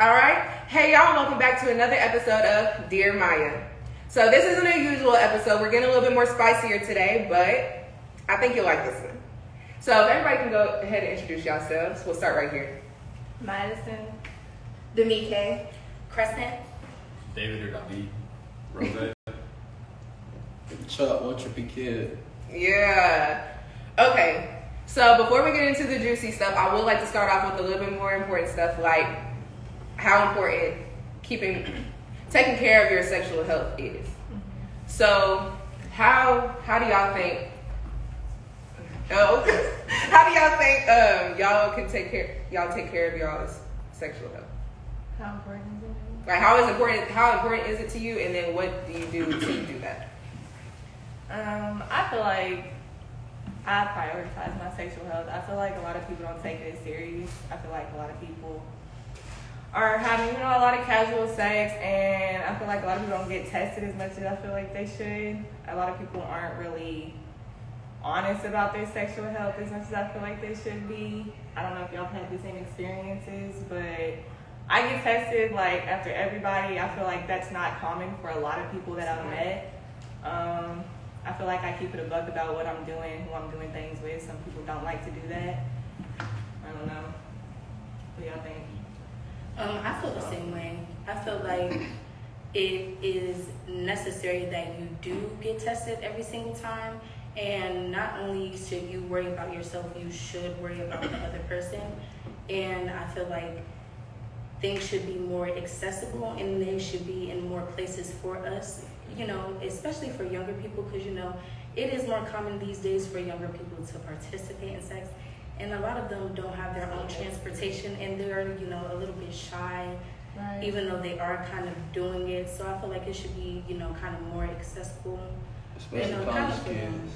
All right. Hey, y'all, welcome back to another episode of Dear Maya. So this isn't a usual episode. We're getting a little bit more spicier today, but I think you'll like this one. So if everybody can go ahead and introduce yourselves, we'll start right here. Madison. Demike. Crescent. David or David. Rose. Chuck, what's your kid? Yeah. Okay. So before we get into the juicy stuff, I would like to start off with a little bit more important stuff, like how important taking care of your sexual health is. So how do y'all think? Oh, how do y'all think y'all take care of y'all's sexual health? How important is it? Like how important is it to you, and then what do you do to do that? I feel like I prioritize my sexual health. I feel like a lot of people don't take it as serious. I feel like a lot of people are having, a lot of casual sex, and I feel like a lot of people don't get tested as much as I feel like they should. A lot of people aren't really honest about their sexual health as much as I feel like they should be. I don't know if y'all have had the same experiences, but I get tested like after everybody. I feel like that's not common for a lot of people that I've met. I feel like I keep it a buck about what I'm doing, who I'm doing things with. Some people don't like to do that. I don't know. What do y'all think? I feel the same way. I feel like it is necessary that you do get tested every single time. And not only should you worry about yourself, you should worry about the other person. And I feel like things should be more accessible, and they should be in more places for us, especially for younger people, because, it is more common these days for younger people to participate in sex. And a lot of them don't have their own transportation, and they're, a little bit shy, right, even though they are kind of doing it. So I feel like it should be, kind of more accessible. Especially college kids.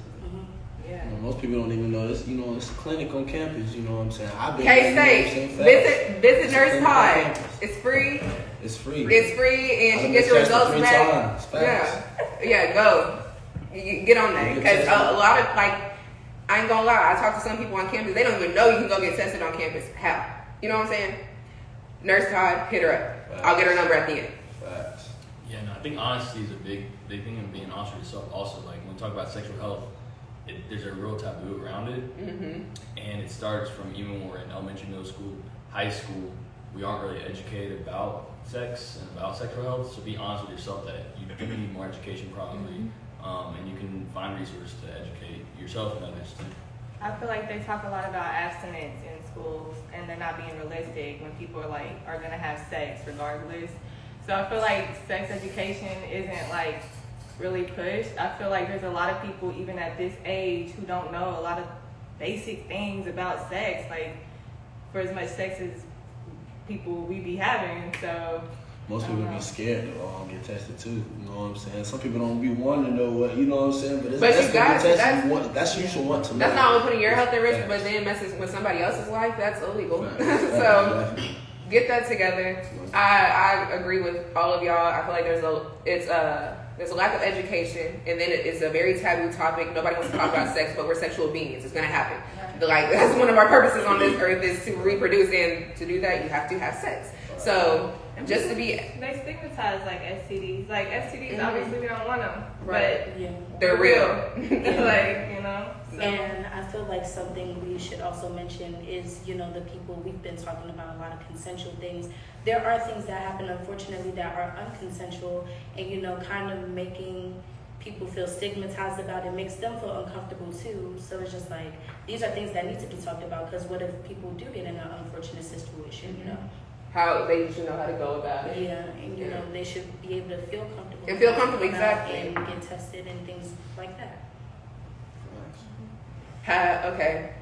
Yeah. Most people don't even know this. It's a clinic on campus. You know what I'm saying? I've been K-State. Visit Nurse Todd. It's free. It's free, and she gets your results back. Yeah. Go. You get on that, because a lot of I ain't gonna lie. I talk to some people on campus. They don't even know you can go get tested on campus. How? You know what I'm saying? Nurse Todd, hit her up. Facts. I'll get her number at the end. Facts. Yeah, no, I think honesty is a big thing, and being honest with yourself. Also, like when we talk about sexual health, there's a real taboo around it, and it starts from even when we're in elementary, middle school, high school. We aren't really educated about sex and about sexual health. So be honest with yourself that you do need more education, probably, and you can find resources to educate yourself and others too. I feel like they talk a lot about abstinence in schools, and they're not being realistic when people are gonna have sex regardless. So I feel like sex education isn't really pushed. I feel like there's a lot of people even at this age who don't know a lot of basic things about sex, for as much sex as people we be having. So most people be scared to get tested too. You know what I'm saying? Some people don't be wanting to know what, you know what I'm saying? But you should want to know. That's not only putting your health at risk, but then messing with somebody else's life. That's illegal. So get that together. I agree with all of y'all. I feel like there's a lack of education, and then it's a very taboo topic. Nobody wants to talk about sex, but we're sexual beings. It's going to happen. That's one of our purposes on this earth is to reproduce, and to do that, you have to have sex. So just to be... They stigmatize STDs. STDs, obviously we don't want them, but they're real. So. And I feel like something we should also mention is, the people we've been talking about, a lot of consensual things. There are things that happen, unfortunately, that are unconsensual, and, kind of making people feel stigmatized about it makes them feel uncomfortable too. So it's just these are things that need to be talked about, because what if people do get in an unfortunate situation, How they should know how to go about it. Yeah, and they should be able to feel comfortable. And feel comfortable, exactly. And get tested and things like that. Okay.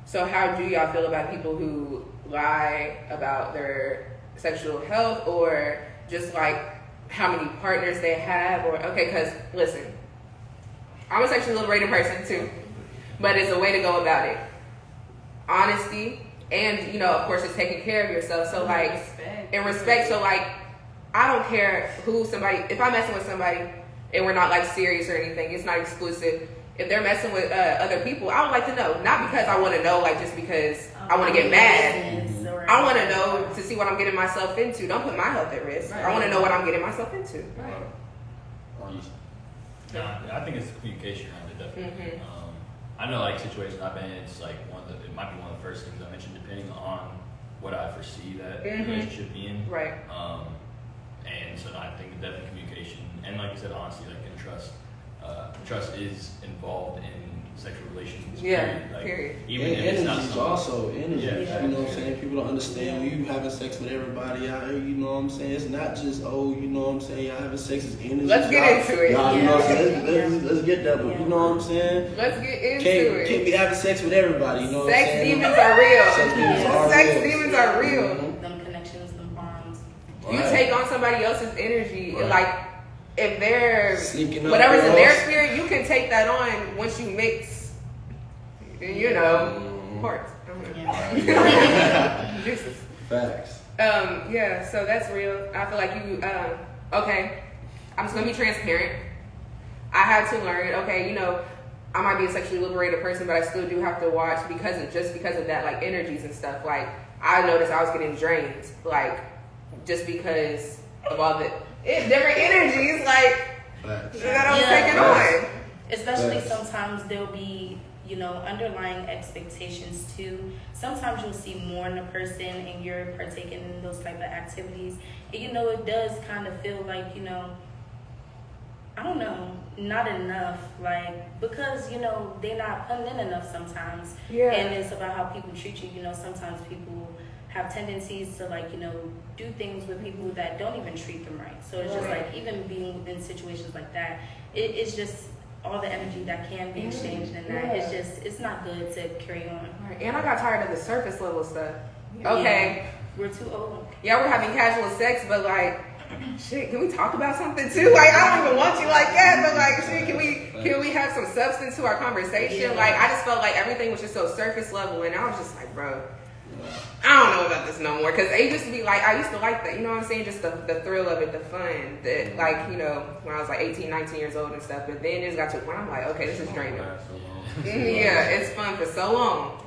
So how do y'all feel about people who lie about their sexual health, or just how many partners they have, because listen, I'm a sexually liberated person too, but it's a way to go about it. Honesty, and of course, it's taking care of yourself. So respect. So I don't care if I'm messing with somebody and we're not serious or anything, it's not exclusive. If they're messing with other people, I would like to know, not because I want to know, just because I want to get mad. I want to know to see what I'm getting myself into. Don't put my health at risk. Right. I want to know what I'm getting myself into. Right. I think it's communication around it, definitely. I know, like, situations I've been in, it's like it might be one of the first things I mentioned, depending on what I foresee that relationship being. Right. And so I think definitely communication, and like you said, honesty, like, and trust. Trust is involved in sexual relations. Yeah, Like, period. Even if energy it's not is something. also energy. Yeah. You know what I'm saying? People don't understand when you having sex with everybody out here. You know what I'm saying? It's not just you know what I'm saying. Y'all having sex is energy. Let's get into it. Y'all, you know what I'm saying? Let's get that. But you know what I'm saying? Let's get into Can't it. be having sex with everybody. You know what I'm Sex saying? demons are real. Sex demons are Sex real. demons are real. Them connections, them bonds. You Right. take on somebody else's energy, Right. like if they're Syncing up whatever's in their girls. spirit, you can take that on once you mix, you know, parts. Jesus. Facts. Yeah, so that's real. I feel like you, okay, I'm just gonna be transparent. I had to learn, okay, you know, I might be a sexually liberated person, but I still do have to watch because of that, like energies and stuff. Like I noticed I was getting drained, like just because of all the different energies, like Facts. that I was Yeah. taking on. Especially Facts. sometimes there'll be, you know, underlying expectations too. Sometimes you'll see more in a person and you're partaking in those type of activities. And, you know, it does kind of feel like, you know, I don't know, not enough. Like, because, you know, they're not putting in enough sometimes. Yeah. And it's about how people treat you. You know, sometimes people have tendencies to, like, you know, do things with people that don't even treat them right. So it's just Right. like, even being in situations like that, it's just all the energy that can be exchanged in that. It's just, it's not good to carry on. Right. And I got tired of the surface level stuff. Okay. We're too old. Yeah, we're having casual sex, but like, shit, can we talk about something too? Like, I don't even want you like that, but like, shit, can we have some substance to our conversation? Yeah. Like, I just felt like everything was just so surface level, and I was just like, bro, I don't know about this no more. Because it used to be like, I used to like that, you know what I'm saying? Just the thrill of it, the fun, that like, you know, when I was like 18, 19 years old and stuff. But then it just got to a point I'm like, okay, this is draining. Yeah, it's fun for so long.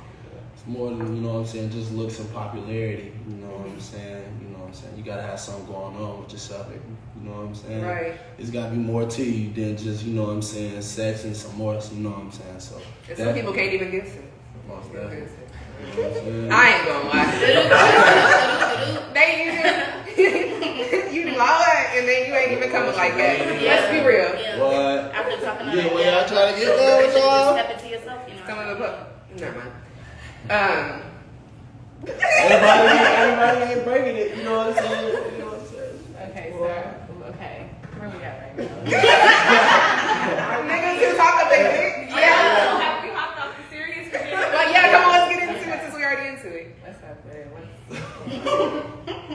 It's more than, you know what I'm saying, just looks and popularity. You know what I'm saying? You know what I'm saying? You gotta have something going on with yourself. You know what I'm saying? Right. It's gotta be more to you than just, you know what I'm saying, sex and some more. You know what I'm saying? So And some people can't even give it. Most definitely. You know what I'm saying? I ain't gonna lie. You do all that, and then you ain't even coming like that. Let's be real. Yeah. What? After talking Yeah, about well, y'all trying to get there with y'all? Step into yourself, you know. Some of the book. Never mind. Everybody ain't breaking it. You know what I'm saying? You know what I'm saying? Okay, so where we at right now? Niggas who talk up their dick. Yeah. So have we hopped off the serious for this? Well, yeah, come on, let's get into it since we already into it. What's up, babe?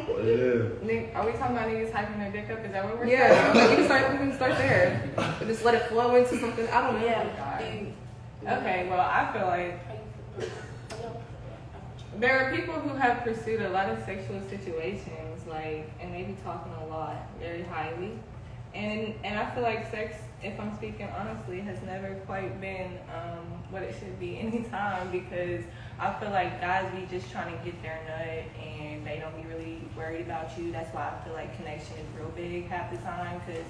What it is? Nick, are we talking about niggas hyping their dick up? Is that what we're saying? Yeah, we can start there. Just let it flow into something. I don't know. Yeah. Okay, well, I feel like there are people who have pursued a lot of sexual situations, like, and they be talking a lot, very highly. And I feel like sex, if I'm speaking honestly, has never quite been what it should be anytime, because I feel like guys be just trying to get their nut and they don't be really worried about you. That's why I feel like connection is real big half the time, because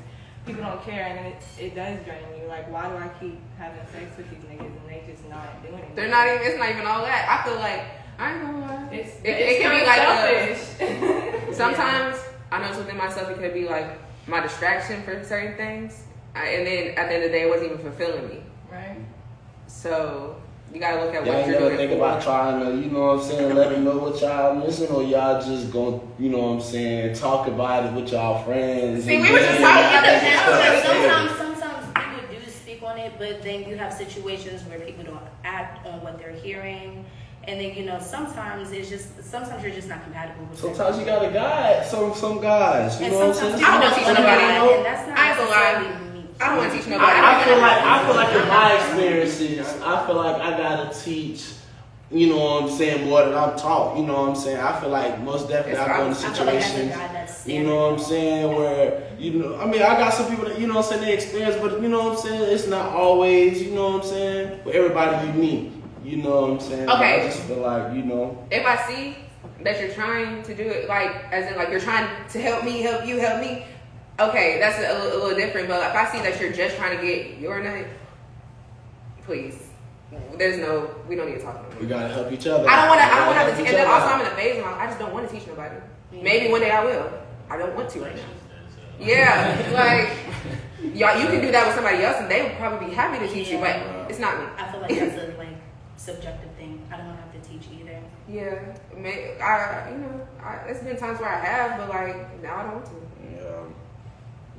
people don't care, and it does drain you. Like, why do I keep having sex with these niggas and they just not doing it? They're not even. It's not even all that. I feel like I ain't gonna lie. It can can be be like selfish. sometimes I know within myself it could be like my distraction for certain things, and then at the end of the day it wasn't even fulfilling me. Right. So you gotta look at Y'all what ain't you're never doing. think about trying to, you know what I'm saying, let them know what y'all missing, or y'all just gonna, you know what I'm saying, talk about it with y'all friends. See, and we were just then- talking about It that. depends. Sometimes people do speak on it, but then you have situations where people don't act on what they're hearing. And then, you know, sometimes you're just not compatible with Sometimes you gotta guide some guys, you And know what I'm sometimes saying? I don't want to teach Some nobody. people and that's not I ain't gonna lie. necessarily me. I don't want to teach nobody. I feel like in my experiences, I feel like I gotta teach, you know what I'm saying, more than I'm taught. You know what I'm saying? I feel like most definitely I go into I feel like as a situations, guy that's you know what I'm saying, where, you know, I mean, I got some people that, you know what I'm saying, they experience, but you know what I'm saying, it's not always, you know what I'm saying, for everybody unique. You know what I'm saying? Okay. I just feel like, you know. If I see that you're trying to do it, like, as in, like, you're trying to help me, help you, help me, okay, that's a little different. But if I see that you're just trying to get your nut, please. We don't need to talk no more. We gotta help each other. I don't want to have to help teach. each And then other also, I'm out. in a phase where I just don't want to teach nobody. Maybe one day I will. I don't want to right now. Yeah, like, y'all, you can do that with somebody else, and they would probably be happy to teach you, but it's not me. I feel like that's a subjective thing. I don't have to teach either. Yeah, it's been times where I have, but like now I don't want to. Yeah.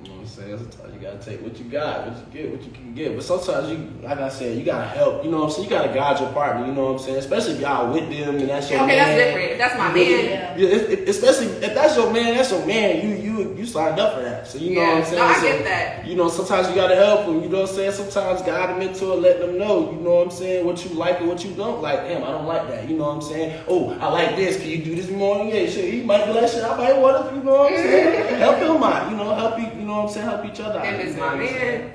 You know what I'm saying? Sometimes you gotta take what you got, what you get, what you can get. But sometimes you, like I said, you gotta help. You know what I'm saying? You gotta guide your partner. You know what I'm saying? Especially if y'all with them and that's your Okay, man. that's different. If that's my man. Yeah, especially if that's your man, that's your man. You signed up for that. So you know what I'm saying? No, I So, get that. you know, sometimes you gotta help them. You know what I'm saying? Sometimes guide them into it, let them know. You know what I'm saying? What you like and what you don't like. Damn, I don't like that. You know what I'm saying? Oh, I like this. Can you do this more? Yeah, shit. He might be like, shit, I might want to. You know what I'm saying? Help him out. You know, help you. You know what I'm saying? Help each other out. If it's You know my what I'm saying? man,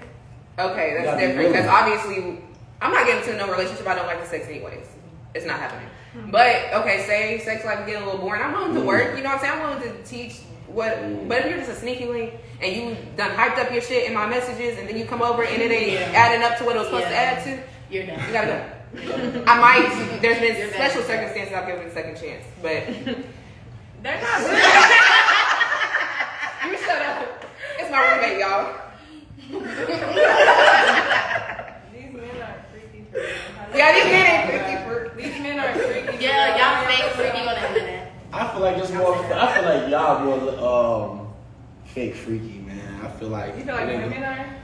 okay, that's gotta be different. Because willing. obviously, I'm not getting into no relationship. I don't like the sex anyways. It's not happening. But okay, say sex life is getting a little boring. I'm willing to work. You know what I'm saying? I'm willing to teach what. But if you're just a sneaky link and you done hyped up your shit in my messages, and then you come over and it ain't adding up to what it was supposed to add to, You're done. you gotta go. I might. There's been special circumstances I've given a second chance, but They're not. you shut up. It's my roommate, y'all. These men are freaky for real. Yeah, these men ain't freaky for. These men are freaky. Yeah, y'all fake freaky on the internet. I feel like it's more. I feel like y'all more fake freaky, man. I feel like. You feel like women are?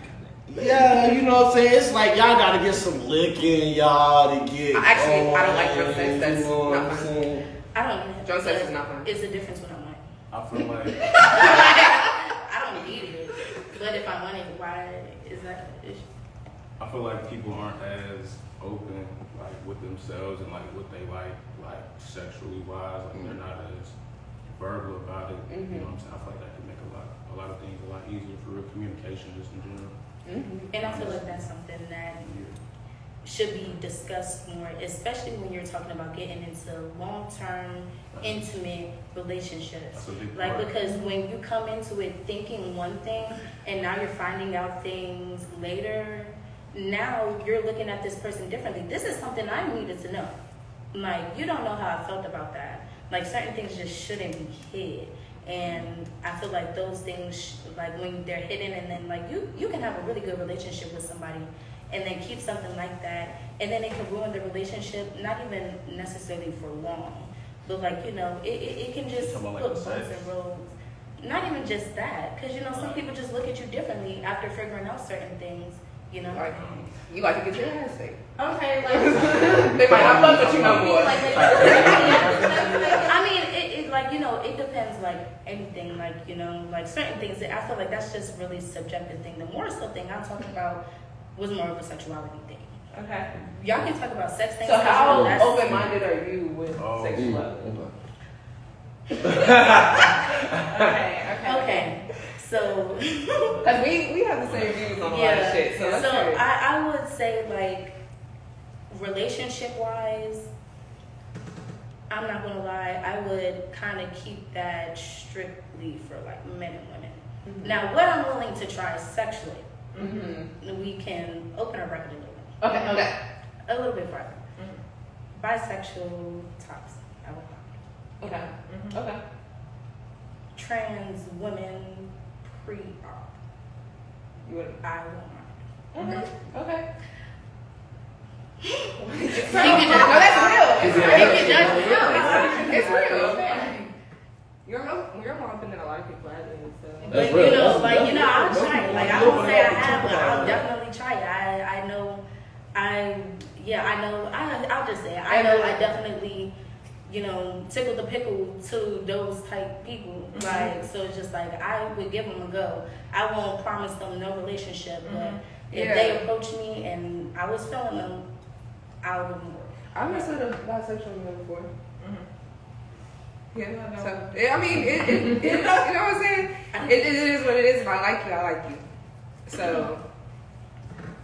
Yeah, you know what I'm saying? It's like y'all gotta get some licking, y'all, to get. Actually, I don't like drunk sex. you That's know what not I'm fun. saying? I don't. Drunk sex is not fun. It's a difference when I want. I feel like I don't need it, but if I want it, why is that an issue? I feel like people aren't as open like with themselves and like what they like sexually wise. Like they're not as verbal about it. You know what I'm saying? I feel like that could make a lot of things a lot easier for real communication just in general. And I feel like that's something that should be discussed more, especially when you're talking about getting into long-term, intimate relationships. That's a big Like, part. because when you come into it thinking one thing and now you're finding out things later, now you're looking at this person differently. This is something I needed to know. Like, you don't know how I felt about that. Like, certain things just shouldn't be hid. And I feel like those things, like when they're hidden, and then like you can have a really good relationship with somebody and then keep something like that, and then it can ruin the relationship, not even necessarily for long, but like, you know, it can just Talking put about like bumps sex? and roads. Not even just that, because you know, some people just look at you differently after figuring out certain things, you know. Like, you like to get your ass ate. Okay, like. They might not fuck with you no more. Like, I mean, it like, you know, it depends, like anything, like, you know, like certain things that I feel like that's just really subjective thing. The morsel thing I'm talking about was more of a sexuality thing. Okay. Y'all can talk about sex things. So how that's- open-minded are you with Oh. sexuality? Okay, so Because we have the same views on a lot of shit. So that's good. I would say, like, relationship wise, I'm not gonna lie, I would kind of keep that strictly for like men and women. Now, what I'm willing to try sexually, we can open our record a little bit. Okay. A little bit further. Bisexual tops, I would like. Okay. Trans women pre-op, You would. I won't mind. Okay. No, that's real. It's real. You're more open than a lot of people, I think. So. But That's you real. know, That's- like, you know, I'll that's- try it. Like, I won't say I have, but I'll definitely try it. I know, I'll just say it. I know I definitely, you know, tickle the pickle to those type people. Like, so it's just like, I would give them a go. I won't promise them no relationship, but if they approach me and I was feeling them, I would work. I've never said a bisexual man before. Yeah, so I mean, it you know what I'm saying? It is what it is. If I like you, I like you. So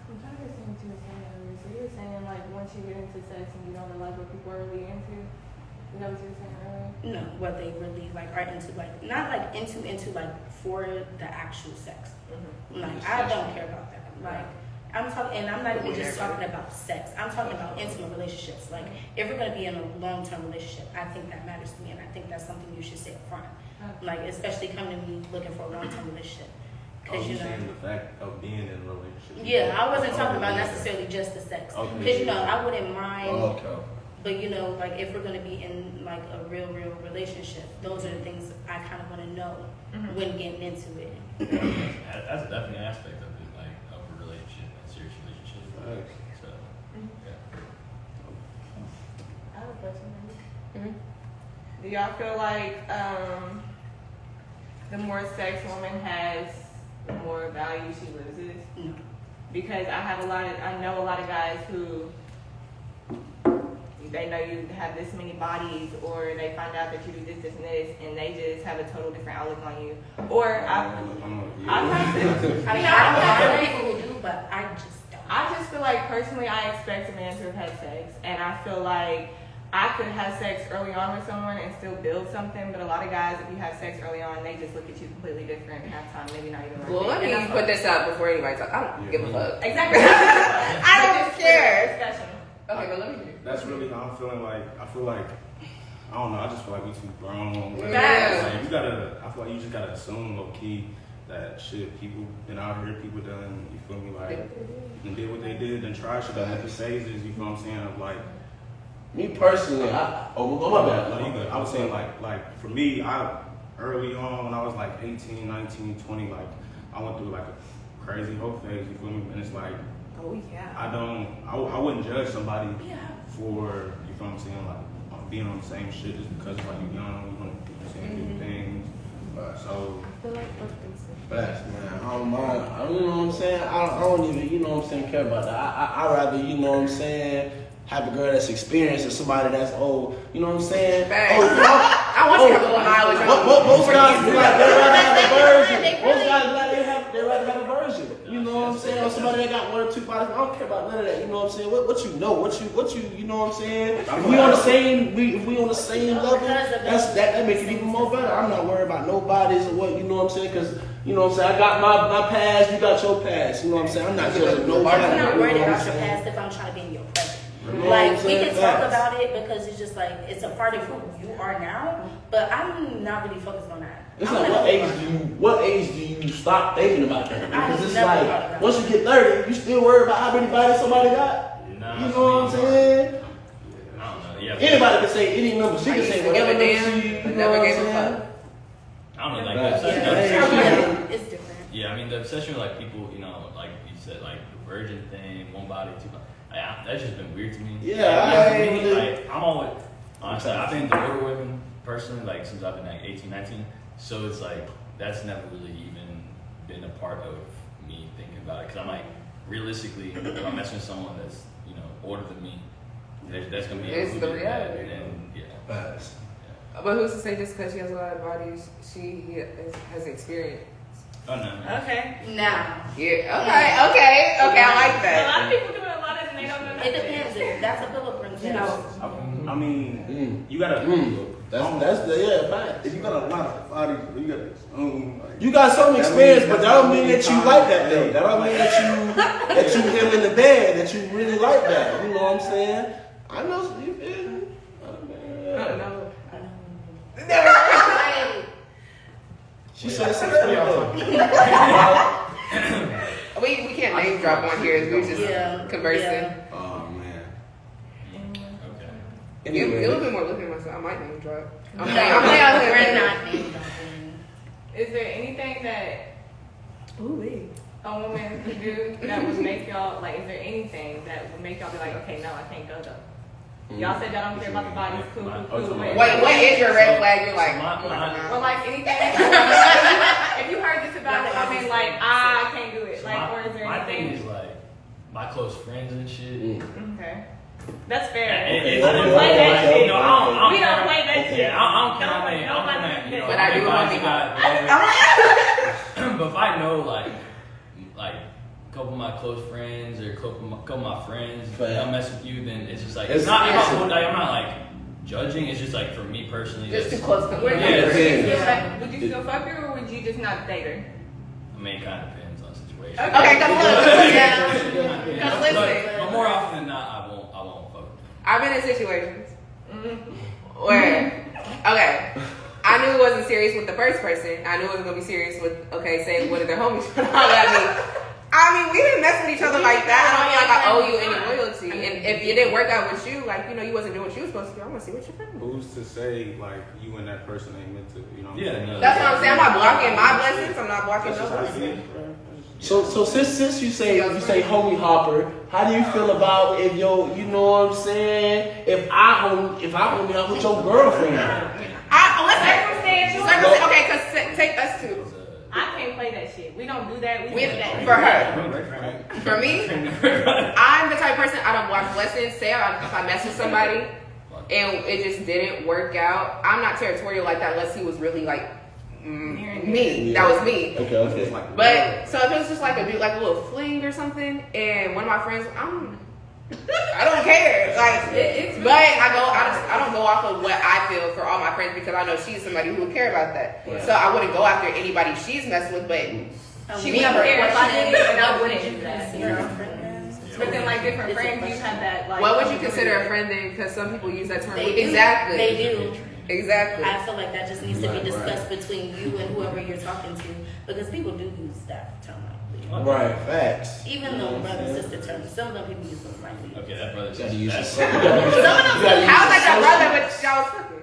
I'm trying to understand what you were saying earlier. So you were saying, like, once you get into sex and you don't like what people are really into, You know what you were saying earlier? No, what they really like are into, like not like into like for the actual sex. Like I don't care about that. Like I'm talking, and I'm not even just talking about sex. I'm talking about intimate relationships. Like if we're gonna be in a long-term relationship, I think that matters to me, and I think that's something you should say up front. Like especially coming to me looking for a long-term relationship. Because you saying the fact of being in a relationship. Yeah, I wasn't talking about necessarily just the sex. Because you know, I wouldn't mind. Okay. But you know, like if we're gonna be in like a real relationship, those are the things I kind of want to know when getting into it. That's definitely an aspect of it, like of a relationship, a serious relationship. Right. So, yeah. I have a question. Do y'all feel like the more sex a woman has, the more value she loses? No. Because I know a lot of guys who they know you have this many bodies, or they find out that you do this, and this, and they just have a total different outlook on you. Or I mean, I know people who do, but I just don't. I just feel like personally, I expect a man to have had sex, and I feel like I could have sex early on with someone and still build something. But a lot of guys, if you have sex early on, they just look at you completely different half time, maybe not even. Well, let me put this out before anybody talks. I don't give a fuck. Exactly. I don't care. Discussion. Okay, but let me. That's really how I'm feeling. Like I feel like I don't know. I just feel like we too grown. Like, Yeah. like, you gotta. I feel like you just gotta assume low key that shit. People been out here. People done. You feel me? Like and did what they did and tried shit at the phases. You feel what I'm saying? Of like. Me personally, my bad. No, you good. I was saying like for me, I early on when I was like 18, 19, 20, like I went through like a crazy whole phase. You feel me? And it's like. Oh yeah. I wouldn't judge somebody for, you feel what I'm saying, like being on the same shit just because like you're young, you want to do the same things. So I feel like Facts, man. I don't mind. You know what I'm saying? I don't even, you know what I'm saying, care about that. I rather, you know what I'm saying, have a girl that's experienced than somebody that's old. You know what I'm saying? Facts. Oh, I want you to have a little mileage on most guys be like, they rather have a version. They Most really- guys be like, they rather have a version. You know what I'm saying? Or somebody that got 1 or 2 bodies. I don't care about none of that. You know what I'm saying? What you know? What you know what I'm saying? If we on the same, if we on the same level, that make it even more better. I'm not worried about no bodies or what. You know what I'm saying? Because you know what I'm saying? I got my past, you got your past. You know what I'm saying? I'm not judging nobody. I'm not worried you know what I'm about your saying? past if I'm trying to be in your present. You know what Like I'm we saying? can talk Facts. about it because it's just like it's a part of who you are now. But I'm not really focused on that. It's I'm like like, what age do you stop thinking about that? Because it's never thought like about once you get 30, you still worry about how many bodies somebody got. Nah, You know what I'm saying? I don't know. Yeah. Anybody can say any number. She I can used say to whatever give a number damn, she. You but know never what I'm gave a saying? fuck. I don't know. Like Facts. the obsession. Yeah. it's different. Yeah, I mean the obsession with like people, you know, like you said, like the virgin thing, 1 body, 2 body. That's just been weird to me. Yeah, like, I for me, really- like I'm always honestly, I've been to older women personally, like since I've been like 18, 19. So it's like that's never really even been a part of me thinking about it. Cause I'm like, realistically, if I'm messing with someone that's, you know, older than me, that's gonna be It's the included in that, reality. and yeah. Facts. But who's to say just because she has a lot of bodies, she has experience? Oh no. Okay. Now Yeah. Okay. I like A lot that. of people do a lot of it and they don't know nothing. it depends. If that's a Philip brings, you know. I mean, you gotta. That's the fact. If you got a lot of bodies, you got You got some experience, but that don't mean that you like that though. That don't mean that you him in the bed, that you really like that. You know what I'm saying? I know you feel me? I don't know. She said 6 feet. We can't name drop on here. We just conversing. Yeah. Oh man. Okay. It would Anyway, be more looking at myself. I might name drop. I'm No, playing out we're here. not name dropping. Is there anything that a woman could do that would make y'all like? Is there anything that would make y'all be like, okay, no, I can't go though? Y'all said y'all don't care about the bodies. Cool. Wait, what is your red flag? You're like, Well, like anything. If you heard this about it, I mean, like I can't do it. Like, or is there My thing anything? is like my close friends and shit. Okay, that's fair. And I don't play that shit. You know, I don't We don't play that shit. Yeah, I don't care. Nobody- I nobody mean, you know, But I do advise want you to- guys, whatever. But if I know like a couple of my close friends or a couple of my friends, Fair. I'll mess with you, then it's just like It's- it's not. it's- I'm not like Judging is just like for me personally. Just too that's- close to Would the you, Yeah, would you still fuck her, or would you just not date her? I mean, it kind of depends on the situation. Okay, come look. But listen. more often than not, I won't fuck. I've been in situations Mm-hmm. where, okay, I knew it wasn't serious with the first person. I knew it was gonna be serious with, okay, say one of their homies trying to holler at me. I mean, we didn't mess with each other like that. I don't feel like I owe you any loyalty. And if it didn't work out with you, like, you know, you wasn't doing what you were supposed to do, I'm gonna see what you're doing. Who's to say like you and that person ain't meant to? You know what I'm Yeah, saying? no. That's what I'm saying. I'm not blocking my blessings. I'm not blocking That's just how no it blessings. is, bro. So since you say homie hopper, how do you feel about if your, you know what I'm saying? If I homie hop with your girlfriend? Circumstance. Okay, because take us to. I can't play that shit. We don't do that. We- do that. for her. For me, I'm the type of person I don't block blessings. Say if I mess with somebody and it just didn't work out, I'm not territorial like that unless he was really like me. That was me. Okay. But so if it was just like a dude, like a little fling or something, and one of my friends, I don't care. Like, but I don't go off of what I feel for all my friends because I know she's somebody who would care about that. Yeah. So I wouldn't go after anybody she's messed with, but She me, would care if I did, and I What wouldn't would you do that. consider a friend as? But then, like different It's a friends, you question. have that. Like, what would you consider a friend then? Because some people use that term. They do. Exactly. They do. Exactly. I feel like that just needs to be Right, discussed between you and whoever you're talking to, because people do use that term lightly. Right, facts. Even though brother and sister terms, some of them people use them lightly. Okay, that brother. You gotta use that's- your How is that your social- brother, but y'all was cooking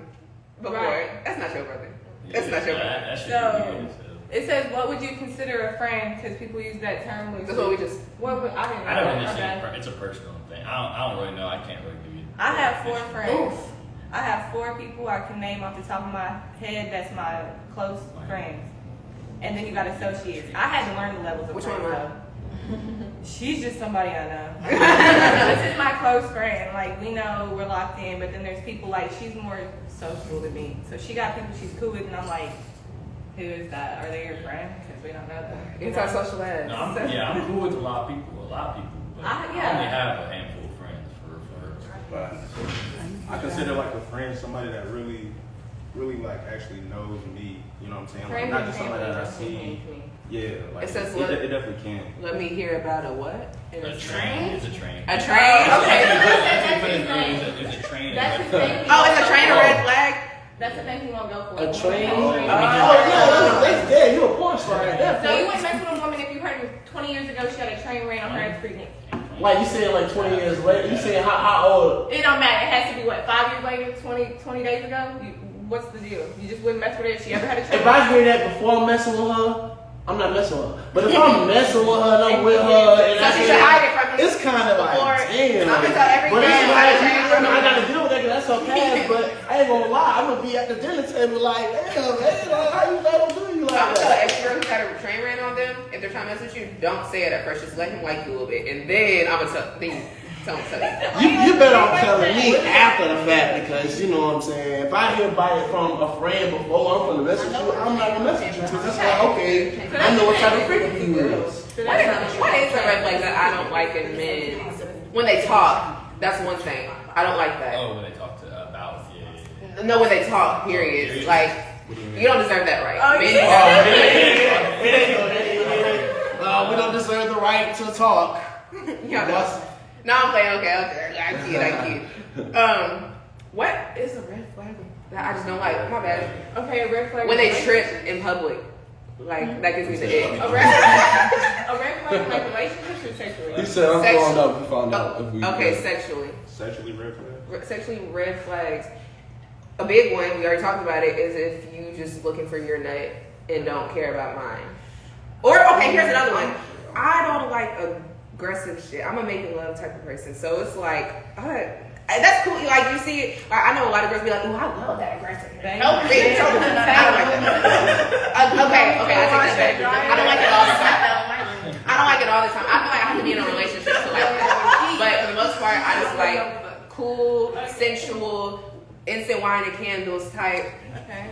before? Right. That's not your brother. That's not your brother. That should So- be good, so. It says, "What would you consider a friend?" Because people use that term. That's what we just. What would I didn't know. I don't that. understand. Okay. It's a personal thing. I don't really know. I can't really give you. I have 4 friends. Oof. I have 4 people I can name off the top of my head. That's my close friends. And then you got associates. I had to learn the levels of Which friends. one am I? though. She's just somebody I know. This is my close friend. Like, we know we're locked in, but then there's people like, she's more social than me. So she got people she's cool with, and I'm like, who is that? Are they your friend? Because we don't know them. Antisocial ass. No, I'm cool with a lot of people. But I yeah. only have a handful of friends for. But I consider like a friend somebody that really like actually knows me. You know what I'm saying? Like, Friend not and just somebody that I family see. means me. Yeah, like It says it definitely can. Let me hear about a what? In A train is a train. A train? Okay. It's a train. That's his thing. Oh, it's a train a red flag? That's the thing he won't go for. A train? Oh, That's dead. You a porn star right there. So you wouldn't mess with a woman if you heard her 20 years ago she had a train ran on her as pregnant. Like you saying like 20 years later, you saying how old? It don't matter. It has to be what, 5 years later, 20 days ago? What's the deal? You just wouldn't mess with her if she ever had a train? If I hear that before I'm messing with her, I'm not messing with her. But if I'm messing with her and I'm with her and So I she hear should hide that, it from you. it's kind of Before- like, damn. I'm gonna tell every But it's man like, how to change I gotta deal with that 'cause that's her past. But I ain't gonna lie, I'm gonna be at the dinner table like, damn, man, like, how you let them do you like I'm gonna tell that? every girl who's had a train ran on them, if they're trying to mess with you, don't say it at first. Just let him like you a little bit. And then I'm gonna tell you. Tell him. You better off telling me after the fact because you know what I'm saying. If I hear about it from a friend before I'm gonna message you, I'm not gonna message you because it's like, okay, I know what type of freak you is. So What that's is a red flag that I don't like in men? When they talk, that's one thing. I don't like that. Oh, when they talk about yeah. No, when they talk, period. Like, you don't deserve that right. Oh, Men- We don't deserve the right to talk. Yeah, no, I'm playing. Okay. I kid. What is a red flag that I just don't like? My bad. Okay, a red flag. When they trip in public, like that gives me the ick. A red flag in like relationships or sexually? He said, I'm Sex- throwing up. We found out if we. Okay, sexually. Sexually red flag. Sexually red flags. A big one, we already talked about it, is if you just looking for your nut and don't care about mine. Or, okay, here's another one. I don't like aggressive shit. I'm a making love type of person. So it's like, that's cool. Like, you see it. Like, I know a lot of girls be like, oh, I love that aggressive. Help me. I don't like that. Okay, I take that back. I don't like it all the time. I don't like it all the time. I feel like I have to be in a relationship to like that. But for the most part, I just like cool, sensual, instant wine and candles type. Okay.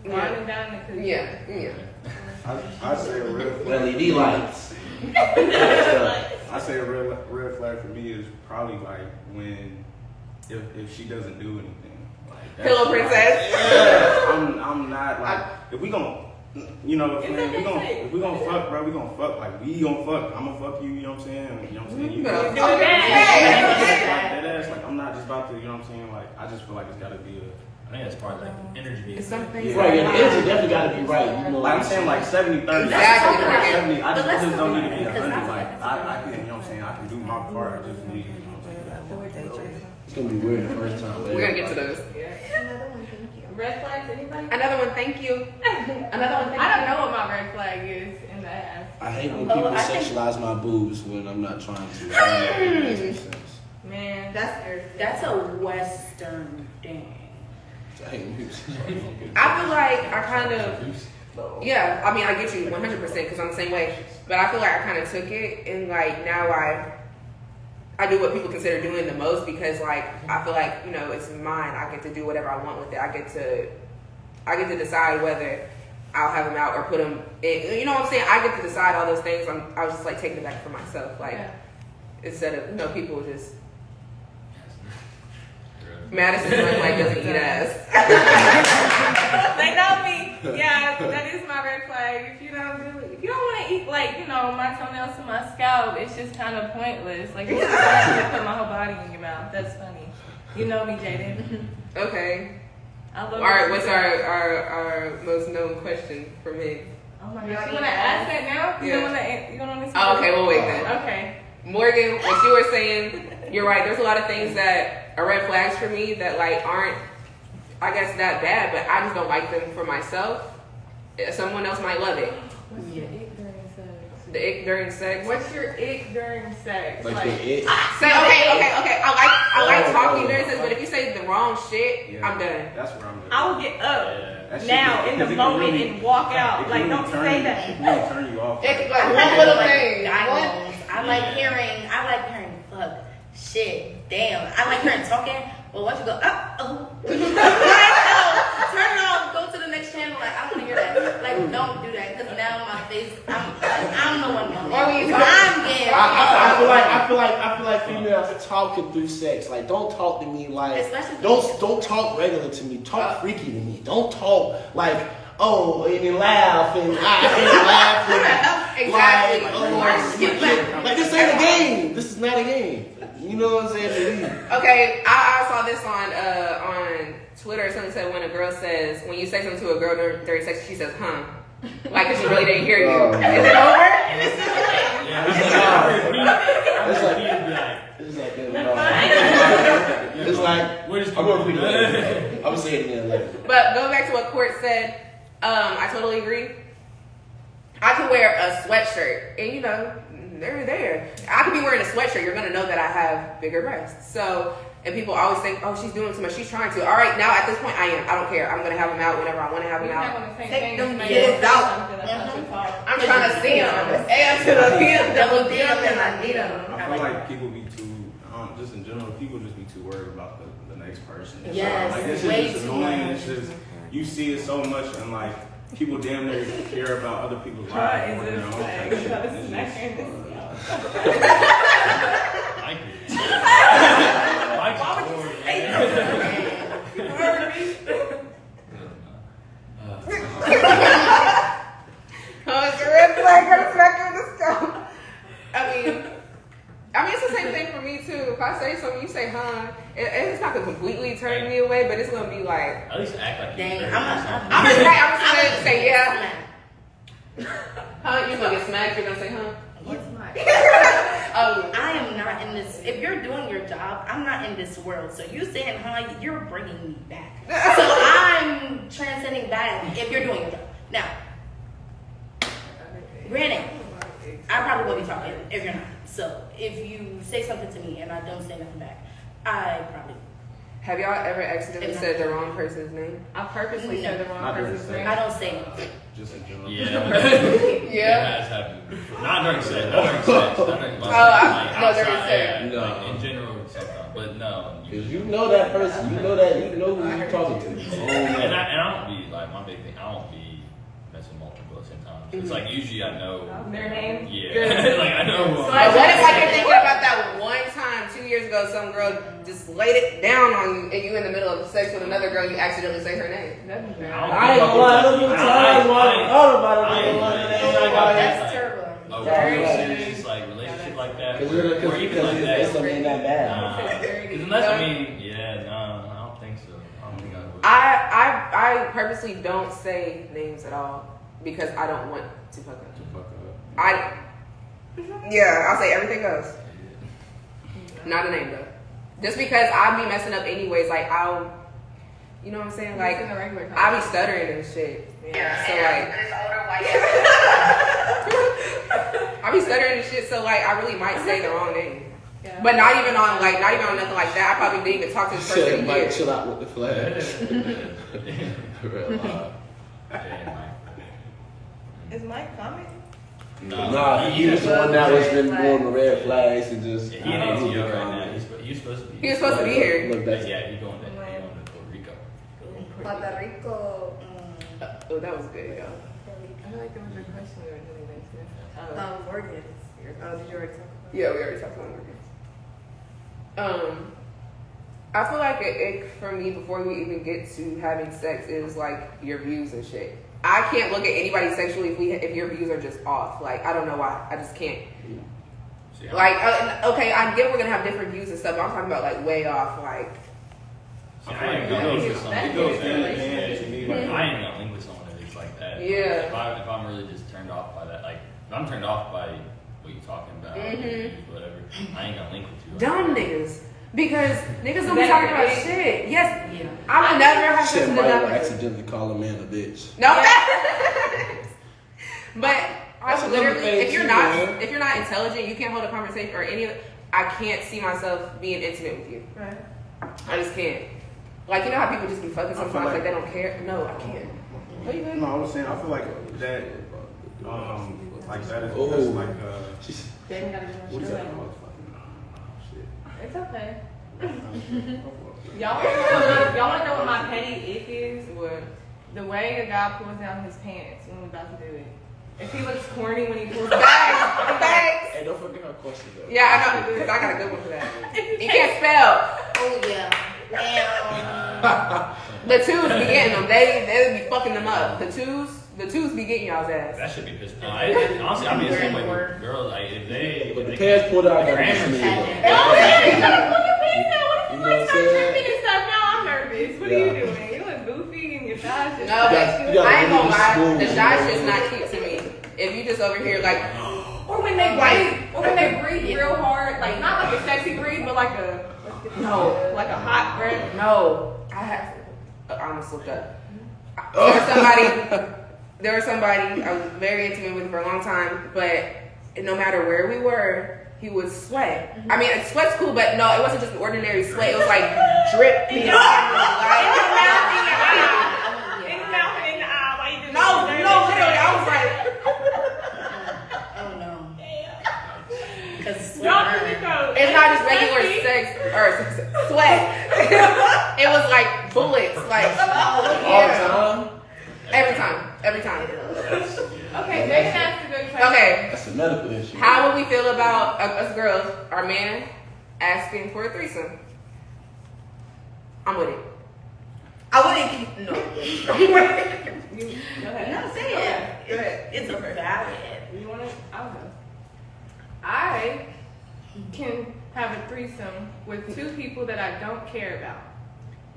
Winding down the cookie. Yeah. I say a red flag. LED lights. I say a red flag for me is probably like when if she doesn't do anything. Pillow princess. Yeah, I'm not like if we gon' you know if we gon' fuck, bro, we gon' fuck like we gon' fuck. I'm gonna fuck you. You know what I'm saying? You know what I'm saying? You But- Do that. that ass like I'm not just about to. You know what I'm saying? Like I just feel like it's gotta be a. I think that's part of like the energy. It's something. Yeah. Right, yeah, the energy definitely gotta be right. You know, Like I'm saying, like 70-30. Exactly. 70, I But let's just don't talk need to be about it, 100. because Like I can, you know what I'm saying? I can do my part. I just need, you know what I'm saying? it's gonna be weird the first time. We're gonna get to those. Another one, thank you. Red flags, anybody? Another one, thank you. Another one, thank I don't you. know what my red flag is in the ass. I hate when Oh, people I think- sexualize my boobs when I'm not trying to. I don't know if it makes any sense. Man, That's a Western thing. I hate when people sexualize my boobs. I feel like I kind of, yeah, I mean, I get you 100% because I'm the same way. But I feel like I kind of took it and like now I do what people consider doing the most because like I feel like, you know, it's mine. I get to do whatever I want with it. I get to decide whether I'll have them out or put them in. You know what I'm saying? I get to decide all those things. I was just like taking it back for myself. Like yeah. instead of, you know, people just Madison like doesn't eat ass. They know me. Yeah, that is my red flag. If you don't want to eat, like, you know, my toenails to my scalp, it's just kind of pointless. Like, you just put my whole body in your mouth. That's funny. You know me, Jaden. Okay. I love All right. What's our most known question for me? Oh my gosh. You want to ask that now? You Yeah. don't want to Oh, okay. We'll wait then. Okay. Morgan, what you were saying, you're right. There's a lot of things that are red flags for me that like aren't, I guess, that bad, but I just don't like them for myself. Someone else might love it. What's your ick during sex? The ick during sex. What's your ick during sex? Like the it. Say okay. I like talking during sex, but if you say the wrong shit, Yeah. I'm done. That's where I'm at. I will get up That shit now can- in the 'cause it can moment really- and walk it out. can Like, really don't turn say you- that. It can really turn you off. It, Like, like I one little like thing. dialogues. I like hearing fuck, shit, damn. I like hearing talking, but once you go, oh. Turn it off, go to the next channel. Like, I don't want to hear that. Like, don't do that, because now my face, I don't know what I'm Or when you doing. I'm getting I feel like females talking through sex. Like, don't talk to me like, Especially- don't talk regular to me. Talk freaky to me. Don't talk like, oh, and then laugh and laugh and Exactly. like, oh, like this ain't a game. This is not a game. You know what I'm saying? Okay, I saw this on Twitter. Something said when a girl says, when you say something to a girl during sex, she says, huh. Like, 'cause she really didn't hear you. Oh. Is it over? It's like What is I'm gonna read it later. I'm gonna say it again later. But going back to what Court said, I totally agree. I could wear a sweatshirt, and you know, they're there. I could be wearing a sweatshirt. You're gonna know that I have bigger breasts. So, and people always think, oh, she's doing too much. She's trying to. All right, now at this point, I am. I don't care. I'm gonna have them out whenever I want to have them We're not out. going to say Take things them to make kids you say out. something that's not your fault. I'm trying to see them. And to the field, double D, and I need them. I feel like people be too, just in general, people just be too worried about the next person. Yes, like, this way is just too annoying. much. It's just, you see it so much, and like, people damn near care about other people's Try lives more than is their own a type shit. flag. It's Try just- to smack her. Like it. Why would you say that? You heard me? Oh, it's a red flag. Gotta smack her in the scalp. I mean, it's the same thing for me too. If I say something, you say, huh? It's not gonna completely turn me away, but it's gonna be like, At least act like Dang, you. I'm gonna say yeah. Smack. Huh? You're gonna get smacked. You're gonna say, huh? What's my? Oh, I am not in this. If you're doing your job, I'm not in this world. So you saying hi, you're bringing me back. So I'm transcending that. If you're doing your job, now, granted, I probably won't be talking if you're not. So if you say something to me and I don't say nothing back, I probably. have y'all ever accidentally said the wrong person's name? I purposely said the wrong Not during person's sex. name. I don't say anything. Just in general. Yeah. Yeah. It has happened. Not during sex. Not during sex. Not during, like, no, during outside, sex. yeah, No. like, in general, sometimes. But no. Cause you know that person, you know who you're talking to. And I don't be, like, my big thing, I don't be messing multiple at the same time. So it's like, usually I know. Their name? Yeah. Like, I know. Like, what if like you're thinking about that one time 2 years years ago, some girl just laid it down on you, and you in the middle of sex with another girl, you accidentally say her name. That'd be bad. I ain't gonna lie, look at the times why I thought about it. That's terrible. Oh, Very serious, like relationship like that, Because or even like it's that. something that bad. Because unless I don't think so. I don't think I would. I purposely don't say names at all because I don't want to fuck up. To fuck up. I'll say everything goes. Not a name though. Just because I be messing up anyways, like I'll, you know what I'm saying? Like in the regular I be stuttering and shit. Yeah. So like, I be stuttering and shit. So like, I really might say the wrong name. Yeah. But not even on nothing like that. I probably didn't even talk to this person Shit, in Mike, years. chill out with the flash. Real live. Is Mike commenting? Nah, he was the one that was been going the red flags and just. Yeah, he in ATO right now. He's supposed to be. He was supposed to be here. Look, that's Yeah, he's going to Puerto Rico. Puerto Rico. Oh, that was good, y'all. I feel like there was a question we were doing next to. Morgan. Oh, did you already talk about Yeah, we already talked about organs. I feel like it for me before we even get to having sex is like your views and shit. I can't look at anybody sexually if your views are just off. Like I don't know why. I just can't. See, Like okay, I get we're gonna have different views and stuff, but I'm talking about like way off. Like I ain't gonna link with someone. It goes hand in hand to me. Like, I ain't gonna link with someone if it's like that. Yeah. If I'm really just turned off by that, like if I'm turned off by what you're talking about, whatever, I ain't gonna link with you. dumb niggas. Because niggas don't be talking about shit. Yes, Yeah. I would never have sex shit. with Mike another will person. accidentally call a man a bitch. No, but That's I another literally, thing if you're too, not, man. if you're not intelligent, you can't hold a conversation or any of it. I can't see myself being intimate with you. Right. I just can't. Like you know how people just be fucking I feel sometimes, like like- they don't care. No, I can't. What you doing? no, I was saying, I feel like that, like that is Oh. that's like, She's, Then gotta go what is that on motherfucking, shit. It's okay. Oh, Y'all wanna know what my petty ick is? What? The way a guy pulls down his pants when we're about to do it. If he looks corny when he pulls down Thanks. hey, don't forget her question though. Yeah, I know, because I got a good one for that. You can't spell. Oh, yeah. Damn. The twos be getting them. They be fucking them up. The twos be getting y'all's ass. That should be pissed. Honestly, I mean, the same way with girls. Like if they, But the if they pants pulled out, I got Grammar to shit. You You know what I'm saying? and stuff. Now I'm nervous. What are Yeah. you doing? You look goofy and your thighs just. No, but You gotta I ain't gonna really lie. smooth, The you shy know? shit's not cute to me. If you just over here like, Or when they breathe, real hard, like not like a sexy breathe, but like a no, like a hot breath. no, I almost looked up. There was somebody I was very intimate with for a long time, but no matter where we were, he would sweat. I mean, sweat's cool, but no, it wasn't just an ordinary sweat. It was like drip. In the mouth and in the eye. Why you do No, literally, I was like, Oh, no. Because Drop in the coat. it's not just regular sex or sweat. It was like bullets, like All the time. every time. Okay, Megan asked a good question. Okay, That's a medical issue. how would we feel about us girls, our man, asking for a threesome? I'm with it. I wouldn't. No. Go ahead. No, say it. Go ahead. It's valid. You want to? I don't know. I can have a threesome with two people that I don't care about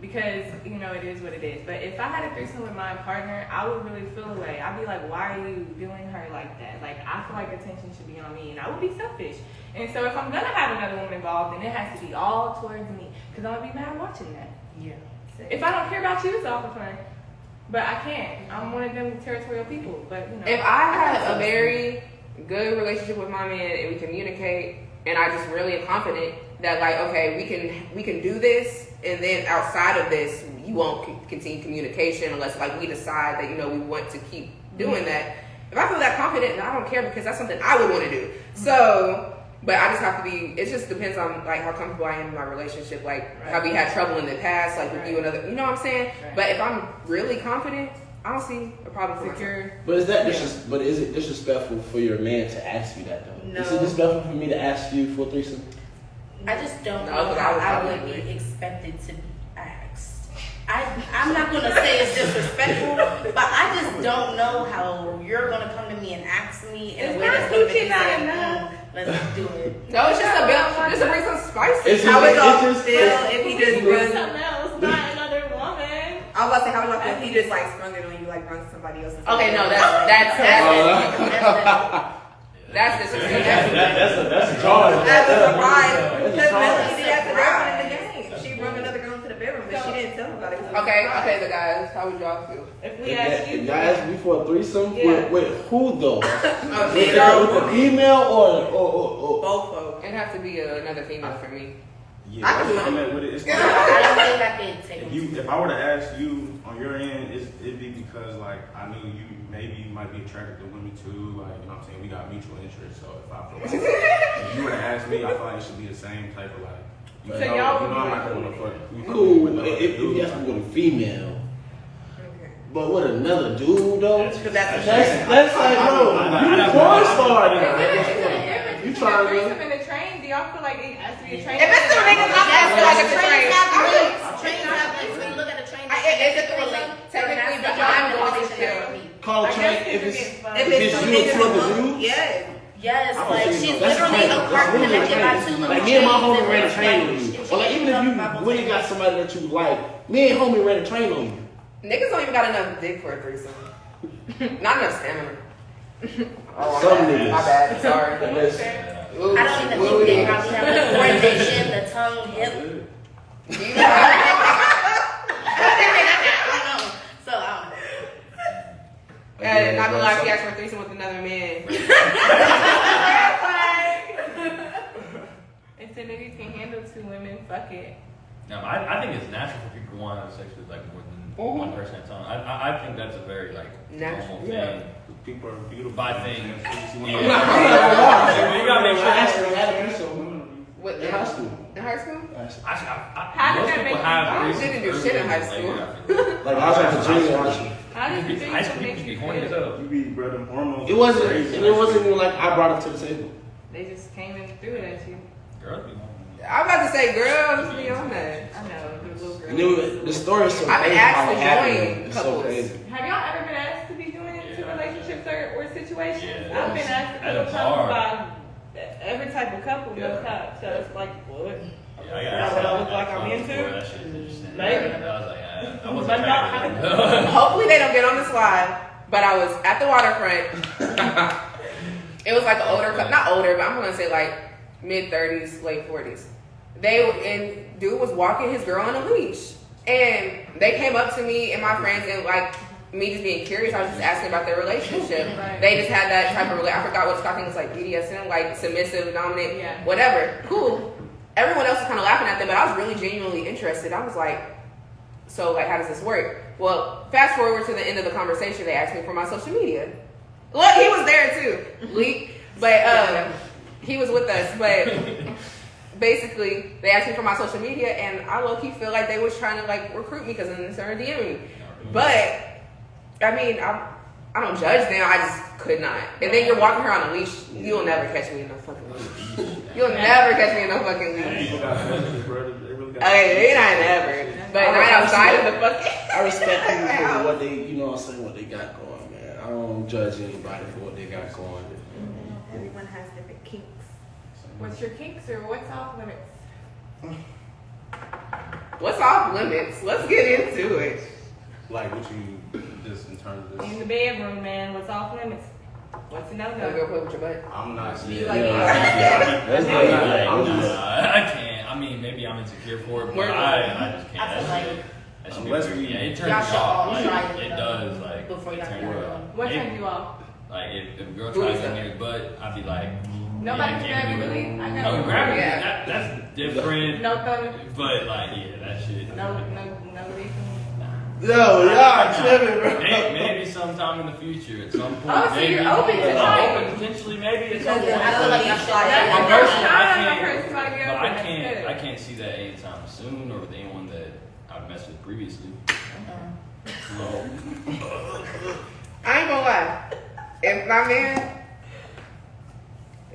because you know it is what it is. But if I had a threesome with my partner, I would really feel away. I'd be like, why are you doing her like that? Like I feel like attention should be on me, and I would be selfish. And so if I'm gonna have another woman involved, then it has to be all towards me because I'm gonna be mad watching that. Yeah. If I don't care about you, it's all for fun. But I can't. I'm one of them territorial people. But you know, If I have a very good relationship with my man and we communicate, and I just really am confident that like, okay, we can do this, and then outside of this, you won't continue communication unless like we decide that you know we want to keep doing that. If I feel that confident, then I don't care because that's something I would want to do. So, but I just have to be. It just depends on like how comfortable I am in my relationship. Like have we had trouble in the past, like with you and other. You know what I'm saying? Right. But if I'm really confident, I don't see a problem for myself. secure. But but is it disrespectful for your man to ask you that though? No. Is it disrespectful for me to ask you for a threesome? I just don't No, know but how I I would would probably be expected to be asked. I'm not gonna say it's disrespectful, but I just don't know how you're gonna come to me and ask me in a It's way not that's gonna make me coochie, not say, enough. let's do it. No, it's just a bit. Just to bring some spice. It's How just- it gonna it's just- feel if he just Do runs? something else, not another woman. I was about to say, how would y'all feel if he just like sprung it on you, like run somebody else's? Okay, no, that's disrespectful. That's a charge. That's a surprise. That's a Because charge. Melanie did that to girlfriend in the game. She brung another girl into the bedroom, but she didn't tell him about it. 'cause it was a Okay, surprise. the guys, how would y'all feel? If we ask you, Y'all asked me for a threesome Yeah. with who though? Oh, With the female or Both folks. It'd have to be another female for me. Yeah, I that's can what I do meant with it. It's I like, don't think I could take if I were to ask you on your end, it'd be because like I knew you might be attracted to women too. Like, you know what I'm saying? We got mutual interests. So if I feel like if you were to ask me, I feel like it should be the same type of like. You So know, y'all you know would I'm be not gonna fuck. you know, cool. with no other If dude, you ask like- me with a female, Okay. but with another dude though, Because that's that's like bro, you porn star now. You you trying to? threesome in the train? Do y'all feel like it has to be a train? If it's two niggas, I'm Yes, asking like a trains train. have I really- legs. Trains have legs. When you look at a train, Is it threesome? Technically, but I'm going to chill. Call a I train guess if it's it's fun. If if it's it's two you and niggas, two other I'm- dudes. yes. yes, I would like say she's no. That's literally crazy. a car That's really connected by crazy. two Like me and my chains homie and ran a it's train like- on you, it's or like even if you Bible really got somebody that you like, me and homie ran a train on you. Niggas don't even got enough dick for a threesome. Not enough stamina. Oh, Some my bad. niggas. My bad. Sorry. That's- Oops. I don't even Ooh, think they yeah. probably have the coordination, the tongue, hip. Do you have- I don't know. So I don't know. Yeah, not gonna lie, if you asked for a threesome with another man. If the nigga can handle two women, fuck it. No, I think it's natural for people to want to have sex with like more than one person at a time. I think that's a very like Natural. normal Yeah. thing. People are beautiful. But I think- You Yeah. wanna- You gotta make sure. I actually had a threesome What, in high school. In high school? How did most that people make you have feel? threesomes Didn't do shit in high earlier school. than later. Like I was at Virginia high school. How does the High school threesome make people be you horny as feel? hell. You be bro, them hormones. It wasn't, crazy. and it wasn't even like I brought it to the table. They just came and threw it at you. Girls be horny. I'm about to say, girl, just be on that. I know, the little girl. And it was, the story is so I've been crazy asked how to it happened. join It's so couples. crazy. Have y'all ever been asked to be doing it to Yeah. relationships or situations? Yeah. I've been asked to At do a a bar. couple by every type of couple, no Yeah. cap. So it's like, what? Yeah, I That's what I look like I'm into? That shit is interesting. Maybe. I was like, I wasn't But not attracted. Hopefully they don't get on the slide. But I was at the waterfront. It was like an older couple, not older, but I'm gonna say like mid-30s, late 40s. And dude was walking his girl on a leash, and they came up to me and my friends, and like me just being curious, I was just asking about their relationship. Right. They just had that type of I forgot what I think it was like BDSM, like submissive, dominant, Yeah. whatever. Cool. Everyone else was kind of laughing at them, but I was really genuinely interested. I was like, so like, how does this work? Well, fast forward to the end of the conversation, they asked me for my social media. Look, he was there too, Leak, but he was with us. But basically, they asked me for my social media, and I low key feel like they was trying to like recruit me because then they started DMing me. But I mean, I don't judge them. I just could not. And then you're walking her on a leash. You'll never catch me in no fucking leash. You'll never catch me in no fucking leash. People got feelings, bro. They really got Okay, they not never. But not outside of the fucking. I respect people for what they, you know what I'm saying, what they got going, man. I don't judge anybody for what they got going. Everyone has different kinks. What's your kinks or what's off limits? What's off limits? Let's get into it. like what you just in terms of In this. the bedroom, man, what's off limits? What's a Go no-no? play with your butt. I'm not You seeing. like That's I'm good. like, I'm nah, just, I can't. I mean, maybe I'm insecure for it, but Where- I just can't. I feel That like shit- that should be unless weird. we- Yeah, it Y'all turns should me off. all Like, try it, it though, does. Like, before it y'all turns get me it off. on. What Maybe- turns you off? Like, if a girl Who tries is to that? give me the butt, I'd be like, Nobody yeah, I can can't grab do you, it. really? I No, got grab me. Yeah. That's different. No thunder. But like, yeah, that shit. No reason. yo, y'all tripping, bro. Maybe sometime in the future, at some point. Oh, so maybe. you're open to I'm trying. open potentially, maybe at some Because point. I feel like y'all should like But that. personally, I No, can't. personally, I get But open, I that's can't. good. I can't see that anytime soon, or with anyone that I've messed with previously. So, I ain't gonna lie. If my man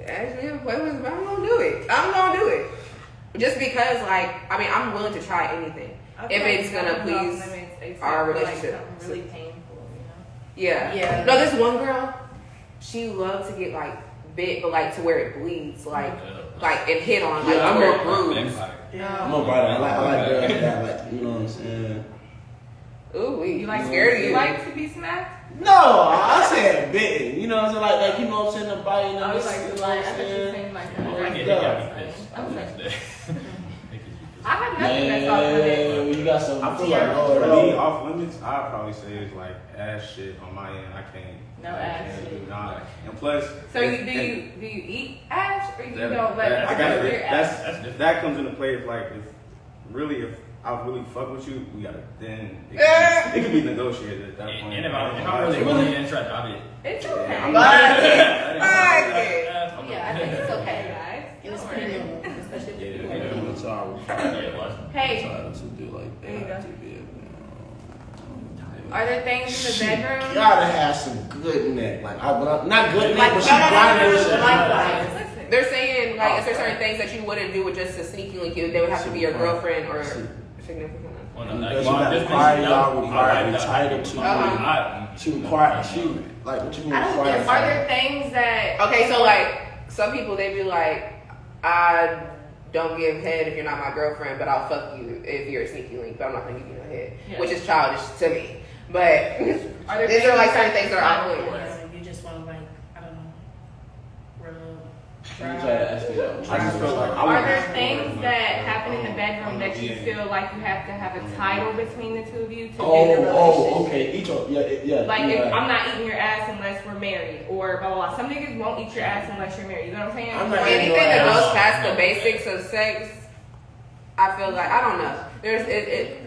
asks me to play with him, I'm gonna do it. I'm gonna do it. Just because, like, I mean, I'm willing to try anything. I If feel like it's gonna something off please limits except our for, like, relationship. something really painful, you know? Yeah. Yeah. No, this one girl, she loves to get like bit, but like to where it bleeds, like and hit on, like Yeah, I'm where a- it bruised. I'm a brother. I like girls that like, you know what I'm saying? Ooh, You like scared of you you? like to be smacked? No, I said bitten. You know what I'm saying? Like you know what I'm saying? The biting Oh, and you this, like you to know like, what I I'm thought you were saying? saying like I that. get it, got me pissed the next day. I have nothing that's off limits. Man, you got some. I feel like, like for me, off limits, I'd probably say it's like ass shit on my end. I can't. No I ass can't shit. do not. And plus, So it's- do you eat ass or you that- don't let that- I it got your ass? That's different. that comes into play if like if I really fuck with you, we gotta then it can be negotiated at that point. And if I'm really really interested, I'll be. It's okay. I'm Yeah, I think it's okay. Guys, And it's don't pretty worry. normal, especially if Yeah, you're yeah. It's all Yeah, what? Hey, to do like There you go. that. To be are there things in She the bedroom? gotta have some good neck. Like, not good neck, Like, but she no, no, no, grinding no, this no, shit. likewise. Listen. They're saying like, is there certain things that you wouldn't do with just a sneaky link? They would have to be your girlfriend or significant. Well, no, Because well, you gotta just require mention y'all, that. require I like entitled that. to I- She require, she, like, what you mean I don't require? think- Are there things that? Okay, so like some people they be like, I don't give head if you're not my girlfriend, but I'll fuck you if you're a sneaky link, but I'm not gonna give you no head, Yeah. which is childish to me. But Are there these are like things certain that things that are off you limits. You just want to like, I don't know, rub. You try to ask me that. I just feel like Are there things that happen in the bedroom that you feel like you have to have a title between the two of you to end a relationship? Oh, okay. Each one, yeah. Like, you're if right. I'm not eating your ass unless we're married, or blah, blah, blah. Some niggas won't eat your ass unless you're married. You know what I'm saying? I'm not Anything eating your that ass. goes past the basics of sex, I feel like I don't know. There's it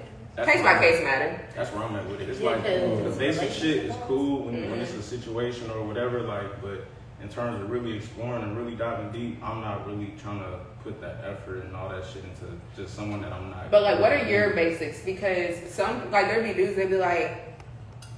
case by case matter. That's where I'm at with it. It's Yeah, like because the basic shit is cool when it's a situation or whatever. Like, but in terms of really exploring and really diving deep, I'm not really trying to put that effort and all that shit into just someone that I'm not. But like, what are your basics? Because some like there be dudes they be like,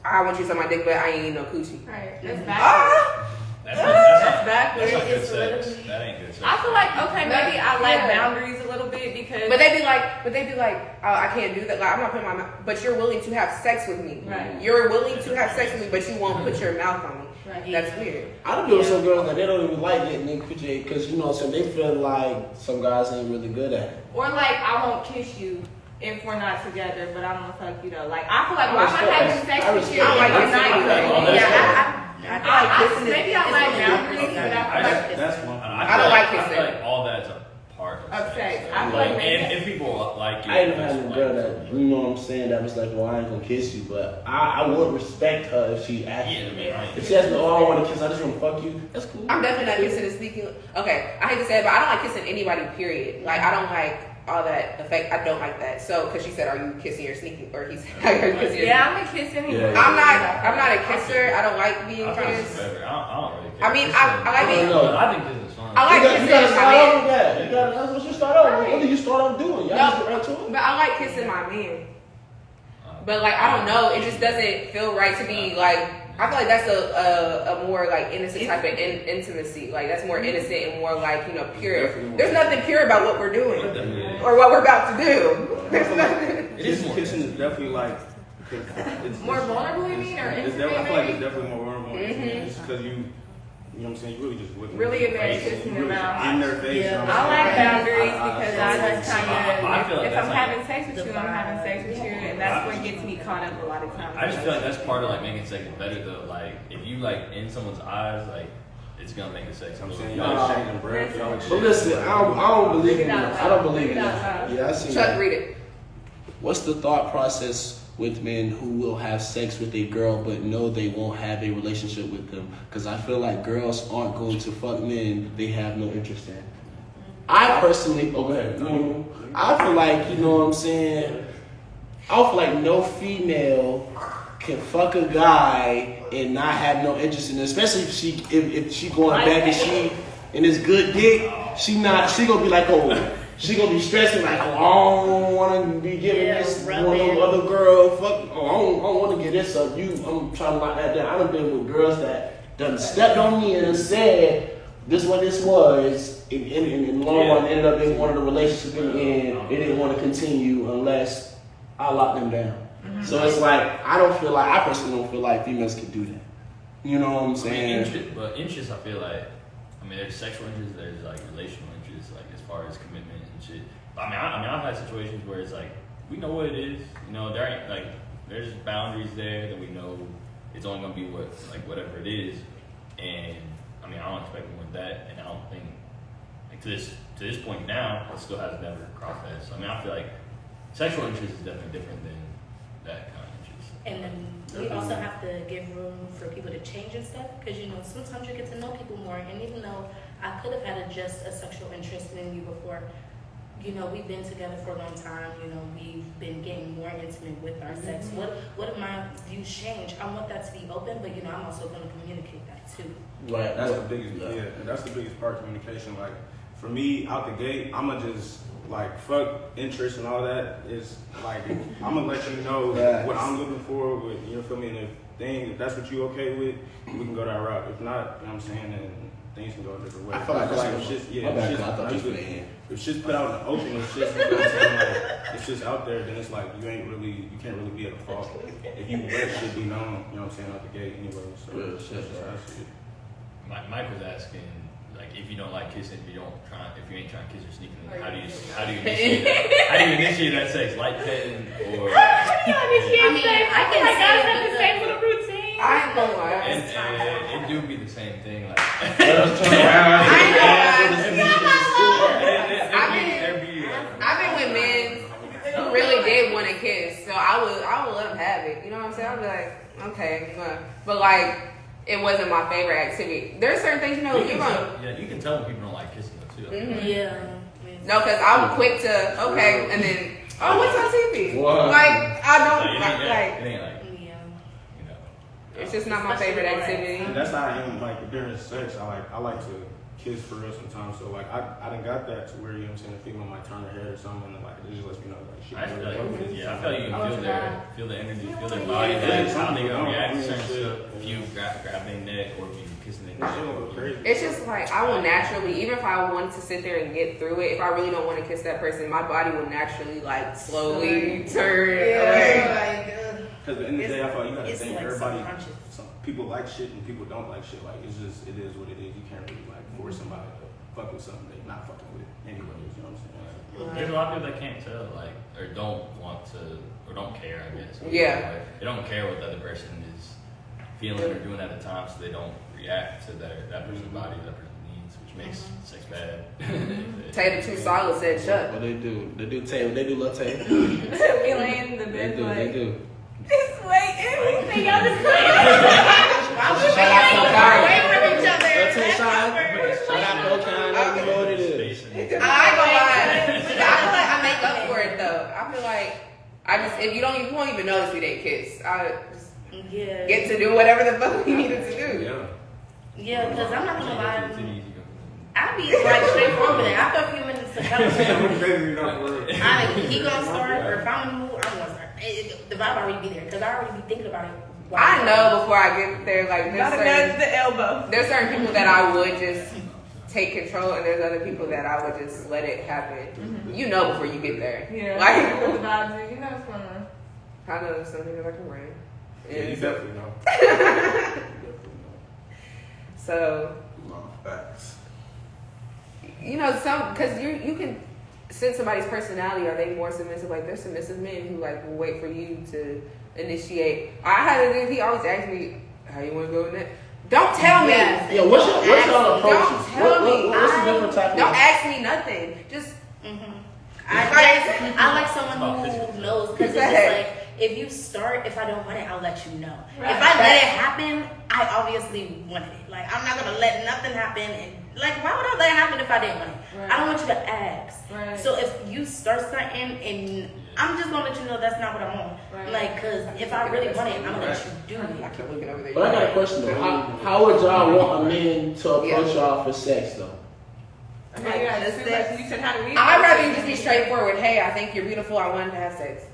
I want you to suck my dick, but I ain't eating no coochie. Right. That's backwards. That's backwards. not good It's sex. literally- That ain't good sex. I feel like, okay, maybe I like Yeah. boundaries a little bit because. But they be like, oh, I can't do that. Like, I'm not putting my mouth. But you're willing to have sex with me. Right. You're willing to have sex with me, but you won't put your mouth on me. Right. That's weird. I don't know some girls that they don't even like getting nigga put your, because you know what I'm saying, they feel like some guys ain't really good at it. Or like, I won't kiss you if we're not together, but I'm gonna fuck you though. Like, I feel like, I why am I respect having that. sex I with you? respect if that. I'm not I fucking respect you? that. I feel like kissing is Maybe I like it's boundaries, okay. but I feel like That's one. I don't like I feel kissing. like all that's a part Of sex. So, I feel like, like maybe- and if people like you, I ain't never that's had a like- girl that, you know what I'm saying, that was like, well, I ain't gonna kiss you, but I would respect her if she asked Yeah, I me. mean, right. If she asked me, oh, I want to kiss, I just want to fuck you, that's cool. I'm definitely not kissing and speaking. Okay, I hate to say it, but I don't like kissing anybody. Period. Like, I don't like all that effect. I don't like that. So, because she said, "Are you kissing or sneaking?" Or he's, "Are you kissing?" or Yeah, I'm a kiss anyway. Yeah. I'm not a kisser. I don't like being I feel it's kissed. better. I don't really care. I mean, I like being- But I think this is fun. I like you kissing gotta my start man. off with that. That's what you start off with. What do you start off doing? Y'all No. just get right to it? But I like kissing my man. But like, I don't know. It just doesn't feel right to me. Like, I feel like that's a more like innocent type of intimacy. Like, that's more innocent and more like, you know, pure. There's nothing pure about what we're doing or what we're about to do. There's nothing. It is more Kissing is definitely like it's More vulnerable, you mean, or It's intimate? I feel like it's maybe? definitely more vulnerable. Just because you know what I'm saying, you really just looking Really in their admit face, kissing you really them out. in their face. Yeah. you know what I I'm like saying? boundaries because I just kind I feel of, like if I'm that's like- having sex with you, I'm having sex with you, and that's what gets me caught up a lot of times. I just feel like that's part of like making sex better though. Like if you like in someone's eyes, like it's gonna make the sex. I'm a saying little y'all better. exchanging breath, y'all But exchanging listen, I don't believe in that. I don't believe in Read it out that. loud. Yeah, I see Chuck, that. read it. What's the thought process with men who will have sex with a girl but know they won't have a relationship with them? Because I feel like girls aren't going to fuck men they have no interest in. I personally, oh, go ahead. I feel like, you know what I'm saying? I feel like no female can fuck a guy and not have no interest in it, especially if she going back and she and it's good dick. She gonna be like, oh. She gonna be stressing like, oh, I don't want to be giving this one rubbing. other girl. Fuck, oh, I don't want to get this up. I'm trying to lock that down. I done been with girls that done stepped on me and said this what this was. In the long run, ended up being one of the relationships in the end. They didn't want to continue unless I locked them down. So it's like I personally don't feel like females can do that. You know what I'm saying? Interests, I feel like, there's sexual interests, there's like relational interests, like as far as commitment and shit. But I've had situations where it's like we know what it is. You know, there ain't like there's boundaries there that we know it's only gonna be whatever it is. And I don't expect more than that, and I don't think like to this point now, it still has never crossed that. So I feel like sexual interest is definitely different than that kind of interest. And then we also have to give room for people to change and stuff, because sometimes you get to know people more. And even though I could have had just a sexual interest in you before, we've been together for a long time. We've been getting more intimate with our sex. What if my views change? I want that to be open, but I'm also going to communicate that too. Right. That's the biggest. Yeah, and that's the biggest part of communication. Like for me, out the gate, I'ma just like fuck interest and all that. Is like I'm gonna let you know what I'm looking for. With you feel me? And if that's what you okay with, we can go that route. If not, you know what I'm saying, then things can go a different way. I feel like it's just it's it's just put out in the open. It's just you know what I'm saying, like it's just out there. Then it's like you can't really be at a fault if you let shit be known. You know what I'm saying, out the gate anyway. So that's just how I see it. Mike was asking, like, if you don't like kissing, if you ain't trying to kiss or sneaking, how do you initiate that? How do you initiate that sex? Light petting or? How do you initiate sex? I can guys say have the same little routine. I ain't gonna lie. And it do be the same thing. Like, I've been with men who really did want to kiss, so I would let them have it. You know what I'm saying? I'd be like, okay, but like. It wasn't my favorite activity. There's certain things, you're gonna. You can tell when people don't like kissing though too. Mm-hmm. Yeah. No, because I'm quick to and then what's on TV? What? Like I don't It ain't like it's just not my favorite activity. And that's how I am. Like during sex, I like to kiss for real sometimes. So like I done got that to where I'm saying the female might turn her head or something, and like it just lets me know like shit. I feel like you can feel the energy, feel their body, how they gonna react to certain stuff. If you grab their neck or if you kissing their neck. It's just like I will naturally, even if I wanted to sit there and get through it, if I really don't want to kiss that person, my body will naturally like slowly turn away. Because at the end of the day, I feel like you gotta It's think like everybody. subconscious. Some people like shit and people don't like shit. Like it is what it is. You can't really like force somebody to fuck with something they're not fucking with anyways. You know what I'm saying? There's a lot of people that can't tell, like, or don't want to, or don't care, I guess. Yeah. Like, they don't care what the other person is feeling or doing at the time, so they don't react to that person's body, that person's needs, which makes sex bad. Taylor Two Solid said shut. What they do? They do love Taylor. We lay in the bed They do. Just wait, everything y'all just Shout out to Kari. wait for each other. Shout out to Okine. You know what it is. I ain't gonna lie. I feel like I make up for it though. I feel like if you won't even notice we didn't kiss. I just get to do whatever the fuck we needed to do. Yeah, because I'm not gonna lie. I be like straightforward with it. After a few minutes of conversation, he gonna start, or if I'm in the mood, I'm gonna start. The vibe already be there because I already be thinking about it. I know before I get there, like Gotta nudge the elbow. there's certain people that I would just take control, and there's other people that I would just let it happen. You know before you get there. Yeah, Like the vibes, what's going on. I know some niggas I can run. Yeah, you definitely know. So No, facts. some because you can sense somebody's personality. Are they more submissive? Like there's submissive men who like will wait for you to initiate. I had a dude, he always asked me, "How you want to go in that?" Don't tell me. Yeah, what's your approach? Don't tell me. What's the different type of? Don't ask me nothing. Just I like someone who knows because it's just like if you start, if I don't want it, I'll let you know. Right. If I let it happen, I obviously wanted it. Like I'm not gonna let nothing happen, and like why would I let it happen if I didn't want it? Right. I don't want you to ask. Right. So if you start something and I'm just gonna let you know that's not what I want. Right. Like, cause if I really want it, I'm gonna let you do I it. kept looking over there. But I got a question though. How would y'all want a man to approach y'all for sex though? Okay, yeah, this is you said how to meet. I'd rather you just be straightforward. Hey, I think you're beautiful. I wanted to have sex.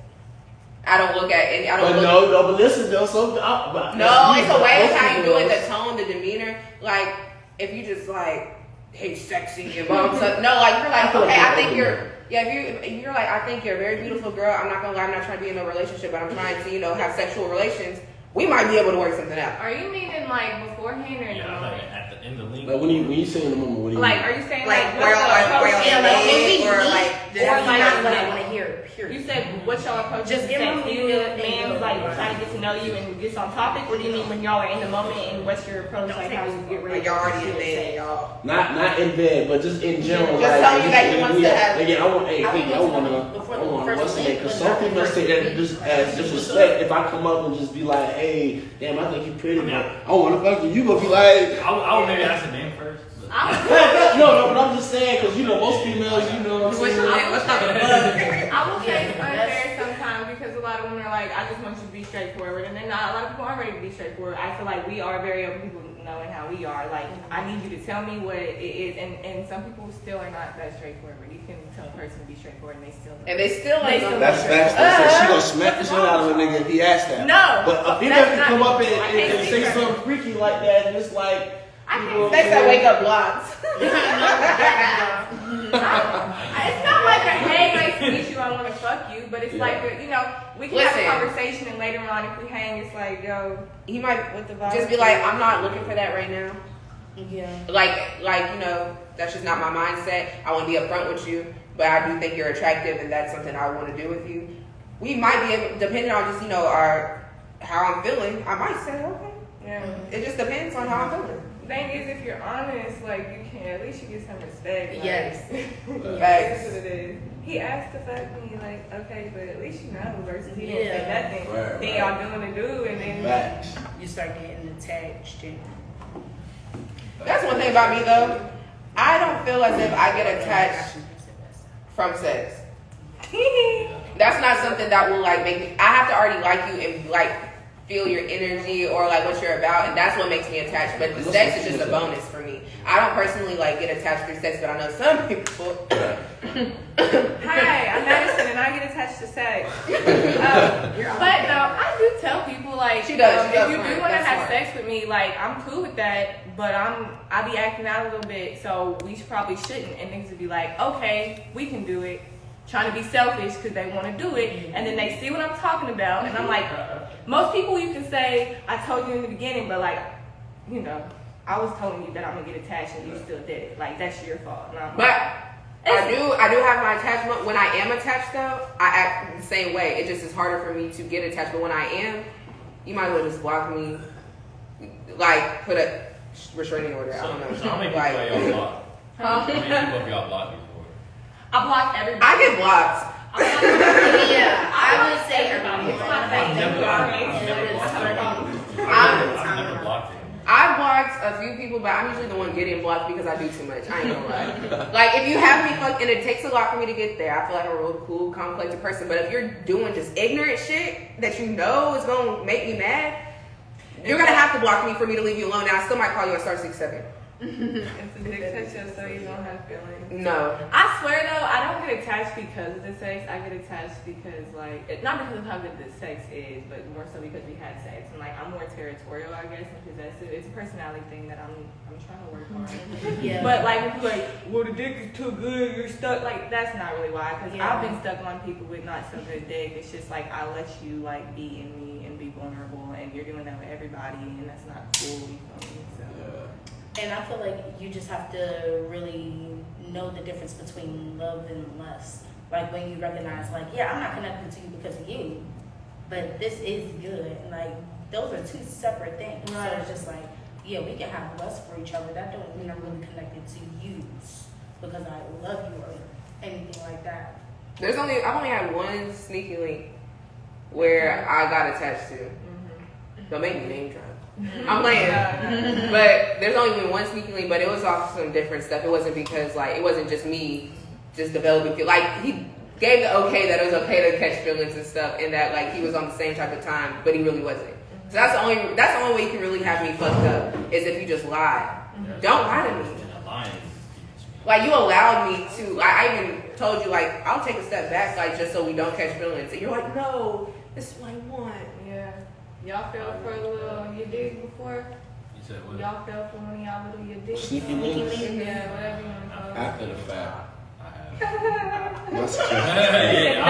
I don't look at any. I don't. But but listen though. So no, it's a way of how you do it, the tone, the demeanor. Like if you just like hate sexy and blah blah blah. No, like you're like, okay, I think you're. Yeah, if you're like, I think you're a very beautiful girl. I'm not gonna lie, I'm not trying to be in a relationship, but I'm trying to, have sexual relations. We might be able to work something out. Are you meaning like beforehand or in the Yeah, moment? like in the link. Like when you say in the moment, what do you Like, mean? are you saying Like, like where what's y'all your approach? Yeah, like, when we or meet, like, that's or like- not what I want to hear, period. You said what's your approach? Just to give sex? them Do you a need man's like trying to get to know you and get on topic, or do you mean when y'all are in the moment and what's your approach, like how you get ready? Like y'all already in to bed, sex? y'all. Not in bed, but just in general. Just like, telling you that he wants to yeah, have- Like, yeah, I want. Hey, I Vicky, I want want to know to. before I the want first what's the name? date, Because but some not people the say first that just as disrespect. If I come up and just be like, hey, damn, I think you're pretty, but I want to fuck you. You gonna be like. I would maybe ask the name first. But. No, but I'm just saying because most females, what I'm saying. What's up? I will say it's unfair sometimes because a lot of women are like, I just want you to be straightforward, and then not a lot of people aren't ready to be straightforward. I feel like we are very open people knowing how we are. Like, I need you to tell me what it is, and some people still are not that straightforward. You can tell a person to be straightforward, and they still don't. And they still They ain't still gonna That's facts. She gonna smack the shit out of a nigga if he asks that. No, But a female that's can not come up me. I can't and see say her. something freaky like that, and it's like. I you know can't what They I'm said saying? wake up blocks. It's not like a hey, nice to meet you, I want to fuck you, but it's Yeah. like we can Listen. have a conversation, and later on, if we hang, it's like, yo, He might what the vibe? just be like, I'm not looking for that right now. Yeah. Like that's just not my mindset. I want to be upfront with you, but I do think you're attractive, and that's something I want to do with you. We might be able, depending on just how I'm feeling. I might say okay. Yeah. It just depends on how I'm feeling. The thing is, if you're honest, like you can at least you get some respect. Like, Yes. That's what it is. He asked to fuck me, like okay, but at least you know. Versus he didn't say Yeah. nothing. Right, Then right. y'all doing the do, and then Facts. You start getting attached and That's one thing about me though. I don't feel as if I get attached from sex. That's not something that will like make me. I have to already like you and like feel your energy or like what you're about, and that's what makes me attached. But the sex is just a bonus for me. I don't personally like get attached through sex, but I know some people. hi, I'm Madison, and I get attached to sex. But no, I do tell people like She does, she if does you smart. do want to That's have smart. sex with me, like I'm cool with that, but I be acting out a little bit, so we probably shouldn't. And niggas would be like, okay, we can do it. Trying to be selfish because they want to do it, and then they see what I'm talking about, and I'm like, most people you can say I told you in the beginning, but like, I was telling you that I'm gonna get attached and you still did it. Like that's your fault. And I'm But like, I do have my attachment. When I am attached though, I act the same way. It just is harder for me to get attached. But when I am, you might as well just block me. Like put a restraining order. I don't know. So how many people Like, are y'all blocked? How many people have y'all blocked before? I block everybody. I get blocked. yeah, I would say everybody. It's my I've face. never blocked it. I blocked a few people, but I'm usually the one getting blocked because I do too much. I ain't gonna lie. Like if you have me fucked, and it takes a lot for me to get there. I feel like I'm a real cool, calm, collected person. But if you're doing just ignorant shit that you know is gonna make me mad, you're gonna have to block me for me to leave you alone. And I still might call you a star 6'7". It's a big touch so you don't have feelings. No. I swear though, I don't get attached because of the sex. I get attached because not because of how good the sex is, but more so because we had sex. And like I'm more territorial, I guess, and possessive. It's a personality thing that I'm trying to work on. Yeah. But like if you're like, well the dick is too good, you're stuck. Like that's not really why. Because Yeah. I've been stuck on people with not so good dick. It's just like I let you like be in me and be vulnerable, and you're doing that with everybody, and that's not cool. You feel me? So. And I feel like you just have to really know the difference between love and lust. Like when you recognize, like, yeah, I'm not connected to you because of you, but this is good. And like those are two separate things. Right. So it's just like, yeah, we can have lust for each other. That don't mean I'm really connected to you because I love you or anything like that. I've only had one sneaky link where I got attached to. Don't make me name drop. I'm playing. But there's only been one sneaky link, but it was off some different stuff. It wasn't because it wasn't just me just developing feel. Like he gave the okay that it was okay to catch feelings and stuff, and that he was on the same type of time, but he really wasn't. So that's the only way you can really have me fucked up is if you just lie. Don't lie to me. And lying. Like you allowed me to. I even told you I'll take a step back just so we don't catch feelings, and you're like, no, this is what I want. Yeah. Y'all fell for a little you did before? said what? Y'all fell for one of y'all little your dick. Sneaky links. Yeah, whatever you want to call it. After the fact. I have. That's just Yeah,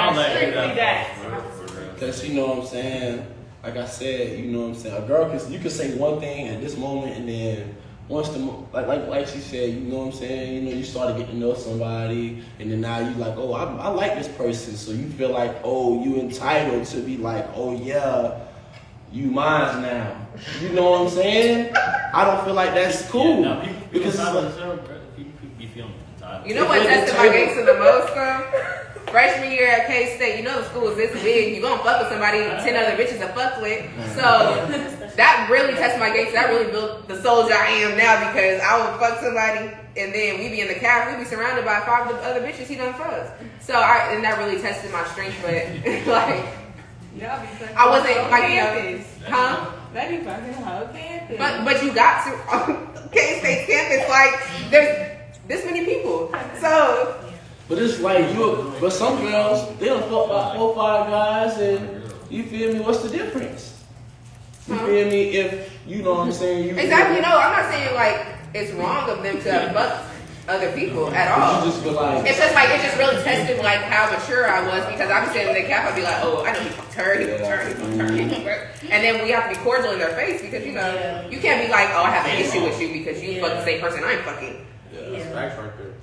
I'll let you strictly know. that. For real. because you know what I'm saying. Like I said, you know what I'm saying. A girl you can say one thing at this moment, and then once like she said, you know what I'm saying. You know, you start to get to know somebody, and then now you like, oh, I like this person, so you feel like, oh, you entitled to be like, oh yeah, you mine now. You know what I'm saying? I don't feel like that's cool. Yeah, no, people feel because it's entitled like, themselves, bro. People be feeling entitled. You know what tested my gangster the most, though? Freshman year at K-State, you know the school is this big. You gonna fuck with somebody, 10 other bitches to fuck with. So that really tested my gangster. That really built the soldier I am now, because I would fuck somebody and then we be in the cab, we be surrounded by 5 other bitches he done fucked. So and that really tested my strength, but like Y'all be fucking I wasn't whole like, you know, campus. huh? They be fucking whole campus. But you got to K-State campus, like there's this many people. So but it's like but some girls, they don't fuck about 4 or 5 guys, and you feel me? What's the difference? You feel me? If you know what I'm saying, exactly, no, I'm not saying like it's wrong of them to have fucked other people at all. You just feel like It's just like it just really tested like how mature I was, because I be sitting in the cap, I'd be like, oh, I know he fucked her, he fucked her, he fucked her, he fucked her. And then we have to be cordial in their face, because you know you can't be like, oh, I have an issue with you because you fucked the same person I'm fucking. That's facts right there.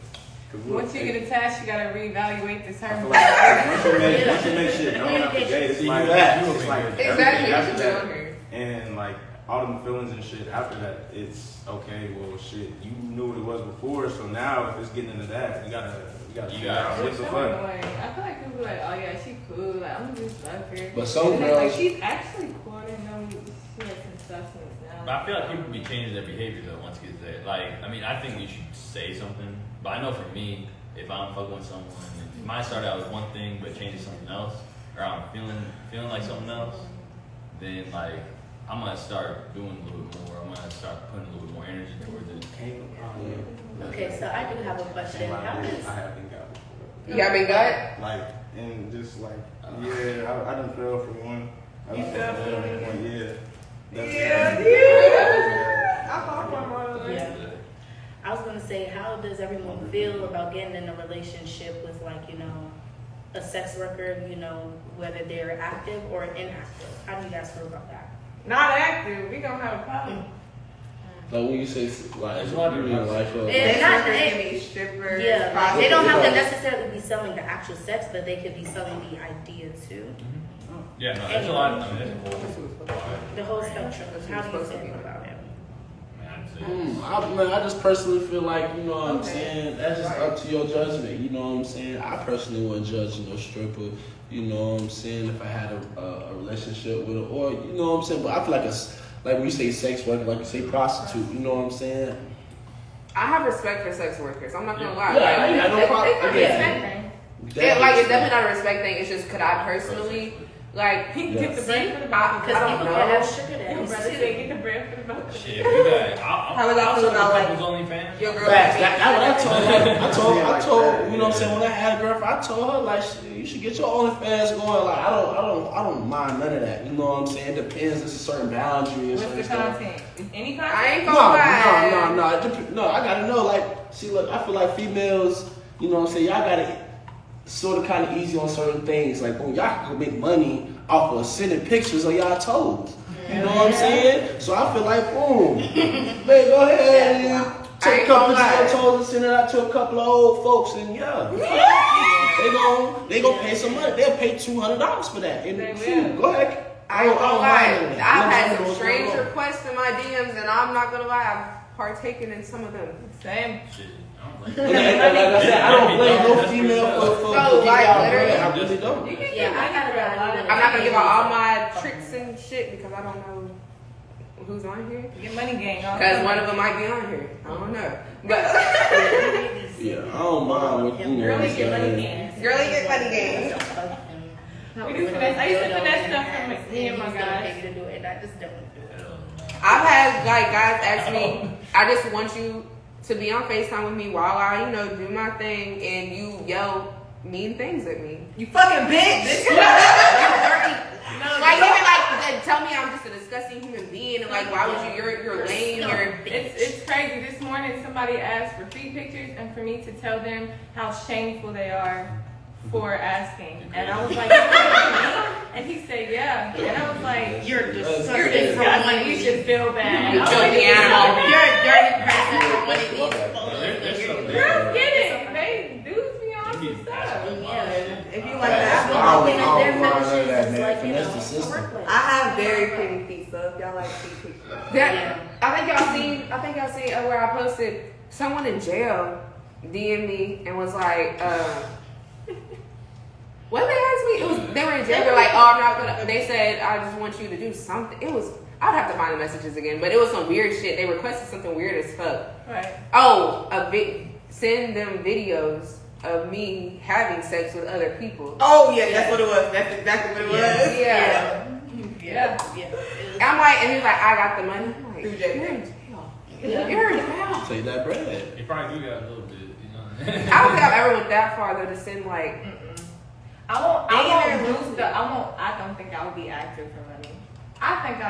'Cause look, Once you get attached, you gotta reevaluate the I term. feel like once you make shit known out the gate, it's like it's like Exactly. everything after that, and like all them feelings and shit after that, it's okay. Well, shit, you knew what it was before, so now if it's getting into that, you gotta figure out what's the fun. I feel like people be like, oh yeah, she cool, like I'm just fuck her. But some And it's like girls- she's actually cool, I didn't know she had some substance But now. I feel like people be changing their behavior though once it gets there. Like, I mean, I think you should say something. But I know for me, if I'm fucking with someone, it might start out with one thing but change to something else, or I'm feeling like something else, then like I'm gonna start doing a little bit more. I'm gonna start putting a little bit more energy towards it. Okay, so I do have a question. How I does have been got before. You got been gut? Like, and just like, yeah, I done fell for one. I done fell for one, yeah. yeah. I was gonna say, how does everyone feel about getting in a relationship with, like, you know, a sex worker, you know, whether they're active or inactive? How do you guys feel about that? Not active, we gonna have a problem. like when you say like There's a lot of you mean like Yeah. Sex not- workers it- can be strippers. Yeah, like, they prostitutes. don't have to necessarily be selling the actual sex, but they could be selling the idea too. Yeah, no, there's a lot. I mean, there's a whole. The whole spectrum. How do you feel about it? I just personally feel like, you know what I'm saying, that's just up to your judgment, you know what I'm saying. I personally wouldn't judge no stripper, you know what I'm saying, if I had a relationship with her, or, you know what I'm saying, but I feel like like when you say sex worker, like you say prostitute, you know what I'm saying. I have respect for sex workers. I'm not gonna lie. Yeah, I ain't got no problem. It's not a respect thing. Like it's definitely not a respect thing. It's just could I personally like Get the bread for the I bucket. Because don't people know. can have sugar Your daddies brother too. said get the bread for the bucket. Shit, we got. How would y'all feel about, like, OnlyFans? Your girl. Facts. That's what I told, you know what I'm saying, when I had a girlfriend, I told her, like, shit, you should get your OnlyFans going. Like, I don't mind none of that. You know what I'm saying? It depends. There's a certain boundary and What's certain the stuff. content? Any content? I ain't gonna lie. No, I gotta know, like, see, look, I feel like females, you know what I'm saying, y'all gotta sort of kind of easy on certain things. Like, boom, y'all can go make money off of sending pictures of y'all toes. You know what I'm saying? So I feel like, boom, babe, go ahead and take a couple of your toes and send it out to a couple of old folks, and yeah, they gon' pay some money. They'll pay $200 for that. And They shoot, will. go ahead. I ain't gonna lie. I've had some some strange requests in my DMs, and I'm not gonna lie. I've partaken in some of them. Same. Shit, I don't like Like I said, I don't blame no female for No, giving like, y'all literally. bread. I really don't. You can Yeah, get I money gotta for a lot of I'm not gonna give out all my tricks and shit because I don't know who's on here. Get money gang. Because one of them might be on here. I don't know. But Yeah, I don't mind what you know. Girl, what I'm get money saying. gang. girlie get money game. We do finesse. I used to finesse stuff from me and my guys. To do it, and I just don't do it. I've had like guys ask me, I just want you to be on FaceTime with me while I, you know, do my thing, and you yell mean things at me. You fucking bitch. Like even like tell me I'm just a disgusting human being, and like, why would you? You're lame. It's crazy. This morning somebody asked for feet pictures and for me to tell them how shameful they are for asking. And I was like, "You know me?" And he said, yeah. And I was like, You're you're disgusting. You should feel bad. You I was filthy like, animal. You're a dirty person for one of these photos. girls get it. They dudes be on some stuff. If you like I that, don't Their mind that, fetishes man. is like, Finesse the system. I have very pretty feet, so if y'all like feet pictures. That, I think y'all seen where I posted someone in jail DM'd me and was like, what they asked me? It was they were in jail. They're like, oh, I'm not gonna. They said, I just want you to do something. It was. I'd have to find the messages again, but it was some weird shit. They requested something weird as fuck. Right. Oh, send them videos of me having sex with other people. Oh yeah, that's what it was. That's exactly what it was. Yeah. Yeah. I'm like, and he's like, I got the money. I'm like, Through you're JP. in jail. You're in jail. Take that bread. You probably do got a little bit, you know. I don't think I've ever went that far though to send like. I don't think I would be active for money. I think I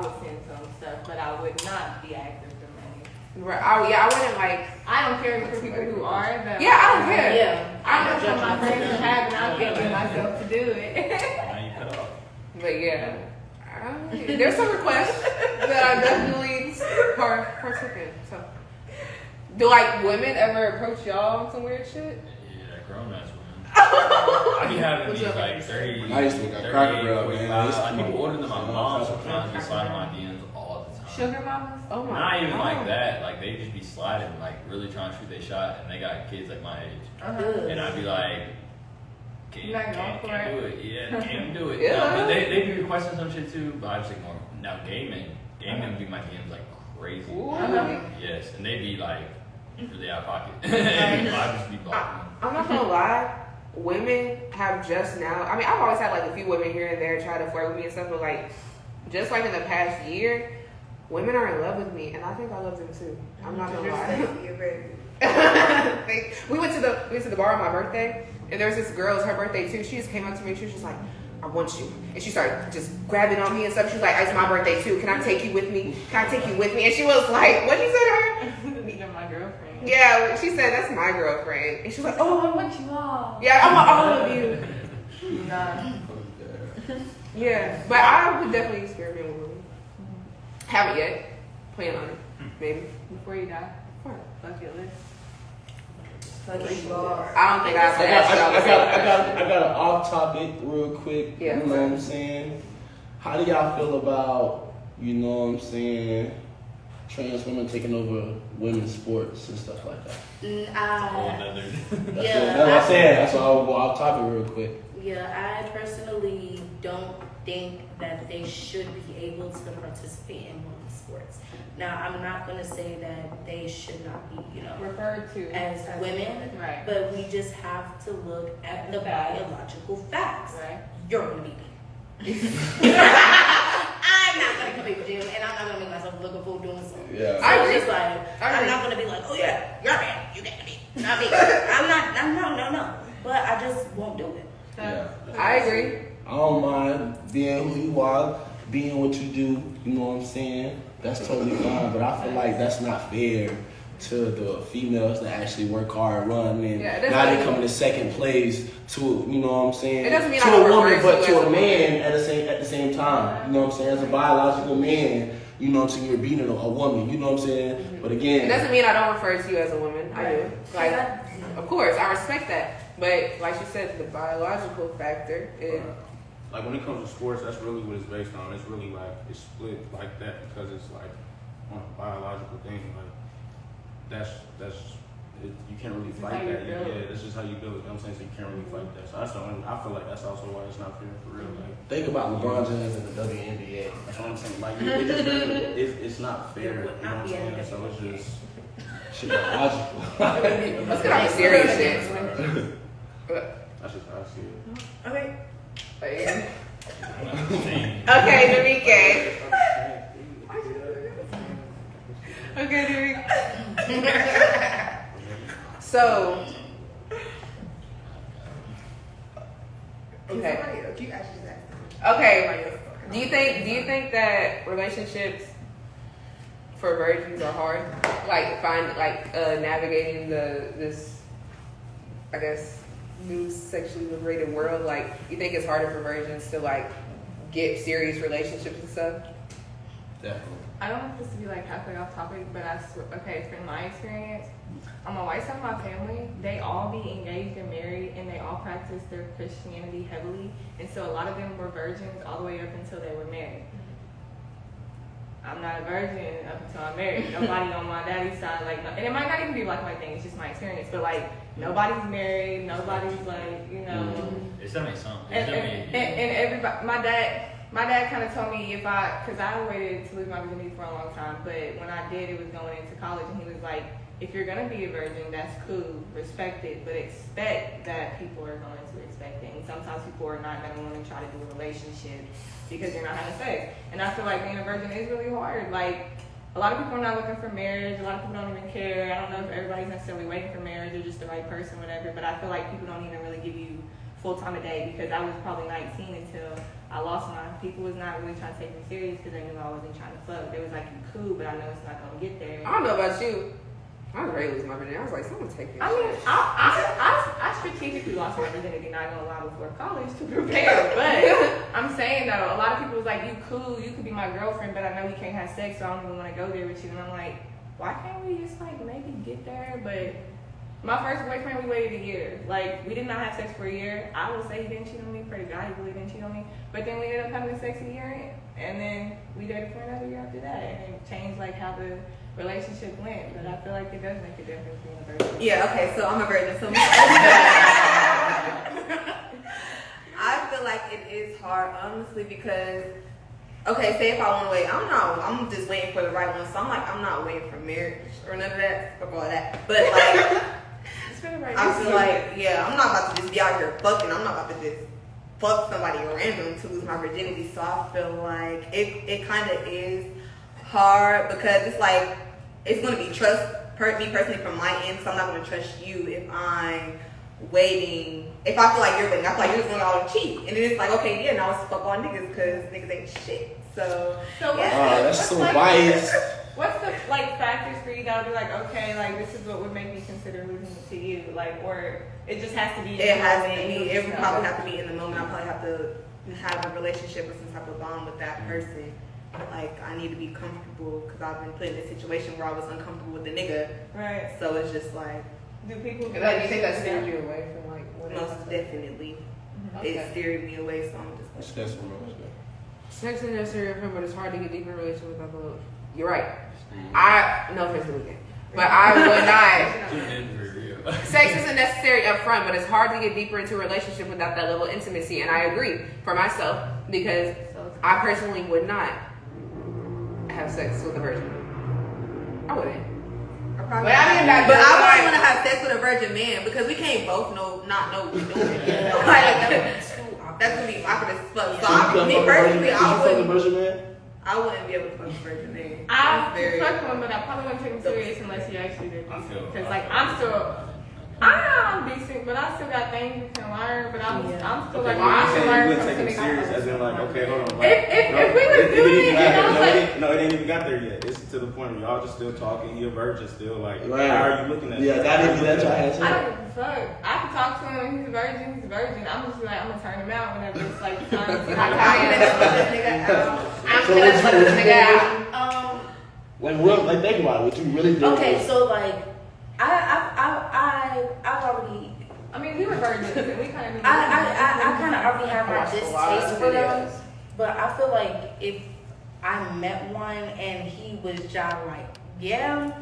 would send some stuff, but I would not be active for money. Right. I wouldn't like. I don't care for people who are. Though. Yeah, I don't care. Yeah. I know some of my friends who have, and I'll get myself to do it. Now you cut off. But yeah, there's some requests that I definitely partook in. So, do like women ever approach y'all on some weird shit? Yeah, grown ass women. I be having these like 30, I used to look at Cracker Barrel, 45, man. like people older than my mom sometimes be sliding my DMs all the time. Sugar mamas? Oh my Not even God. like that. Like they just be sliding, like really trying to shoot their shot, and they got kids like my age. And I'd be like, can't do it. Yeah, can't do it. Yeah. No, but they be requesting some shit too, but I just ignore them. Now gaming be my DMs like crazy. Ooh. Yes, and they be like really out of pocket. I just be blocking. I'm not gonna lie. Women have just now. I mean, I've always had like a few women here and there try to flirt with me and stuff, but like, just like in the past year, women are in love with me, and I think I love them too. I'm not gonna lie. we went to the bar on my birthday, and there was this girl. It's her birthday too. She just came up to me. She was just like, "I want you," and she started just grabbing on me and stuff. She was like, "It's my birthday too. Can I take you with me? Can I take you with me?" And she was like, "What did you say to her?" They're my girlfriend. Yeah, she said that's my girlfriend, and she was like, Oh, "Oh, I want you all. yeah, I want all of you." Nah. Yeah, but I would definitely experiment with women. Haven't yet. Plan on it, maybe. Before you die. Bucket list. I don't think I have I to ask y'all. the same question. got an off topic real quick. Yeah. You know what I'm saying? How do y'all feel about, you know what I'm saying, trans women taking over women's sports and stuff like that? Whole nother. That's what I'm saying. That's why I'll go off topic real quick. Yeah, I personally don't think that they should be able to participate in women's sports. Now, I'm not going to say that they should not be, Referred to as women, Right. but we just have to look at the biological facts. Right. You're going to beat me. I'm not going to compete with you, and I'm not going to make myself look a fool doing so. Yeah. So I agree. it's just like, I I'm agree. not going to be like, oh yeah, you're a man, you get to be. Not me. No. But I just won't do it. Yeah. I agree. I don't mind being who you are, being what you do, you know what I'm saying? That's totally fine, but I feel like that's not fair to the females that actually work hard, run, and Yeah, it doesn't now they mean- come in second place to, you know what I'm saying? It doesn't mean to I a don't woman, refer but to to you as a a man at the same time. You know what I'm saying? As a biological man, you know what I'm saying, you're beating a woman, you know what I'm saying? But It again, doesn't mean I don't refer to you as a woman. I do. Like, of course, I respect that. But like you said, the biological factor is. Like when it comes to sports, that's really what it's based on. It's really like it's split like that because it's like on a biological thing. Like that's you can't really This is fight how you that. build. Yeah, that's just how you build it. You know what I'm saying? So you can't really fight that. So that's the only, I feel like that's also why it's not fair for real. Like think about LeBron James in the WNBA. that's what I'm saying. Like it just really, it's not fair. You would know not what I'm be saying? So it's just Shit, logical. Let's get on the serious shit. that's just how I see it. Okay. Okay, Enrique. Okay, Enrique. So. Okay. Somebody else. You actually just asked. Okay. Do you think that relationships for virgins are hard? Like navigating this, I guess, new sexually liberated world. Like, you think it's harder for virgins to like get serious relationships and stuff? Definitely. I don't want this to be like halfway off topic, but okay, from my experience, on my white side of my family, they all be engaged and married, and they all practice their Christianity heavily, and so a lot of them were virgins all the way up until they were married. I'm not a virgin up until I'm married. Nobody on my daddy's side, and it might not even be like my thing, it's just my experience, but like, nobody's married, nobody's like, you know. It's definitely something. And everybody, my dad kind of told me because I waited to lose my virginity for a long time, but when I did, it was going into college, and he was like, if you're going to be a virgin, that's cool, respect it, but expect that people are going to expect it. And sometimes people are not going to want to try to do a relationship because you're not having sex. And I feel like being a virgin is really hard. Like, a lot of people are not looking for marriage. A lot of people don't even care. I don't know if everybody's necessarily waiting for marriage or just the right person, whatever, but I feel like people don't even really give you full time a day, because I was probably 19 until I lost mine. People was not really trying to take me serious because they knew I wasn't trying to fuck. They was like, you cool, but I know it's not going to get there. I don't know about you. I was ready to lose my virginity. I was like, someone take this. I mean, I strategically lost my virginity, not gonna lie, before college to prepare. But I'm saying though, a lot of people was like, you cool, you could be my girlfriend, but I know we can't have sex, so I don't even want to go there with you. And I'm like, why can't we just like maybe get there? But my first boyfriend, we waited a year. Like, we did not have sex for a year. I would say he didn't cheat on me. Pray to God, he really didn't cheat on me. But then we ended up having sex a year in, and then we dated for another year after that, and it changed like how the relationship went. But I feel like it does make a difference being a virgin. Yeah, okay, so I'm a virgin. So I feel like it is hard, honestly, because, okay, say if I want to wait, I don't know, I'm just waiting for the right one. So I'm like, I'm not waiting for marriage or none of that, fuck all that. But like, I feel like, yeah, I'm not about to just be out here fucking. I'm not about to just fuck somebody random to lose my virginity. So I feel like it kind of is hard, because it's like, it's going to be trust, me personally from my end, so I'm not going to trust you if I'm waiting. If I feel like you're waiting, I feel like you're just going to all cheat. And then it's like, okay, yeah, now it's fuck all niggas, because niggas ain't shit. So yeah. That's so biased. What's the like factors for you that would be like, okay, like this is what would make me consider losing it to you, like, or it just has to be. It has to be. It would probably have to be in the moment. I probably have to have a relationship or some type of bond with that person. Like, I need to be comfortable, because I've been put in a situation where I was uncomfortable with the nigga. Right. So it's just like, do people? And like, you think that steered you away from like what else? most definitely, Okay. it steered me away. So I'm just like, Sex is necessary, but it's hard to get deeper in a relationship without love. You're right. I no offense to Lucan, but I would not. Sex isn't necessary up front, but it's hard to get deeper into a relationship without that level of intimacy. And I agree for myself, because I personally would not have sex with a virgin. I wouldn't. but I mean, I wouldn't want to have sex with a virgin man, because we can't both not know what we're doing. Like, that's gonna be awkward as fuck. So me personally, I wouldn't be able to fuck a virgin man. I could fuck one, but I probably wouldn't take him serious unless he actually did decent. Because like I'm decent, but I still got things you can learn. But I'm still like, I should learn you something. take it serious, as in like, okay, hold on. If we was doing it, and I was like, no, it ain't even got there yet. It's to the point where y'all just still talking. You're a virgin still. Like, Right. how are you looking at? Yeah, that is that y'all had I don't give a fuck. I can talk to him. He's a virgin. He's a virgin. I'm just like, I'm gonna turn him out whenever it's like time to see how I'm gonna let this nigga out. Like think about it. What you really do? Okay, so like, I've already. I mean, we were virgins, and we kind of. I kind of already have my watched a lot of distaste for them, videos. but I feel like if I met one and he was just like, yeah,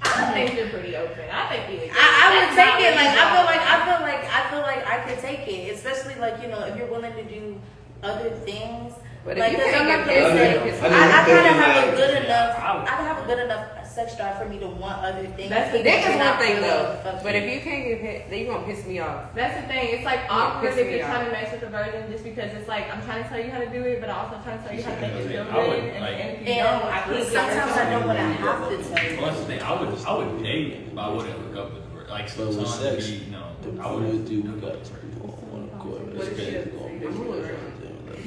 I think you're pretty open. I think you. I would take it. Like I feel like I could take it, especially like, you know, if you're willing to do other things. But Like, if you 'cause can't I'm not get gonna paid, say, then I kind of thinking have a like- good enough. I have a good enough sex drive for me to want other things. That's the dick is one Not thing really though. fucking- But if you can't get hit, then you're gonna piss me off. That's the thing. It's like Yeah, awkward piss if me you're off. trying to mess with a virgin just because it's like, I'm trying to tell you how to do it, but I'm also trying to tell you how to make it feel I would, good. like- And if you And don't, I can't. sometimes I know what I have to tell you. Well, that's the thing. I would date, but I wouldn't hook up with her. Like, But with sometimes sex, I I wouldn't would do hook up guts with her. people on the court. What It's is crazy shit? going I'm on. with her.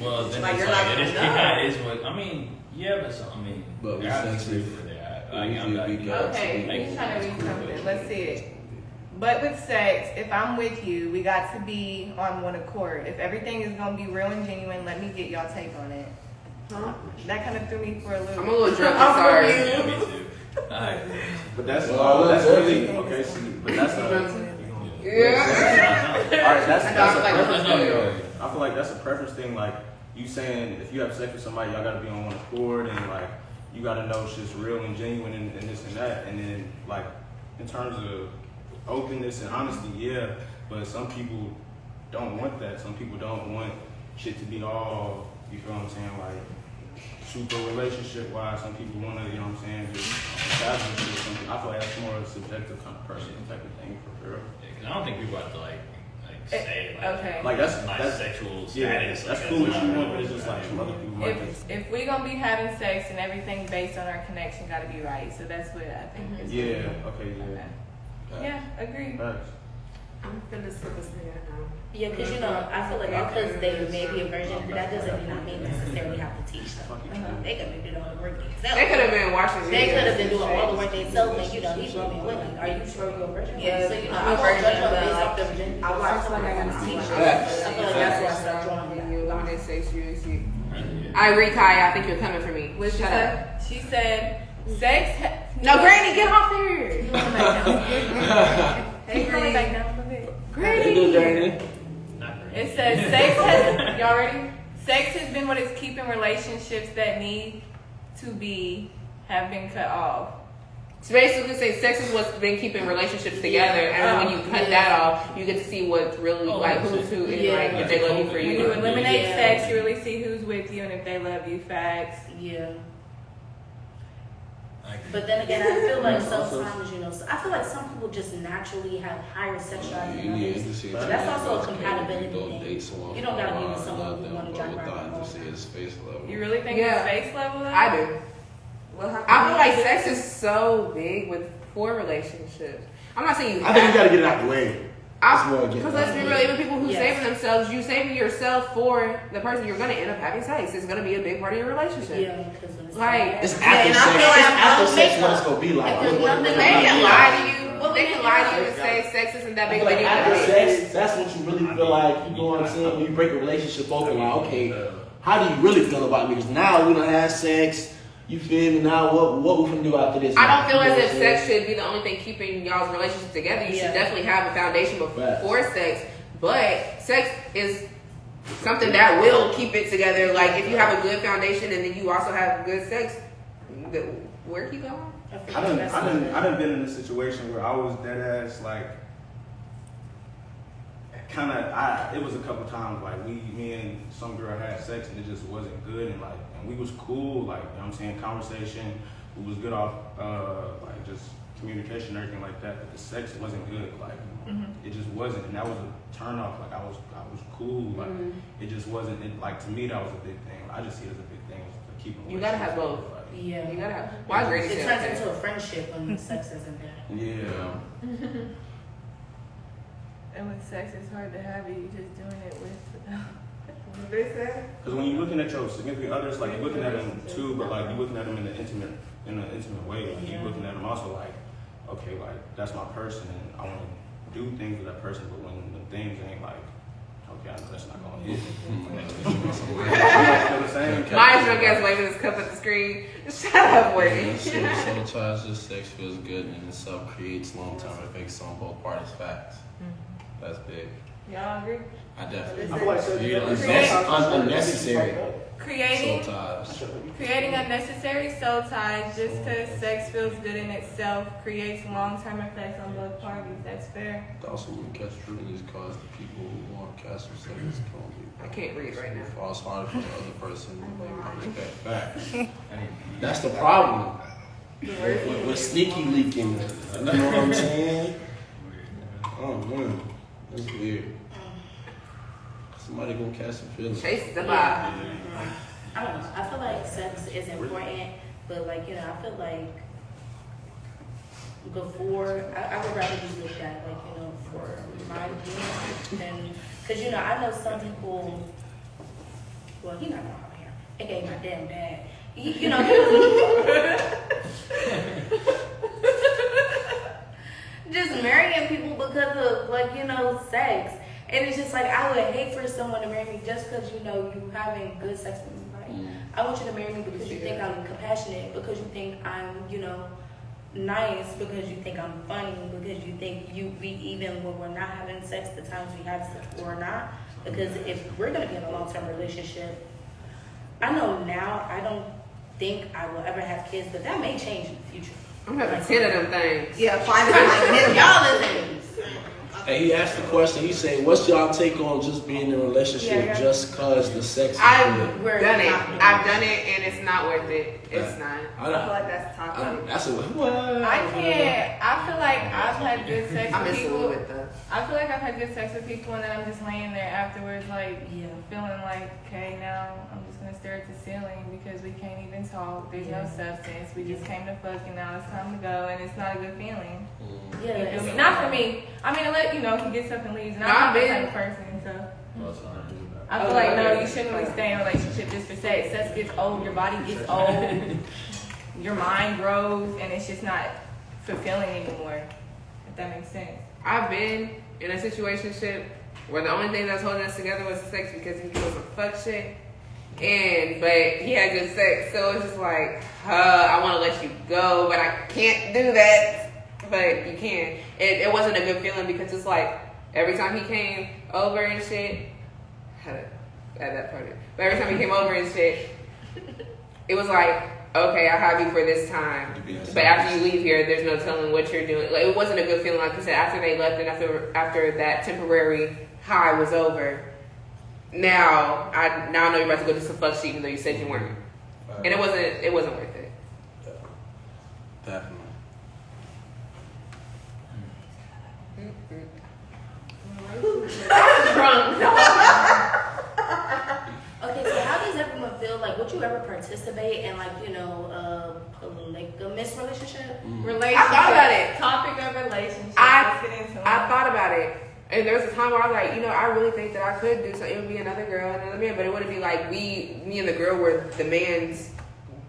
Well, then Like, it's you're like, not it is, gonna know. that is what, I mean, yeah, but so, I mean, But we there have to sex be is- for that. we Like, I'm not, usually go- Okay, he's trying to read something. Let's see it. But with sex, if I'm with you, we got to be on one accord. If everything is gonna be real and genuine, let me get y'all take on it. Huh? That kind of threw me for a little. I'm a little drunk. I'm sorry. yeah, me too. Alright. But that's Well, that's that's really okay. See, but that's Yeah. all right. That's I know, I a feel like preference that's thing. not Though. good. I feel like that's a preference thing. Like you saying, if you have sex with somebody, y'all gotta be on one accord, and like you gotta know shit's real and genuine, and this and that. And then like in terms of openness and honesty, yeah. But some people don't want that. Some people don't want shit to be all. You feel what I'm saying? Like super relationship wise. Some people want to, you know what I'm saying, just casual shit. Something. I feel like that's more a subjective kind of person type of thing for real. Yeah, 'cause I don't think people have to like say like, Okay. Like that's my sexual yeah, status. that's like, cool what you not want, but really it's just like some other people might just If we gonna be having sex and everything based on our connection, gotta be right. So that's what I think. Is yeah, okay, yeah. Okay. Yeah, agree. Facts. I'm finna slip a snare now. Yeah, because I feel like because they may be a virgin, that doesn't mean necessarily have to teach them. They could have been doing all the work themselves. They could have been watching videos. They could have been doing all the work themselves, and he's showing me what, like, are you sure you're a virgin? Yeah, So I'm I a won't virgin, judge them but, based like, off their virginity. I watch like I gotta teach them. Facts. I feel like that's where I start drawing When that. you eliminate sex, you see. Yeah. I agree, Kai. I think you're coming for me. What she Shut up. said? She said, sex. No, Granny, get off here. You wanna back down? Hey, you wanna back down a little bit? They do Granny. Not great. It says sex has, y'all ready? Sex has been what is keeping relationships that need to be have been cut off. So basically, say sex is what's been keeping relationships together, and then when you cut that off, you get to see what's really like who's who, and like if they love you for When you you. eliminate Yeah. sex, you really see who's with you and if they love you. Facts. Yeah. I agree. But then again, I feel like sometimes, I feel like some people just naturally have higher sexuality than others. But that's also a compatibility thing. You don't gotta be with someone who wanna drive around all the time. his face level. You really think Yeah. it's face level? Though? I do. What happened? I feel like sex is so big with poor relationships. I'm not saying you. I think you gotta get it out the way. That's more get Because it let's out be the real, way. even people who Yes. saving themselves, you saving yourself for the person you're gonna end up having sex. It's gonna be a big part of your relationship. Yeah, because when it's Like, It's Yeah, after and sex. I feel It's like after I'm sex what makeup. it's gonna be like. If there's nothing They to can do. lie to you. Well, They then can you're lie to you right. and say sex isn't that I big feel of a like deal. after sex, that's what you really feel like, you know what I'm saying? When you break a relationship open, like, okay, how do you really feel about me? Because now we done had sex, you feel me? Now what we finna do after this? I don't feel You know as what if I'm sex saying? should be the only thing keeping y'all's relationship together. You Yeah. should definitely have a foundation Facts. before sex, but sex is something that will keep it together. Like if you have a good foundation and then you also have good sex, where keep going? I feel I like done, that's I done, something. I done been in a situation where I was dead ass like, kind of. It was a couple times like me and some girl had sex and it just wasn't good and like, and we was cool, like, you know what I'm saying, conversation, we was good off, like just communication and everything like that. But the sex wasn't good, like it just wasn't, and that was a turn off. Like I was cool, like it just wasn't. Like to me, that was a big thing. I just see it as a big thing to keep. You gotta have both. Like, Yeah. You gotta have. Why Grady It said turns okay. into a friendship when sex isn't there. yeah. And with sex, it's hard to have it. You just doing it with. What did they say? Because when you're looking at your significant others, like you're looking at them too, but like you're looking at them in an intimate way. Like you're looking at them also like, okay, like that's my person, and I want to do things with that person. But when the things ain't like, okay, I know that's not gonna hit. You feel the same? Mine's drunk ass waving his cup at the screen. Shut up, Wade. Soul ties, just sex feels good and in itself creates long-term effects on both parties. Facts. That's big. Y'all agree? I definitely. I feel like sex You know, is unnecessary soul Creating ties. unnecessary soul ties just because sex feels good in itself creates long-term effects on both parties. That's fair. Also, when catch is cause the people who want to catch sex is going to be. I can't read right now. False heart for the other person. They respect. That's the problem. We're sneaky leaking. You know what I'm saying? Oh man, that's weird. Somebody gonna catch some feelings. Chase the vibe. I don't know. I feel like sex is important, but like, I feel like before, I would rather be looked at like, for my being, and because I know some people well, he not gonna have hair. AKA my damn dad. You know, he was just marrying people because of, like, you know, sex. And it's just like, I would hate for someone to marry me just because, you know, you having good sex with me. Right? I want you to marry me because you think I'm compassionate, because you think I'm, you know, nice, because you think I'm funny, because you think we even when we're not having sex, the times we have sex or not. Because if we're gonna be in a long-term relationship, I know now I don't think I will ever have kids, but that may change in the future. I'm having 10 of them things. Yeah, 5 of them like minimum. Y'all listen. And he asked the question, he said, what's y'all take on just being in a relationship Yeah. just cause the sex is I've good? done it. I've done it, and it's not worth it. It's not. I feel like that's toxic. That's a what? I can't. I feel like I've had good sex I with miss a little people. bit though. I feel like I've had good sex with people, and then I'm just laying there afterwards, like, Yeah. feeling like, okay, now I'm just gonna stare at the ceiling because we can't even talk. There's no substance. We just came to fuck, and now it's time to go, and it's not a good feeling. Yeah, You feel it's me? Not for me. I mean, he gets up and leaves, and I'm not that type of person, so. Well, it's fine. I feel like, no, you shouldn't really stay in a relationship just for sex. Sex gets old, your body gets old, your mind grows, and it's just not fulfilling anymore, if that makes sense. I've been in a situationship where the only thing that's holding us together was the sex because he was some fuck shit. But he had good sex, so it's just like, I want to let you go, but I can't do that. But you can. It wasn't a good feeling because it's like every time he came over and shit, had to add that part in. But every time he came over and shit, it was like, okay, I have you for this time. But after you leave here, there's no telling what you're doing. Like, it wasn't a good feeling. Like you said, after they left and after that temporary high was over, now I know you're about to go do some fuck shit even though you said you weren't. And it wasn't worth it. Definitely. Okay, so how does everyone feel? Like, would you ever participate in, like, you know, a polygamous relationship? Relationship. I thought about it. Topic of relationship. I- Let's get into it. I thought about it. And there was a time where I was like, I really think that I could do something. It would be another girl, another man, but it wouldn't be like me and the girl were the man's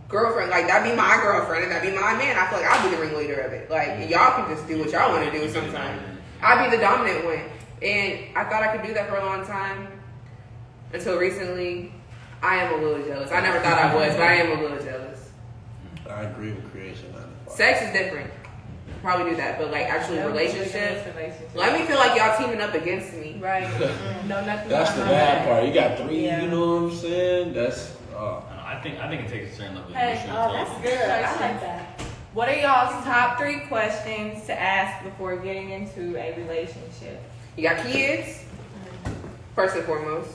girlfriend. Like, that'd be my girlfriend and that'd be my man. I feel like I'd be the ringleader of it. Like, y'all can just do what y'all want to do sometimes. I'd be the dominant one. And I thought I could do that for a long time until recently. I am a little jealous. I never thought I was, but I am a little jealous. I agree with creation. Sex is different. Probably do that, but like actually No, relationship. relationship. Let me feel like y'all teaming up against me. Right. No, nothing. That's the about bad that. part. You got 3, Yeah. you know what I'm saying? That's I think it takes a certain level of Hey, emotional Oh, that's intelligence. good. I like that. What are y'all's top 3 questions to ask before getting into a relationship? You got kids, first and foremost.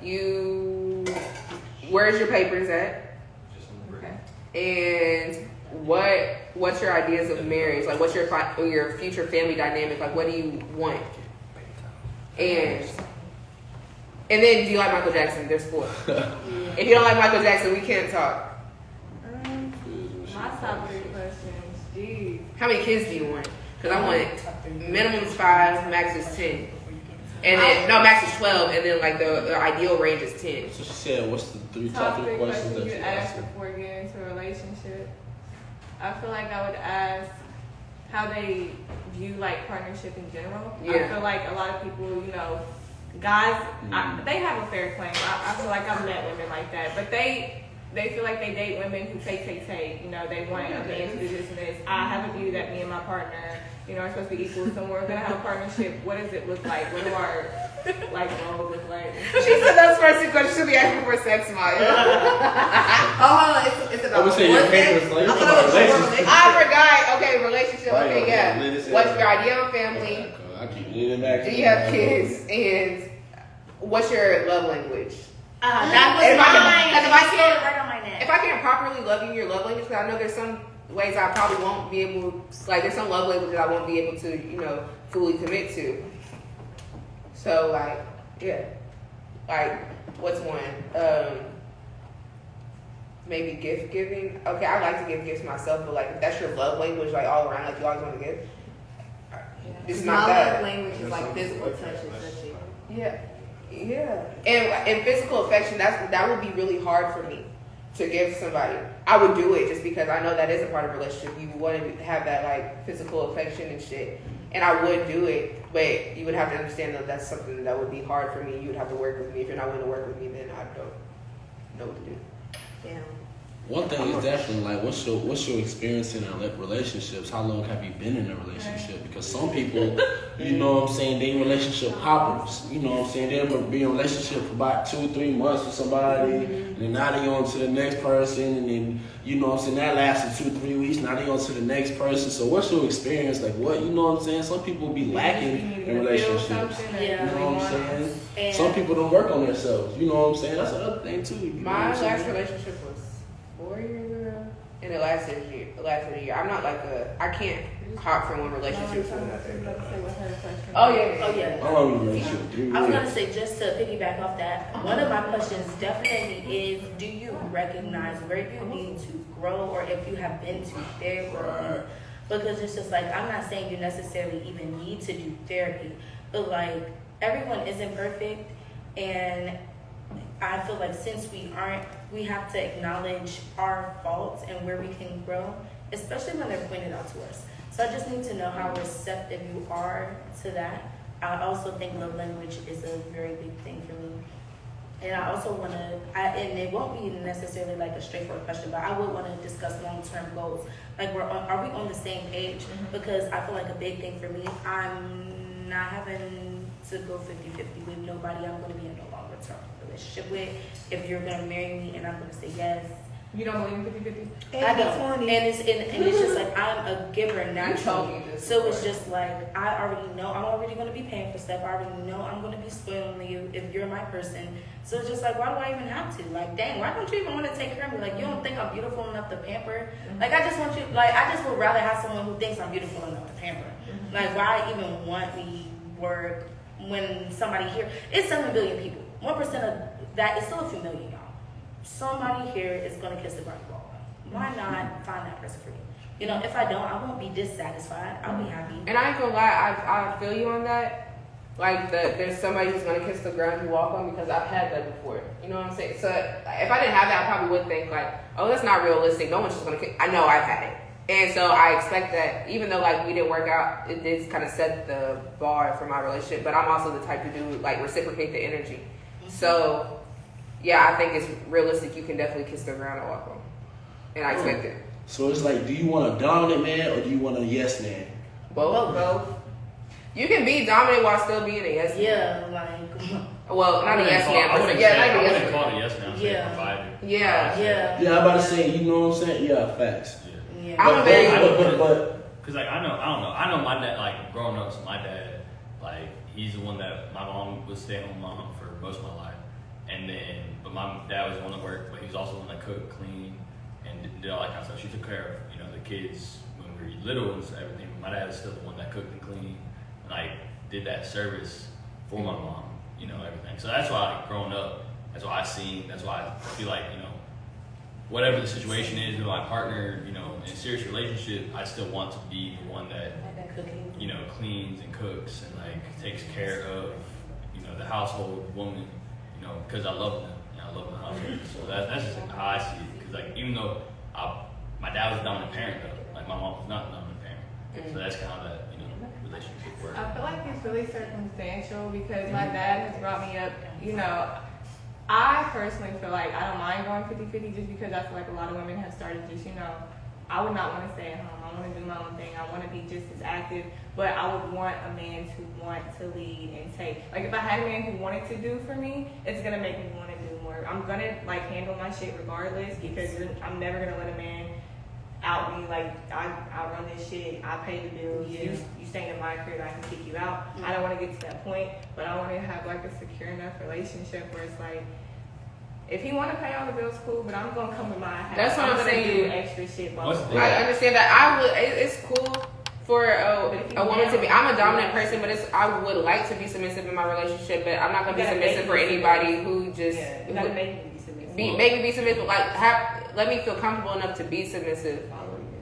Okay. Where's your papers at? Okay. And what's your ideas of marriage? Like, what's your future family dynamic? Like, what do you want? And then, do you like Michael Jackson? There's 4. If you don't like Michael Jackson, we can't talk. My top 3 questions. Jeez. How many kids do you want? Because I want minimum is 5, max is 10. And then, no, max is 12, and then like the ideal range is 10. So she said, what's the Top top 3 3 questions that questions you you ask asked? before getting into a relationship. I feel like I would ask how they view like partnership in general. Yeah. I feel like a lot of people, guys, they have a fair claim. I feel like I've met women like that, but they feel like they date women who take. They want a man to do this and this. I have a view that me and my partner, are supposed to be equal. So we're gonna have a partnership. What does it look like? What do our roles look like? She said those first 2 questions should be asking for sex, Maya. It's about I would say your one papers, thing. like, I it's thought it was about more relationship. I forgot. Okay, relationship. Right, Okay, okay, yeah. ladies, What's yeah. your ideal family? I keep leaning back. Do you have kids? And what's your love language? That was If I can- mine. 'cause if I You can't- said it right on my neck. If I can't properly love you in your love language, because I know there's some ways I probably won't be able, like there's some love languages I won't be able to, fully commit to. So like, yeah, like what's one? Maybe gift giving. Okay, I like to give gifts myself, but like if that's your love language, like all around, like you always want to give. It's My not love that. language is like physical touch and touching. Yeah. Yeah, and physical affection, that would be really hard for me to give somebody. I would do it just because I know that is a part of a relationship. You want to have that like physical affection and shit, and I would do it. But you would have to understand that that's something that would be hard for me. You would have to work with me. If you're not willing to work with me, then I don't know what to do. Yeah. One thing is definitely like, what's your experience in relationships? How long have you been in a relationship? Because some people, you know what I'm saying, they relationship hoppers. You know what I'm saying, they'll be in a relationship for about 2-3 months with somebody, and then now they on to the next person, and then you know what I'm saying, that lasted 2-3 weeks. Now they on to the next person. So what's your experience? Like what, you know what I'm saying? Some people be lacking in relationships. Yeah. You know what I'm saying? And Some people don't work on themselves. You know what I'm saying? That's another thing too. You know My what I'm last saying? relationship was 4 years ago, and it lasted a year. I'm not like I can't hop from one relationship to another. Oh yeah. oh yeah. How long you relationship? 3 I was years. gonna say, just to piggyback off that, one of my questions definitely is, do you recognize where you need to grow, or if you have been to therapy? Because it's just like, I'm not saying you necessarily even need to do therapy, but like, everyone isn't perfect, and I feel like since we aren't, we have to acknowledge our faults and where we can grow, especially when they're pointed out to us. So I just need to know how receptive you are to that. I also think love language is a very big thing for me. And I also want to, and it won't be necessarily like a straightforward question, but I would want to discuss long-term goals. Like, are we on the same page? Because I feel like a big thing for me, I'm not having to go 50-50 with nobody I'm going to be in a longer-term relationship with. If you're going to marry me and I'm going to say yes. You don't believe in 50-50? I don't. And it's just like, I'm a giver You told naturally. me this So it's before. just like, I already know I'm already going to be paying for stuff. I already know I'm going to be spoiling you if you're my person. So it's just like, why do I even have to? Like, dang, why don't you even want to take care of me? Like, you don't think I'm beautiful enough to pamper? Like, I just want you, like, I just would rather have someone who thinks I'm beautiful enough to pamper. Like, why even want me work when somebody here, it's 7 billion people. 1% of that is still a few million, y'all. Somebody here is going to kiss the Barbie ball. Why not find that person for me? You know, if I don't, I won't be dissatisfied. I'll be happy. And I ain't gonna lie, I feel you on that. Like there's somebody who's gonna kiss the ground you walk on, because I've had that before. You know what I'm saying? So if I didn't have that, I probably would think like, oh, that's not realistic. No one's just gonna kiss. I know I've had it, and so I expect that. Even though like we didn't work out, it did kind of set the bar for my relationship. But I'm also the type to do like reciprocate the energy. So yeah, I think it's realistic. You can definitely kiss the ground and walk on, and I expect it. So it's like, do you want a dominant man or do you want a yes man? Both. You can be dominant while still being a yes man. Yeah, like, Well, not a yes man, I but wouldn't yeah, say- not a I yes wouldn't man. call it a yes man. I'd say Yeah. provider. Yeah. yeah, Yeah, I'm about to say, you know what I'm saying? Yeah, facts. Yeah. yeah. I'm a very but Cause like I know my dad, like growing up, so my dad, like he's the one that my mom was stay-at-home mom for most of my life, and then but my dad was the one that worked, but he was also the one that cooked, cleaned, and did all that kind of stuff. She took care of the kids when we were little and everything. But my dad is still the one that cooked and cleaned, and like did that service for my mom, everything. So that's why like, growing up, that's why that's why I feel like whatever the situation is with my partner, in a serious relationship, I still want to be the one that Cooking. cleans and cooks and like takes care of the household woman, because I love them and I love the household. So that's just like, how I see it. Because like even though my dad was a dominant parent though, like my mom was not a dominant parent, so that's kind of that relationship work. I feel like it's really circumstantial because my dad has brought me up, I personally feel like I don't mind going 50-50 just because I feel like a lot of women have started just, I would not want to stay at home. I want to do my own thing. I want to be just as active, but I would want a man to want to lead and take. Like if I had a man who wanted to do for me, it's going to make me want to do more. I'm going to like handle my shit regardless because I'm never going to let a man out me. Like I run this shit. I pay the bills. Yeah. You stay in my crib, I can kick you out. I don't want to get to that point, but I want to have like a secure enough relationship where it's like, if he want to pay all the bills, cool, but I'm going to come to my house. That's what I'm gonna saying. do extra shit. What's the- I understand that. It's cool for a woman to be. I'm a dominant person, but I would like to be submissive in my relationship, but I'm not gonna be You gotta submissive make for me anybody who just Yeah, you gotta make me be submissive. make me be submissive. Like let me feel comfortable enough to be submissive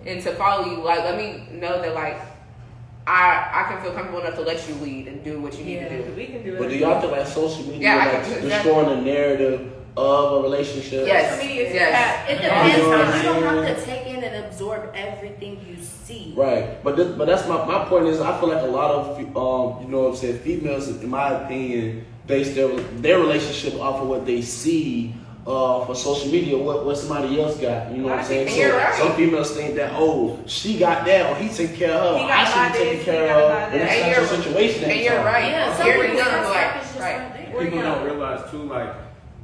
and to follow you. Like let me know that like I can feel comfortable enough to let you lead and do what you need to do. We can do it. But do y'all feel like social media Yeah, I like can- destroying the narrative of a relationship? Yes. Social media is Yes. It depends. You know what I'm You don't have saying? to take in and absorb everything you see. Right, but that's my point is I feel like a lot of you know what I'm saying, females in my opinion base their relationship off of what they see for social media, what somebody else got, you know what I'm saying? And you're right. Some females think that, oh, she got that, or he taking care of her, He or got I should by be taking this, care he of got her, by and that. that's And not your you're- situation at And the you're time. right. Yeah, some You're people's young, perspective like, is just right. right there. We're People young. don't realize too, like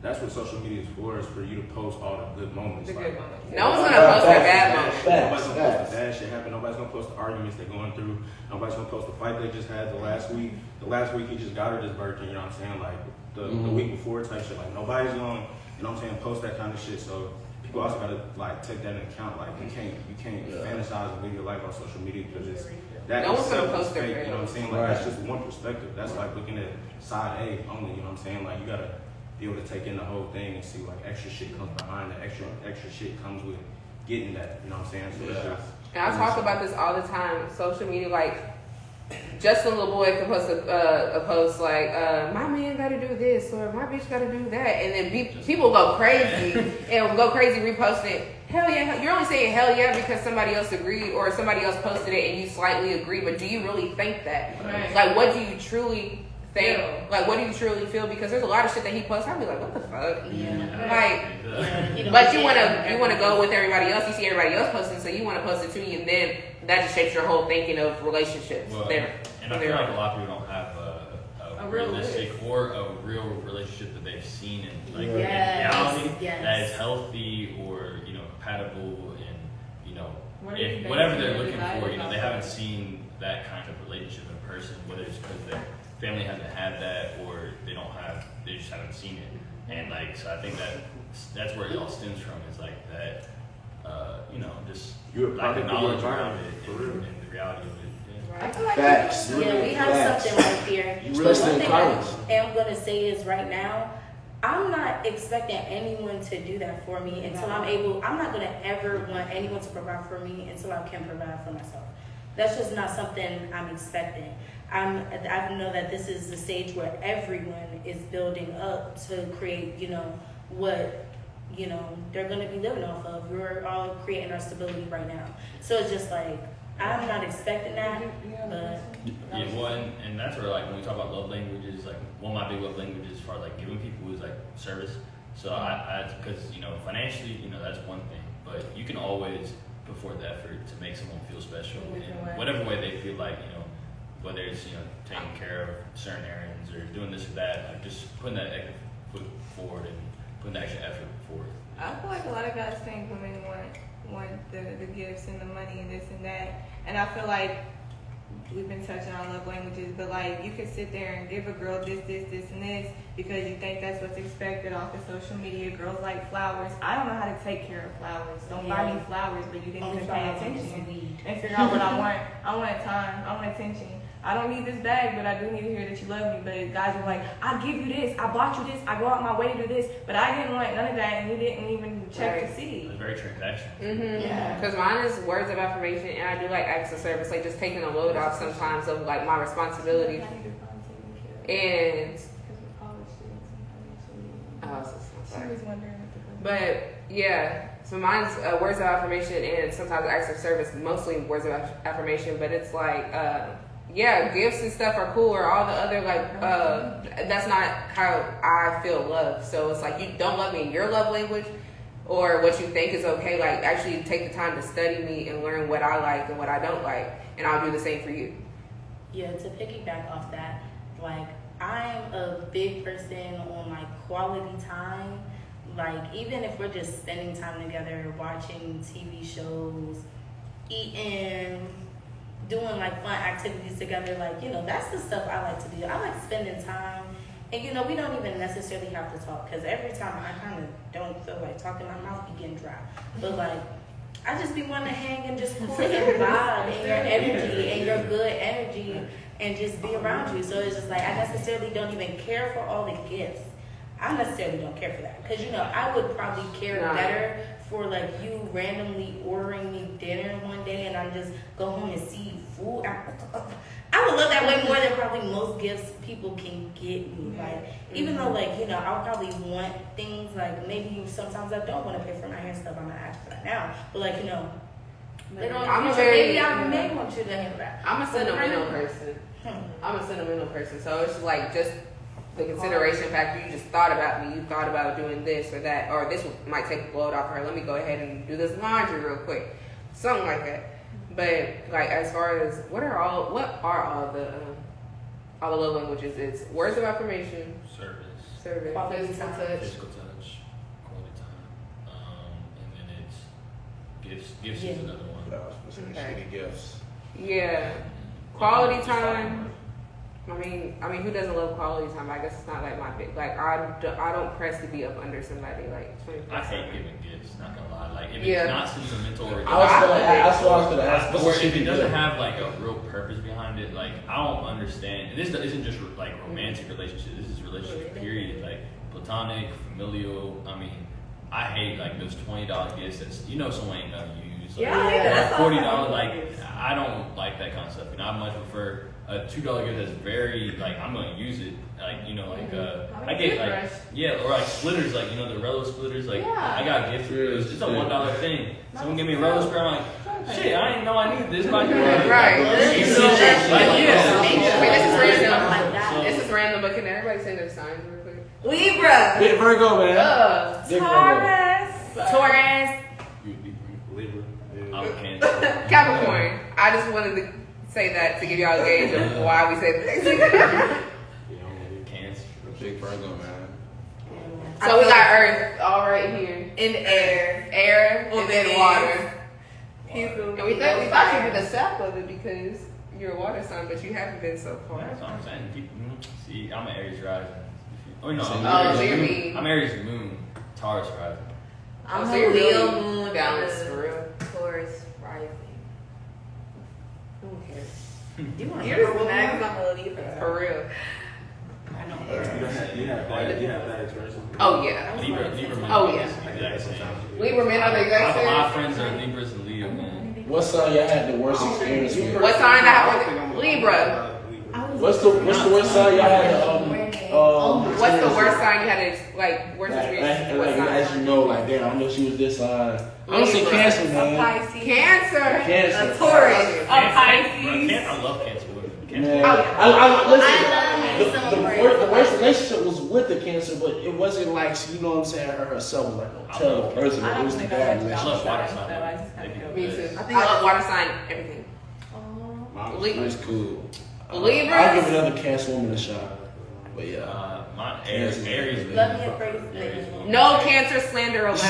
that's what social media is for, is for you to post all the good moments. The like, good moments. No one's gonna post their bad moments. Nobody's gonna post Facts. the bad shit happen. Nobody's gonna post the arguments they're going through. Nobody's gonna post the fight they just had the last week. The last week he just got her this birthday, you know what I'm saying? Like the week before type shit. Like nobody's gonna, you know what I'm saying, post that kind of shit. So people also gotta like take that into account. Like you can't fantasize and live your life on social media because it's that No one's gonna itself is post their fake, you know what I'm saying? Like Right. that's just one perspective. That's like looking at side A only, you know what I'm saying? Like you gotta be able to take in the whole thing and see like extra shit comes behind that, extra shit comes with getting that, you know what I'm saying? So it's just, And I talk about this all the time. Social media, like Justin little boy can post a post like, "My man got to do this" or "My bitch got to do that," and then people go crazy and go crazy reposting. Hell yeah! You're only saying hell yeah because somebody else agreed or somebody else posted it and you slightly agree. But do you really think that? Right. Like, what do you truly think? Feel. Like, what do you truly feel? Because there's a lot of shit that he posts. I'd be like, what the fuck? Yeah. Like. Yeah, But you wanna go with everybody else. You see everybody else posting, so you wanna post it too, and then that just shapes your whole thinking of relationships. Well, There, and I feel like a lot of people don't have A a real realistic or a real relationship that they've seen in like Yes, in reality yes. that is healthy or compatible and What are you whatever basing they're your looking desires for. They off haven't of? seen that kind of relationship in person, whether it's because their family hasn't had that or they just haven't seen it. And like so, I think that's where it all stems from. Is like that, just You're a lack of product of your knowledge around environment, it for and, real. and the reality of it. Yeah. I feel like Facts. Yeah, we have Facts. something right there. You But really one in thing college. I am gonna say is right now, I'm not expecting anyone to do that for me until I'm not gonna ever want anyone to provide for me until I can provide for myself. That's just not something I'm expecting. I know that this is the stage where everyone is building up to create, what they're gonna be living off of. We're all creating our stability right now. So it's just like I'm not expecting that, but Yeah, well, and that's where like when we talk about love languages, like one of my big love languages as far as like giving people is like service. So I because financially, that's one thing, but you can always put forth the effort to make someone feel special in whatever way they feel like, whether it's taking care of certain errands or doing this or that, like just putting that extra foot forward and putting the extra effort forward. I feel like a lot of guys think women want the gifts and the money and this and that, and I feel like we've been touching on love languages, but like you can sit there and give a girl this, and this because you think that's what's expected off of social media. Girls like flowers. I don't know how to take care of flowers. Don't buy me flowers, but you didn't only even for pay some attention weed. and figure out what I want. I want time. I want attention. I don't need this bag, but I do need to hear that you love me. But guys are like, I give you this, I bought you this, I go out my way to do this, but I didn't want none of that, and you didn't even check to see. It's very transactional. Yeah. Because mine is words of affirmation, and I do like acts of service, like just taking a load off sometimes of like my responsibility. And She was wondering what the but yeah, so mine's words of affirmation and sometimes acts of service, mostly words of affirmation. But it's like, gifts and stuff are cool, or all the other that's not how I feel love. So it's like you don't love me in your love language, or what you think is okay. Like actually take the time to study me and learn what I like and what I don't like, and I'll do the same for you. Yeah, to piggyback off that, like I'm a big person on like quality time. Like even if we're just spending time together, watching TV shows, eating, doing like fun activities together, like that's the stuff I like to do. I like spending time, and we don't even necessarily have to talk because every time I kind of don't feel like talking, my mouth be getting dry. But like I just be wanting to hang and just cool and vibe and your energy and your good energy and just be around you. So it's just like I necessarily don't even care for all the gifts. I necessarily don't care for that because I would probably care better for like you randomly ordering me dinner one day and down and just go home and see food. I would love that way more than probably most gifts people can get me. Like, even though, like, you know, I'll probably want things, like, maybe sometimes I don't want to pay for my hair and stuff. I'm going to ask for that now. But, like, you know, later on in the future, maybe I may want you to handle that. I'm a sentimental person. I'm a sentimental person. So it's like just the consideration factor. You just thought about me. You thought about doing this or that. Or this might take a load off her. Let me go ahead and do this laundry real quick. Something like that. But like as far as what are all the love languages? It's words of affirmation, service, Quality physical time. touch. Physical touch, quality time, and then it's gifts. Gifts Yeah. is another one. Yeah, I was gonna say shitty gifts. Yeah, quality time. I mean, who doesn't love quality time? I guess it's not like my big. Like I don't press to be up under somebody like 24/7. I hate giving gifts. Not gonna lie. Like if Yeah. it's not sentimental or That's what I was gonna ask. What's or the if it shitty doesn't gift? have like a real purpose behind it, like I don't understand. And this isn't just like romantic relationships. This is relationships period. Like platonic, familial. I mean, I hate like those $20 gifts that someone ain't gonna use. Like, Yeah, I hate that. That's all $40. I Like use. I don't like that concept. I much prefer a $2 gift that's very like I'm gonna use it. Like I get like or like splitters, like the Rello splitters. Like I got gifts for those. It's a $1 thing. Someone give me a Rello splitter. I'm like, shit, I didn't know I needed this. Right. Wait, this is random. Like that. This is random, but can everybody say their signs real quick? Libra. Big Virgo, man. Big Virgo. Taurus, Libra. I'm a Cancer. Capricorn. I just wanted to say that to give y'all a gauge of why we say the things. Cancer. Big Virgo, man. So we got Earth all right here, In the air. air, and then water. He's the And we thought you'd be the sap of it because you're a water sign, but you haven't been so far. That's what I'm saying. See, I'm an Aries rising. Oh no, So Oh, you're mean. I'm Aries moon, Taurus rising. I'm so a you're Leo really moon balanced and for real. a Taurus rising. Who cares? You want to You're just mad because I'm a Libra. For real. I know. You have that expression. Oh yeah. Libra men. Oh, yeah. Exact same. Libra men are the exact My same. friends are Libras and Leo men. What sign y'all had the worst experience with? What sign I have? Libra. What's the worst sign y'all had? What's the worst sign you had to like? Worst experience? What As sign? you know, like damn, I know she was this sign. I don't say Libra. Cancer, A man. Pisces. Cancer. Cancer. A Taurus. A Bro, Pisces. I love Cancer women. Man, Cancer. listen. The worst relationship was with the Cancer, but it wasn't like you know what I'm saying. Her herself was like a terrible person. It was the bad I relationship. love water signs. Me too. I think I love water sign. Everything. Libra. It's cool. Libra. I'll give another Cancer woman a shot. But yeah. My Aries. Love me a praise. No Cancer slander allowed.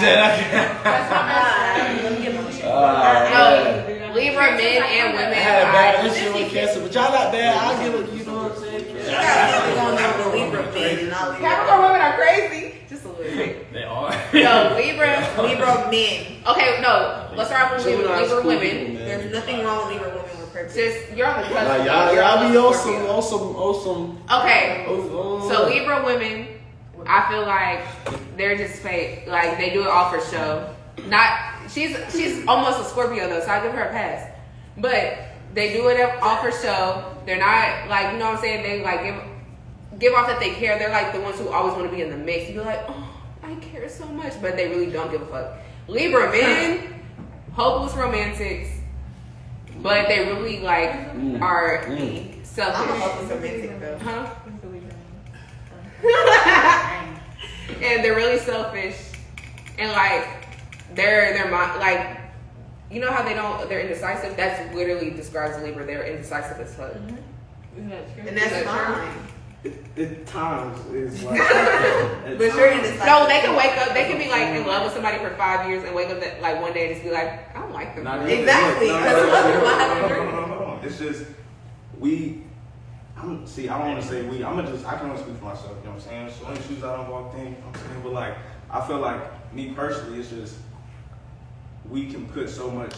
Let me get my shit. No, Libra men and women. I had a bad are- relationship with Cancer, but y'all not bad. I'll give it, you know what I'm saying? You got something going on with Libra men, not Libra. Capricorn women are crazy. Just a little bit. They are. No, Libra. Libra men. Okay, no. Let's start off with Libra women. There's nothing wrong with Libra women with purpose. Just you're on the cusp. Like, You're y'all be on on Scorpio. some. Okay. So So Libra women, I feel like they're just fake. Like they do it all for show. Not she's almost a Scorpio though, so I give her a pass. But they do it all for show. They're not like what I'm saying. They like give off that they care. They're like the ones who always want to be in the mix. You be like, oh, I care so much, but they really don't give a fuck. Libra men, hopeless romantics, but they really like are selfish. I'm a hopeless romantic though. Huh? And they're really selfish, and like they're like how they're indecisive. That's literally describes a Libra. They're indecisive as fuck. And that's fine. At times is like. But you're indecisive. No, they can wake up. They can be like in love with somebody for 5 years and wake up like one day and just be like, I don't like them. Exactly, because most people have a dream. Hold on. It's just I don't want to say we. I can only speak for myself. You know what I'm saying? So any shoes I don't walk in. You know what I'm saying, but like I feel like me personally, it's just I can put so much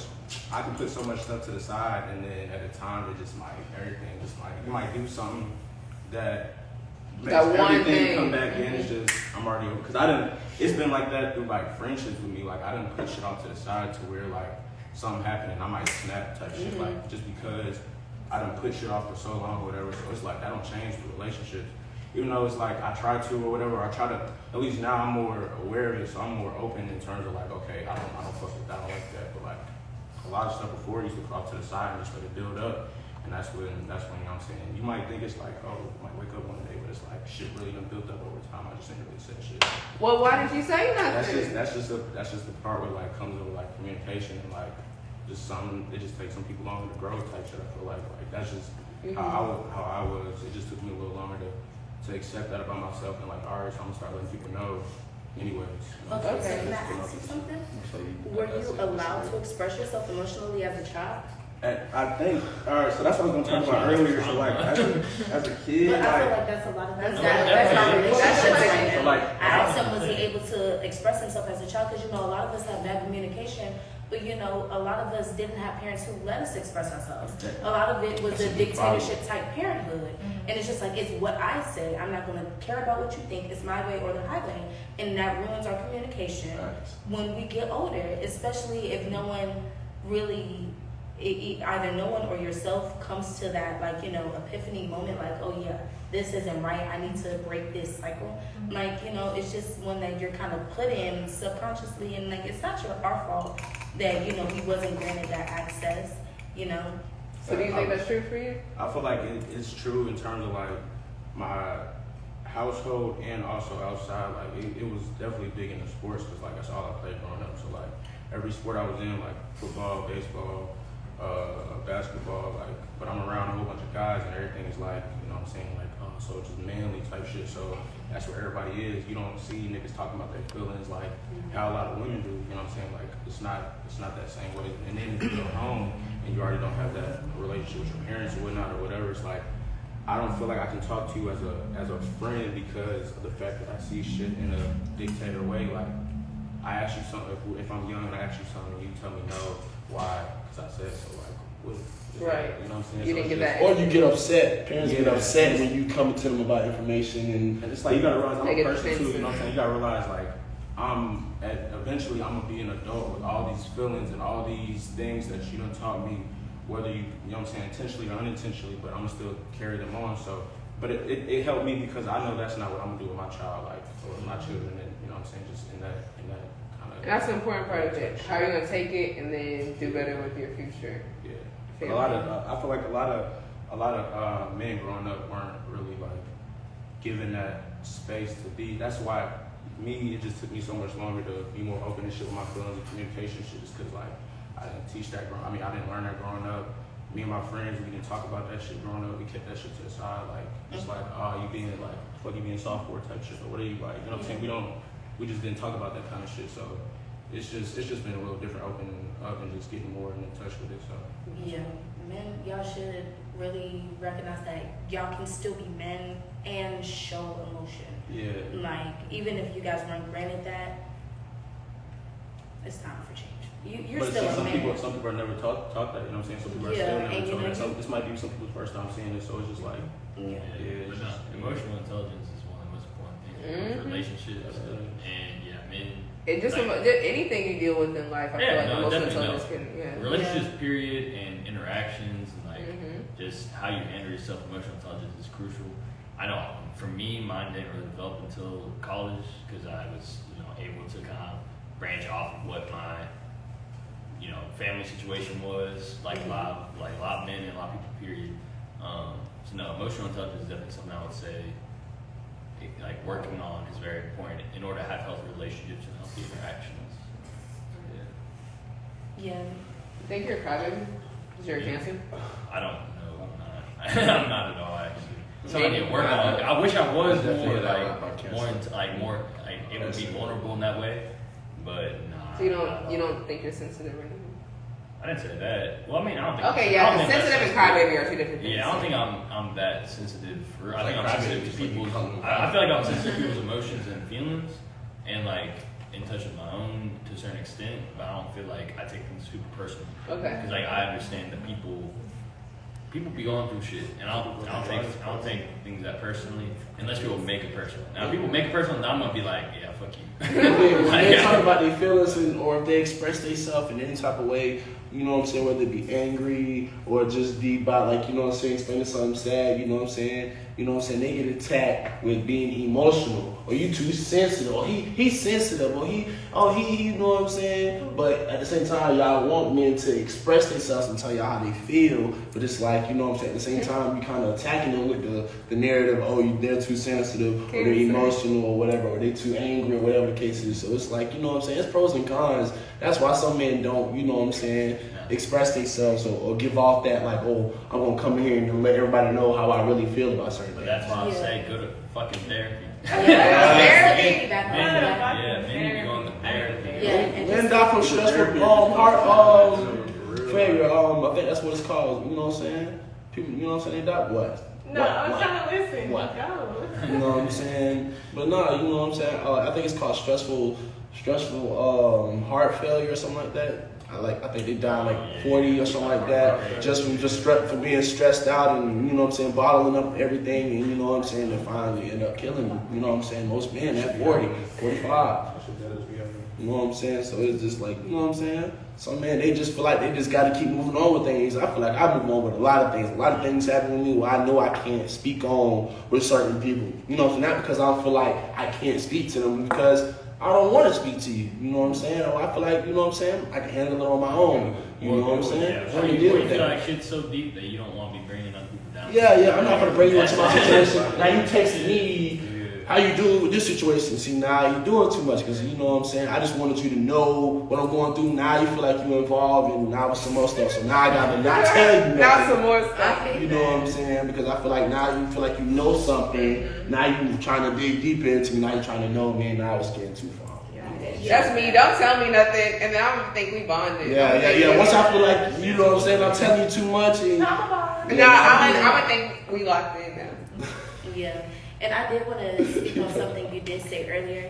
stuff to the side, and then at a time it just might everything just like you might do something that makes That one everything thing. come back in. It's just I'm already because I didn't. It's been like that through like friendships with me. Like I didn't put shit off to the side to where like something happened and I might snap type shit, like just because I done put shit off for so long or whatever. So it's like that don't change the relationships. Even though it's like I try to or whatever, I try to, at least now I'm more aware of it, so I'm more open in terms of like, okay, I don't fuck with that, I don't like that. But like a lot of stuff before I used to put off to the side and just let it build up. And that's when, you know what I'm saying, you might think it's like, oh, I might wake up one day, but it's like shit really done built up over time. I just ain't really said shit. Well, why did you say nothing? That's just the part where like comes with like communication and like just something. It just takes some people longer to grow type shit. I feel like that's just how I was. It just took me a little longer to accept that about myself and like, all right, so I'm gonna start letting people know. Anyways. Okay, so can I ask you something? Were you allowed to express yourself emotionally as a child? I think, all right, so that's what I was going to talk about earlier. So, like, as a kid, but I feel like that's a lot of things. That's not relationship. So, like, I asked him, was he able to express himself as a child? Because, a lot of us have bad communication, but, a lot of us didn't have parents who let us express ourselves. A lot of it was a dictatorship type parenthood. And it's just like, it's what I say. I'm not going to care about what you think. It's my way or the highway. And that ruins our communication when we get older, especially if no one really... either no one or yourself comes to that epiphany moment, like, oh yeah, this isn't right, I need to break this cycle. Like, it's just one that you're kind of put in subconsciously, and like it's not our fault that we wasn't granted that access. So do you think that's true for you? I feel like it's true in terms of like my household and also outside. Like it was definitely big into sports because like that's all I played growing up. So like every sport I was in, like football, baseball, basketball, like, but I'm around a whole bunch of guys and everything is like, what I'm saying, like, so it's just manly type shit. So that's where everybody is. You don't see niggas talking about their feelings like how a lot of women do. You know what I'm saying? Like it's not that same way. And then if you go home and you already don't have that relationship with your parents or whatnot or whatever, it's like I don't feel like I can talk to you as a friend because of the fact that I see shit in a dictator way. Like I ask you something if I'm young and I ask you something and you tell me no, why? I said so, like, right. You know what I'm saying? You didn't get that. Or you get upset. Parents get upset when you come to them about information, and it's like you gotta realize I'm a person too. You know what I'm saying? You gotta realize like eventually I'm gonna be an adult with all these feelings and all these things that you done taught me, whether you know what I'm saying, intentionally or unintentionally. But I'm gonna still carry them on. So, but it helped me because I know that's not what I'm gonna do with my child, like or with my children, and you know what I'm saying, just in that. That's an important part of it. How you're gonna take it and then do better with your future. Yeah. I feel like a lot of men growing up weren't really like given that space to be. That's why it just took me so much longer to be more open and shit with my feelings and communication shit, just because like I didn't teach that I didn't learn that growing up. Me and my friends, we didn't talk about that shit growing up. We kept that shit to the side, like just like you being like fuck you being sophomore type shit or what are you like? You know what I'm saying? We just didn't talk about that kind of shit, so it's just been a little different, opening up and just getting more in touch with it. So yeah, men, y'all should really recognize that y'all can still be men and show emotion. Yeah. Like even if you guys weren't granted that, it's time for change. You're but still some a man. Some people are never taught that. You know what I'm saying? Some people are still never taught that. This might be some people's first time seeing it, so it's just like emotional intelligence is one of the most important things in relationships, and men. It just anything you deal with in life, I feel like emotional intelligence can. Relationships, period, and interactions, and like just how you handle yourself. Emotional intelligence is crucial. I know for me, mine didn't really develop until college because I was able to kind of branch off of what my family situation was like a lot of men and a lot of people. Period. So no, emotional intelligence is definitely something I would say. Like working on is very important in order to have healthy relationships and healthy interactions. Yeah. You think you're a crybaby? Is your cancer? I don't know. I'm not at all actually. Something I need to work on. I wish I was definitely more able to be vulnerable in that way, but nah. So you don't think you're sensitive or anything? I didn't say that. Well, I mean, I don't think. Okay, yeah, because sensitive and crybaby are two different things. Yeah, I don't think I'm that sensitive. I think I'm sensitive to people's. I feel like I'm sensitive to people's emotions and feelings, and like in touch with my own to a certain extent. But I don't feel like I take things super personal. Okay. Because like I understand that people be going through shit, and I don't take things that personally unless people make it personal. Now, if people make it personal, then I'm gonna be like, yeah, fuck you. When they talk about their feelings or if they express themselves in any type of way, you know what I'm saying, whether it be angry or just be about, like, you know what I'm saying, explaining something sad, you know what I'm saying, they get attacked with being emotional, or you too sensitive, or he's sensitive, or he, you know what I'm saying, but at the same time, y'all want men to express themselves and tell y'all how they feel, but it's like, you know what I'm saying, at the same time, you kind of attacking them with the narrative, they're too sensitive, or they're emotional, or whatever, or they're too angry, or whatever the case is, so it's like, you know what I'm saying, it's pros and cons. That's why some men don't, you know what I'm saying, express themselves or give off that, like, I'm gonna come here and let everybody know how I really feel about certain things. But that's why I say go to fucking therapy. Therapy. Men need to go into therapy. Men die from stressful heart failure. I think that's what it's called. You know what I'm saying? People, you know what I'm saying? They die what? No, I'm trying to listen. What? Go. You know what I'm saying? But no, you know what I'm saying? I think it's called stressful heart failure or something like that. I think they died like 40 or something like that, just from being stressed out and, you know what I'm saying, bottling up everything, and, you know what I'm saying, they finally end up killing them. You know what I'm saying? Most men at 40, 45. You know what I'm saying? So it's just like, you know what I'm saying? Some men, they just feel like they just got to keep moving on with things. I feel like I move on with a lot of things. A lot of things happen with me where I know I can't speak on with certain people. You know, so not because I feel like I can't speak to them, because I don't want to speak to you. You know what I'm saying? Or I feel like, you know what I'm saying, I can handle it on my own. You know what I'm saying? Yeah, you feel like shit's so deep that you don't want to be bringing other people down. Yeah, I'm not going to bring you into my situation. Now you texting me, how you doing with this situation? See, now you're doing too much, because, you know what I'm saying, I just wanted you to know what I'm going through. Now you feel like you're involved, and now with some more stuff. So now I got to not tell you nothing. Now some more stuff. You know what I'm saying? Because I feel like now you feel like you know something. Now you're trying to dig deeper into me. Now you're trying to know me, and now it's getting too far. That's me. Don't tell me nothing, and then I'm gonna think we bonded. Yeah. Once I feel like, you know what I'm saying, I'm telling you too much. And, I would think we locked in now. Yeah, and I did want to speak on something you did say earlier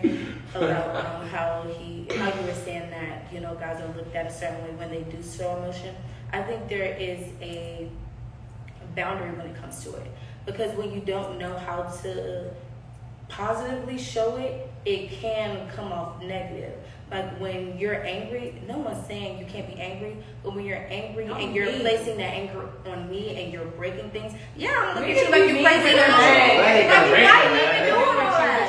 about how you were saying that, you know, guys are looked at a certain way when they do show emotion. I think there is a boundary when it comes to it, because when you don't know how to positively show it, it can come off negative. Like when you're angry, no one's saying you can't be angry, but when you're angry and you're placing that anger on me and you're breaking things, I'm looking at you like you're placing it on me.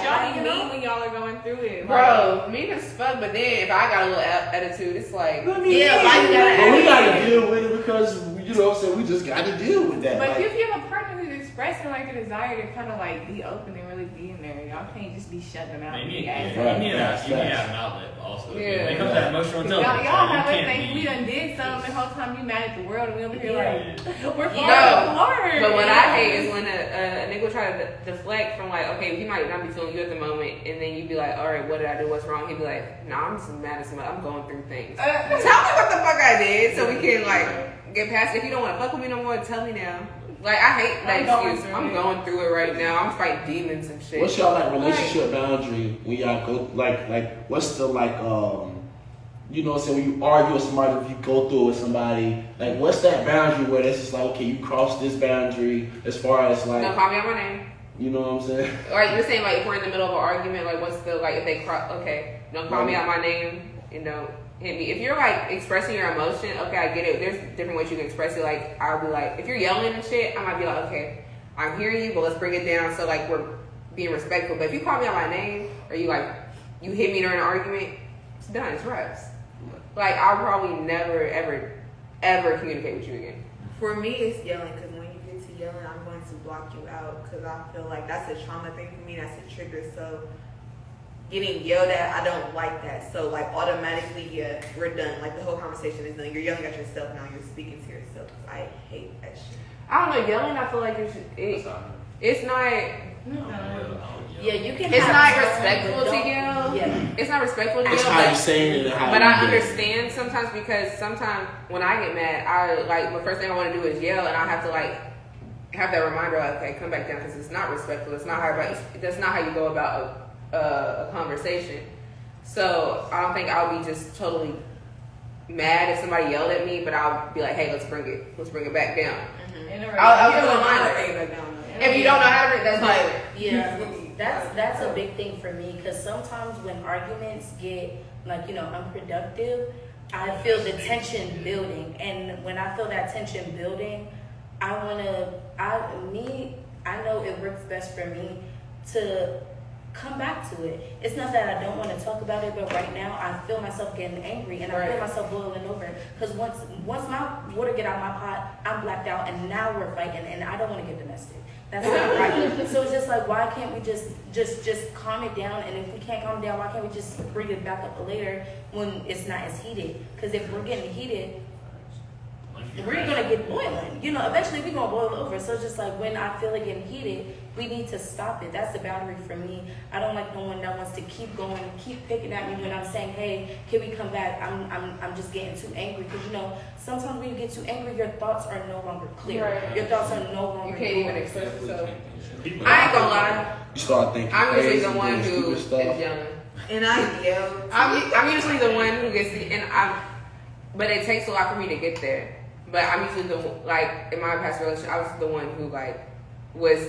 Y'all be mean when y'all are going through it. Bro, mean as fuck, but then if I got a little attitude, it's like, we gotta deal with it, because, you know what I'm saying, we just gotta deal with that. But like, if you have a partner who's expressing like a desire to kind of like be open and really be in there, y'all can't just be shutting them out. You need Right. to have an outlet also. Yeah. When it comes to that emotional intelligence, Y'all have you us can't think be- we done did something the whole time you mad at the world, and we over here like we're falling No, apart. but what I hate is when a nigga will try to deflect from like, okay, he might not be feeling you at the moment, and then you be like, all right, what did I do? What's wrong? He'd be like, nah, I'm just mad at somebody. I'm going through things. Tell me what the fuck I did, so we can like get past it. If you don't want to fuck with me no more, tell me now. Like, I hate that excuse. I'm going through it right now. I'm fighting demons and shit. what's y'all like relationship boundary when y'all go like what's the like you know what I'm saying, when you argue with somebody, if you go through it with somebody, like what's that boundary where it's just like, okay, you cross this boundary as far as like, Don't call me out my name. you know what I'm saying? Or you're saying like if we're in the middle of an argument, like what's the like if they cross? Okay, don't call me out my name and don't hit me. If you're like expressing your emotion, okay, I get it. There's different ways you can express it. Like I'll be like, if you're yelling and shit, I might be like, okay, I'm hearing you, but let's bring it down so like we're being respectful. But if you call me out my name or you like you hit me during an argument, it's done. It's reps. Like I'll probably never ever communicate with you again. For me, it's yelling, because when you get to yelling, I'm going to block you out, because I feel like that's a trauma thing for me. That's a trigger. So getting yelled at, I don't like that. So like automatically, yeah, we're done. Like the whole conversation is done. You're yelling at yourself now. You're speaking to yourself. I hate that shit. I don't know, yelling. I feel like it's not. Yeah, you can. It's have not respectful to yell. Yeah. It's not respectful to It's yell. how but- you saying it and how But you I do it. understand sometimes, because sometimes when I get mad, I like the first thing I want to do is yell, and I have to like have that reminder, like, okay, come back down, because it's not respectful. It's not how that's not how you go about a conversation. So I don't think I'll be just totally mad if somebody yelled at me, but I'll be like, hey, let's bring it back down. I'll give a reminder. If you don't know how to, that's violent. Yeah, that's a big thing for me, because sometimes when arguments get like, you know, unproductive, I feel the tension building, and when I feel that tension building, I know it works best for me to come back to it. It's not that I don't want to talk about it, but right now I feel myself getting angry, and I feel myself boiling over. Because once my water get out my pot, I'm blacked out, and now we're fighting, and I don't want to get domestic. That's not right. So it's just like, why can't we just calm it down? And if we can't calm it down, why can't we just bring it back up later when it's not as heated? Because if we're getting heated, we're gonna get boiling. Eventually we're gonna boil over. So it's just like, when I feel it getting heated, we need to stop it. That's the boundary for me. I don't like no one that wants to keep going, keep picking at me when I'm saying, hey, can we come back? I'm just getting too angry. Because sometimes when you get too angry, your thoughts are no longer clear. Right. Your thoughts are no longer You can't even clear. express yourself. I ain't gonna lie. You start thinking. I'm usually the crazy, one doing who stupid is stuff. young. And I yelled. I'm usually the one who gets but it takes a lot for me to get there. But I'm usually in my past relationship, I was the one who was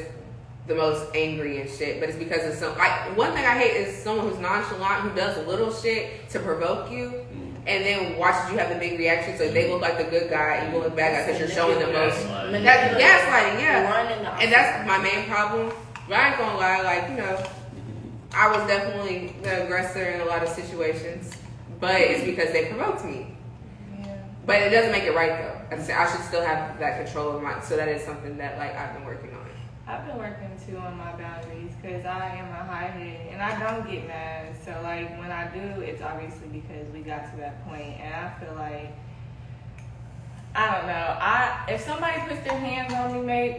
the most angry and shit. But it's because of one thing I hate is someone who's nonchalant, who does little shit to provoke you, and then watches you have the big reaction. So they look like the good guy, and you look bad guy because you're showing the most. That's gaslighting, yeah. And that's my main problem. But I ain't gonna lie, I was definitely the aggressor in a lot of situations, but it's because they provoked me. Yeah. But it doesn't make it right though. I should still have that control of mine. So that is something that I've been working on. I've been working too on my boundaries because I am a high head and I don't get mad. So when I do, it's obviously because we got to that point, and I feel like, I don't know. If somebody puts their hands on me,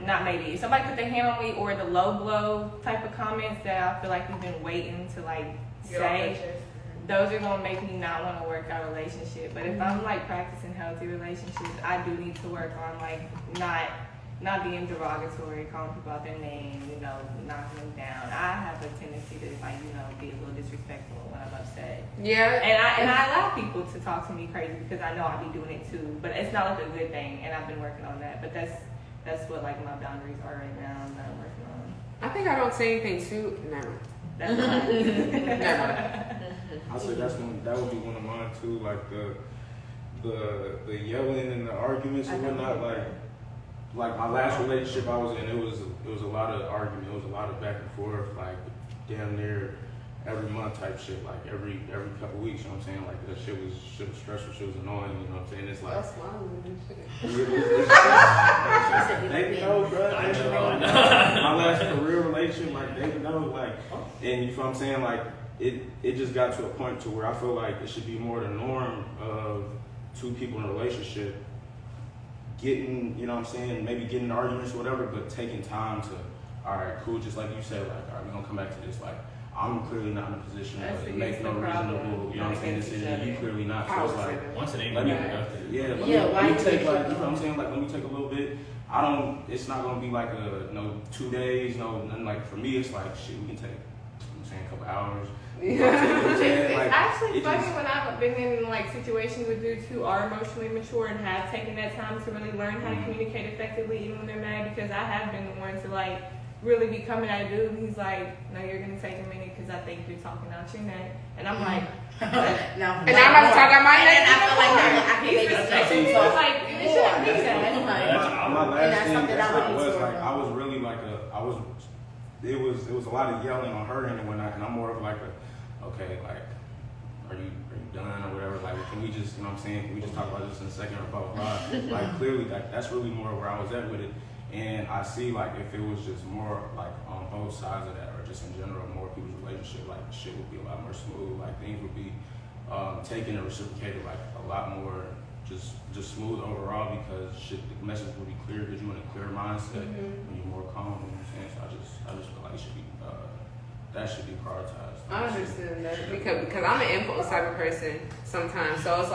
if somebody put their hand on me, or the low blow type of comments that I feel like we've been waiting to say, those are gonna make me not want to work our relationship. But if I'm practicing healthy relationships, I do need to work on not being derogatory, calling people out their name, knocking them down. I have a tendency to be a little disrespectful when I'm upset. Yeah. And I allow people to talk to me crazy because I know I'll be doing it too. But it's not a good thing, and I've been working on that. But that's what my boundaries are right now that I'm working on. I think I don't say anything too. Never. That's fine. Never. I say that would be one of mine too, the yelling and the arguments and whatnot. Like my last relationship I was in, it was a lot of argument, it was a lot of back and forth, damn near every month type shit, every couple weeks, you know what I'm saying? That shit was stressful, shit was annoying, you know what I'm saying? It's That's why we they know, bro. My last career relationship, they know, and you feel what I'm saying? It just got to a point to where I feel like it should be more the norm of two people in a relationship getting, you know what I'm saying, maybe getting arguments or whatever, but taking time to, all right, cool, just like you said, all right, we're gonna come back to this. I'm clearly not in a position to make no reasonable, you know what I'm saying, decision. You clearly not. So it's once it ain't let me productive. let me take you know what I'm saying, let me take a little bit. It's not gonna be no 2 days, nothing. For me, it's shit, we can take, I'm saying, a couple hours. It's actually funny when I've been in situations with dudes who are emotionally mature and have taken that time to really learn how to communicate effectively even when they're mad, because I have been the one to really be coming at a dude and he's no, you're gonna take a minute because I think you're talking out your neck, and I'm what? And I'm about to talk out my neck. I feel I can maybe it shouldn't be that. My last thing, something I would was need to I was really it was a lot of yelling on her end and whatnot, and I'm more of okay, are you done or whatever? Can we just, you know what I'm saying? Can we just talk about this in a second or blah, blah, blah? Clearly, that's really more where I was at with it. And I see, if it was just more, on both sides of that, or just in general, more people's relationship, shit would be a lot more smooth. Things would be taken and reciprocated, a lot more just smooth overall, because the message would be clear because you're in a clear mindset when you're more calm, you know what I'm saying? So I just feel like it should be, that should be prioritized. I understand that because I'm an impulse type of person sometimes. So it's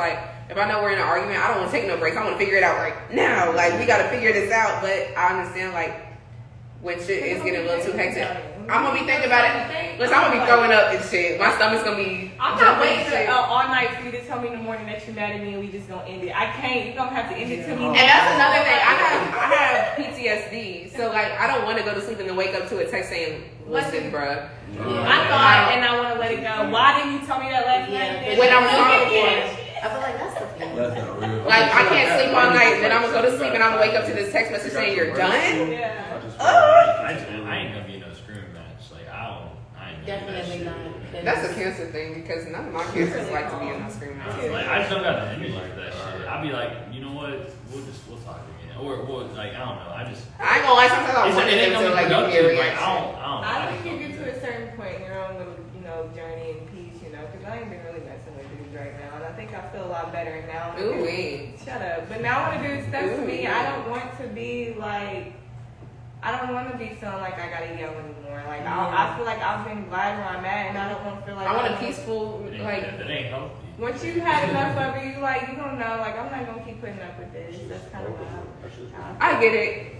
if I know we're in an argument, I don't want to take no breaks. I want to figure it out right now. We got to figure this out. But I understand when shit is getting a little too hectic, I'm gonna be thinking about it. Listen, I'm gonna be throwing up and shit. My stomach's gonna be. I'm not waiting all night for you to tell me in the morning that you're mad at me and we just gonna end it. I can't. You're gonna have to end it to me. And that's another thing. I have PTSD, so I don't want to go to sleep and then wake up to a text saying, "Listen, bruh." I thought, and I want to let it go. Why didn't you tell me that last night? When I'm sorry for it. I feel like that's the thing. That's not real. Like, I can't sleep all night, then I'm gonna go to sleep and I'm gonna wake up to this text message saying you're done. Yeah. I ain't gonna be in no screaming match. Like I ain't gonna Definitely do that not. shit. 'cause- That's a cancer thing because none of my cancers like to be in a screaming match. Like I just don't got the energy for that shit. I'll be like, you know what? We'll talk again. Or like I don't know. I ain't gonna like sometimes I want it ain't them to gonna like be give me a productive. Like reaction. I think you get to a certain point in your own little, journey in peace, because I ain't been really messing with dudes right now, and I think I feel a lot better now. Ooh wee. Shut up. But now when a dude steps to me, I don't want to be like, I don't want to be feeling like I gotta yell anymore. Like I feel like I've been glad where I'm at, and I don't want to feel like I want a peaceful like. that ain't healthy. Once you had enough of it, you don't know, like I'm not gonna keep putting up with this. That's kind of how I get it.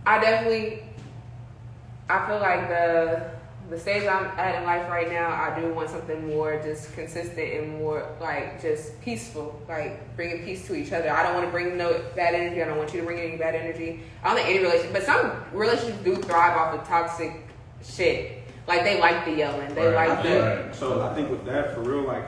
I feel like the stage I'm at in life right now, I do want something more just consistent and more like just peaceful, like bringing peace to each other. I don't want to bring no bad energy. I don't want you to bring any bad energy. I don't think any relationship, but some relationships do thrive off of toxic shit. Like they like the yelling, they like the. So I think with that, for real, like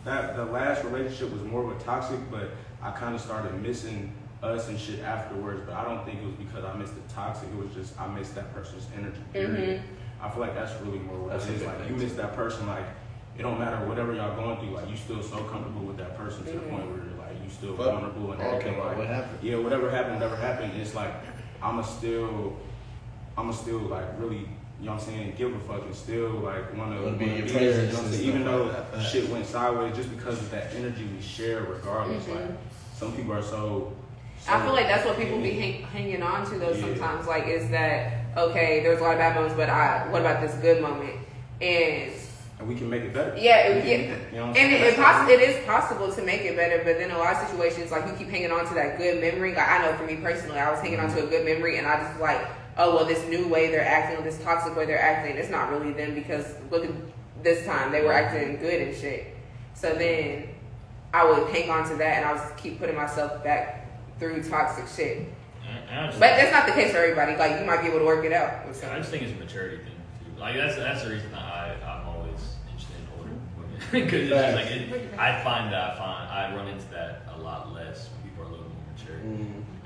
the last relationship was more of a toxic, but I kind of started missing us and shit afterwards. But I don't think it was because I missed the toxic. It was just I missed that person's energy. Period. I feel like that's really more what it is. Like you miss that person. Like it don't matter whatever y'all going through. Like you still so comfortable with that person to the point where you're like you still vulnerable and everything. Like what happened? Yeah, whatever happened. It's like I'ma still like really. You know what I'm saying? Give a fuck and still like want to be in your there. You know presence what I'm and saying? Even though stuff like that. shit went sideways, just because of that energy we share, regardless. Like some people are so. I feel like that's what people be hanging on to though sometimes. Like, is that okay? There's a lot of bad moments, but what about this good moment? And we can make it better. Yeah, You know what I'm saying? it is possible to make it better, but then a lot of situations, like you keep hanging on to that good memory. Like I know for me personally, I was hanging on to a good memory, and I just like, oh well, this new way they're acting, or this toxic way they're acting, it's not really them because look at this time they were acting good and shit. So then I would hang on to that, and I would just keep putting myself back through toxic shit. But that's not the case for everybody. Like you might be able to work it out. I just think it's a maturity thing too. Like that's the reason that I'm always interested in older women because it's just like I find that I run into that a lot less when people are a little more mature,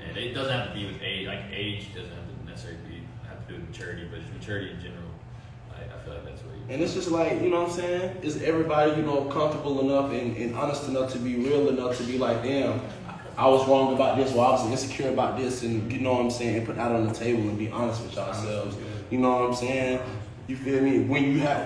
and it doesn't have to be with age. Like age doesn't have to necessarily have to do with maturity, but just maturity in general. I feel like that's what. And it's just like, you know what I'm saying? Is everybody, comfortable enough and honest enough to be real enough to be like, damn, I was wrong about this, or I was insecure about this, and you know what I'm saying, and put that on the table and be honest with yourselves. You know what I'm saying? You feel me? When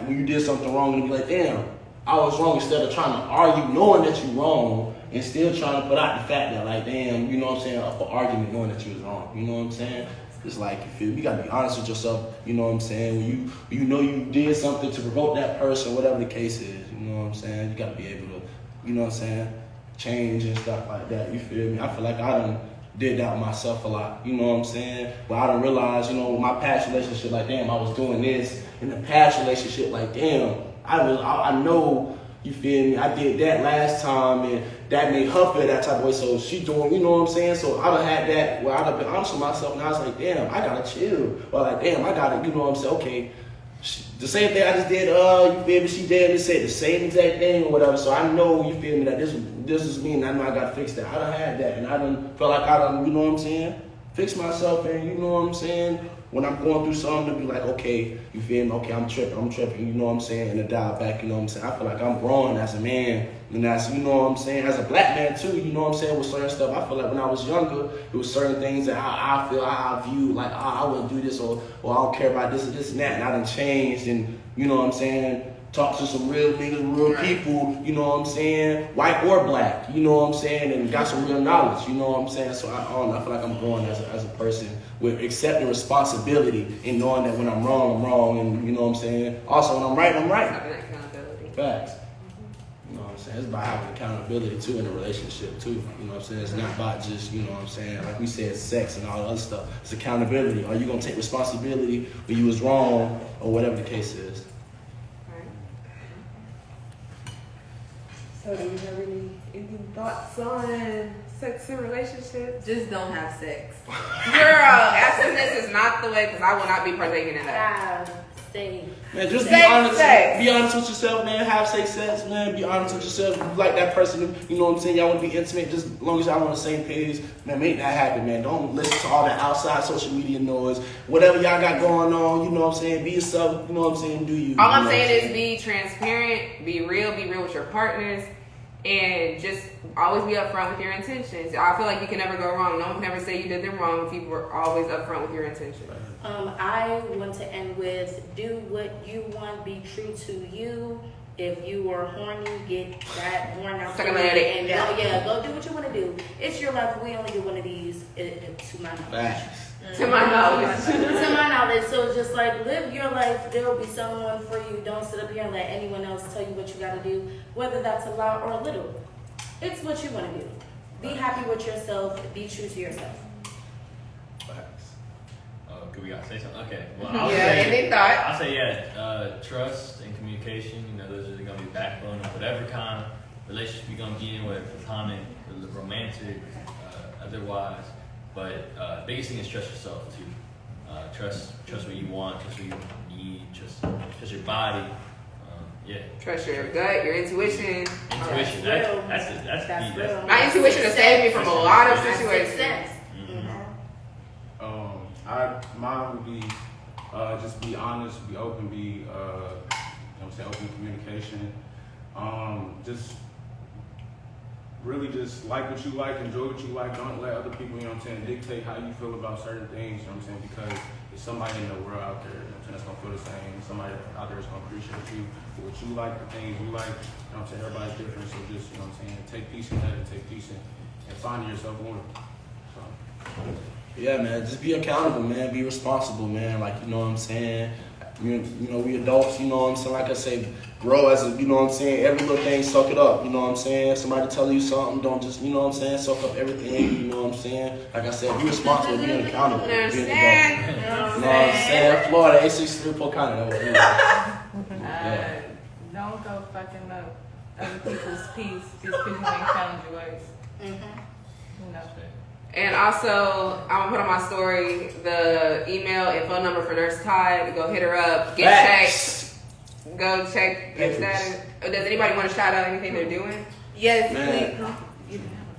you did something wrong, and be like, damn, I was wrong, instead of trying to argue, knowing that you're wrong, and still trying to put out the fact that, like, damn, you know what I'm saying, up an argument knowing that you was wrong. You know what I'm saying? It's like, you feel me? You gotta be honest with yourself. You know what I'm saying? When you know you did something to provoke that person, whatever the case is. You know what I'm saying? You gotta be able to, you know what I'm saying, change and stuff like that. You feel me? I feel like I done did that myself a lot. You know what I'm saying? But I done realized, my past relationship, like, damn, I was doing this. In the past relationship, like, damn, I know, you feel me? I did that last time, and that made her feel that type of way. So she doing, you know what I'm saying? So I done had that where I done been honest with myself, and I was like, damn, I gotta chill. Or like, damn, I gotta, you know what I'm saying? Okay, the same thing I just did, you feel me? She did and said the same exact thing or whatever. So I know, you feel me, that this is me, and I know I gotta fix that. I done had that, and I done felt like I done, you know what I'm saying? Fix myself, and you know what I'm saying? When I'm going through something, to be like, okay, you feel me? Okay, I'm tripping, you know what I'm saying? And to dial back, you know what I'm saying? I feel like I'm growing as a man, and as, you know what I'm saying? As a black man too, you know what I'm saying? With certain stuff, I feel like when I was younger, there was certain things that I view, like, I wouldn't do this, or I don't care about this and that, and I done changed, and you know what I'm saying? Talk to some real niggas, real people, you know what I'm saying? White or black, you know what I'm saying? And got some real knowledge, you know what I'm saying? So I feel like I'm growing as a person with accepting responsibility and knowing that when I'm wrong, and you know what I'm saying? Also, when I'm right, I'm right. Having that accountability. Facts. You know what I'm saying? It's about having accountability too in a relationship too. You know what I'm saying? It's not about just, you know what I'm saying, like we said, sex and all the other stuff. It's accountability. Are you gonna take responsibility when you was wrong or whatever the case is? So do you have any thoughts on sex and relationships? Just don't have sex. Girl, abstinence is not the way, because I will not be partaking in that. safe. Man, just be Safe honest. sex. Be honest with yourself, man. Have safe sex, man. Be honest with yourself. If you like that person, you know what I'm saying? Y'all want to be intimate, just as long as y'all on the same page, man, make that happen, man. Don't listen to all that outside social media noise. Whatever y'all got going on, you know what I'm saying? Be yourself, you know what I'm saying? Do you. All I'm you know saying what is be transparent, be real with your partners, and just always be upfront with your intentions. I feel like you can never go wrong. No one can ever say you did them wrong if you were always upfront with your intentions. I want to end with do what you want, be true to you. If you are horny, get that horn out Suck your it, let it and down. go do what you want to do. It's your life. We only do one of these to my knowledge. Facts. To my knowledge. To my knowledge, so it's just like live your life. There will be someone for you. Don't sit up here and let anyone else tell you what you got to do, whether that's a lot or a little. It's what you want to do. Be happy with yourself. Be true to yourself. Facts. Could we gotta say something? Okay. Well, I'll Yeah, say, any thought? I'll say trust and communication. You know, those are gonna be the backbone of whatever kind of relationship you're gonna be in, whether platonic, romantic, otherwise. But biggest thing is trust yourself too. Trust what you want, trust what you need, trust your body. Yeah. Trust your gut, your intuition. Intuition. That's key. real. My intuition has saved me from a lot of That's situations. success. Mine would be just be honest, be open, be you know what I'm saying, open communication. Just really just like what you like, enjoy what you like. Don't let other people, you know what I'm saying, dictate how you feel about certain things, you know what I'm saying, because there's somebody in the world out there, you know what I'm saying, that's gonna feel the same. Somebody out there is gonna appreciate you for what you like, the things you like, you know what I'm saying, everybody's different, so just, you know what I'm saying, take peace in that and take peace in and finding yourself more. So. Yeah, man, just be accountable, man. Be responsible, man. Like, you know what I'm saying? You know, we adults, you know what I'm saying? Like I say, grow as a, you know what I'm saying? Every little thing, suck it up, you know what I'm saying? Somebody tell you something, don't just, you know what I'm saying? Suck up everything, you know what I'm saying? Like I said, be responsible, being accountable, being an adult. Understand? You know what I'm saying? Florida, 863 Polk County. Yeah. Don't go fucking up other people's peace just because you ain't found yours. You know. And also, I'm gonna put on my story the email and phone number for Nurse Tide. Go hit her up. Get Facts. checked. Go check your status. Does anybody want to shout out anything they're doing? Yes, Man.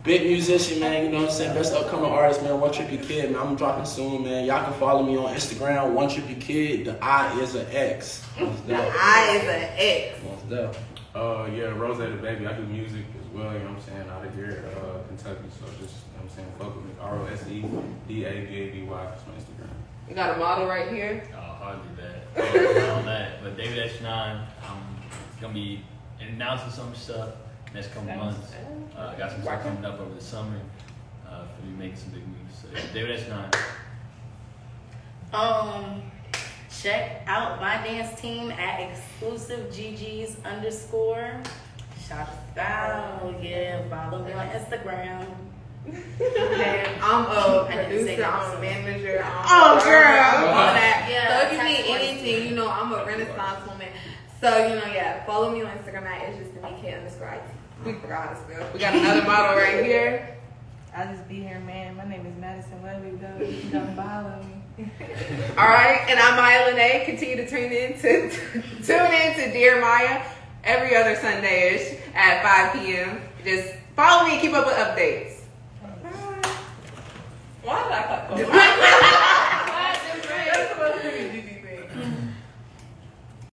Big musician, man, you know what I'm saying? Best upcoming artist, man. One Trippy Kid, man. I'm dropping soon, man. Y'all can follow me on Instagram, One Trippy Kid. The I is an X. The I is an X. What's that? Yeah, Rose the Baby. I do music as well, you know what I'm saying, out of here, Kentucky. So just, you know what I'm saying, fuck with me. ROSEDABABY. That's my Instagram. You got a model right here. Hardly bad. All that. But David H9, I'm gonna be announcing some stuff next couple months. Got some stuff coming up over the summer. For me making some big moves. So yeah, David H9. Check out my dance team at exclusiveggs_. Shout out, yeah. Follow me on Instagram. And I'm a I didn't say producer, that, I'm so- a manager, Oh, girl. all that. Yeah, So if you tax need force. anything, you know, I'm a Renaissance woman. So, you know, yeah, follow me on Instagram at it's just @MK_IT. We forgot how to spell. We got another model right here. I'll just be here, man. My name is Madison Webby, though. You can come follow me. All right, and I'm Maya Lene. Continue to tune in to Dear Maya every other Sunday-ish at 5 p.m. Just follow me and keep up with updates. Why did I cut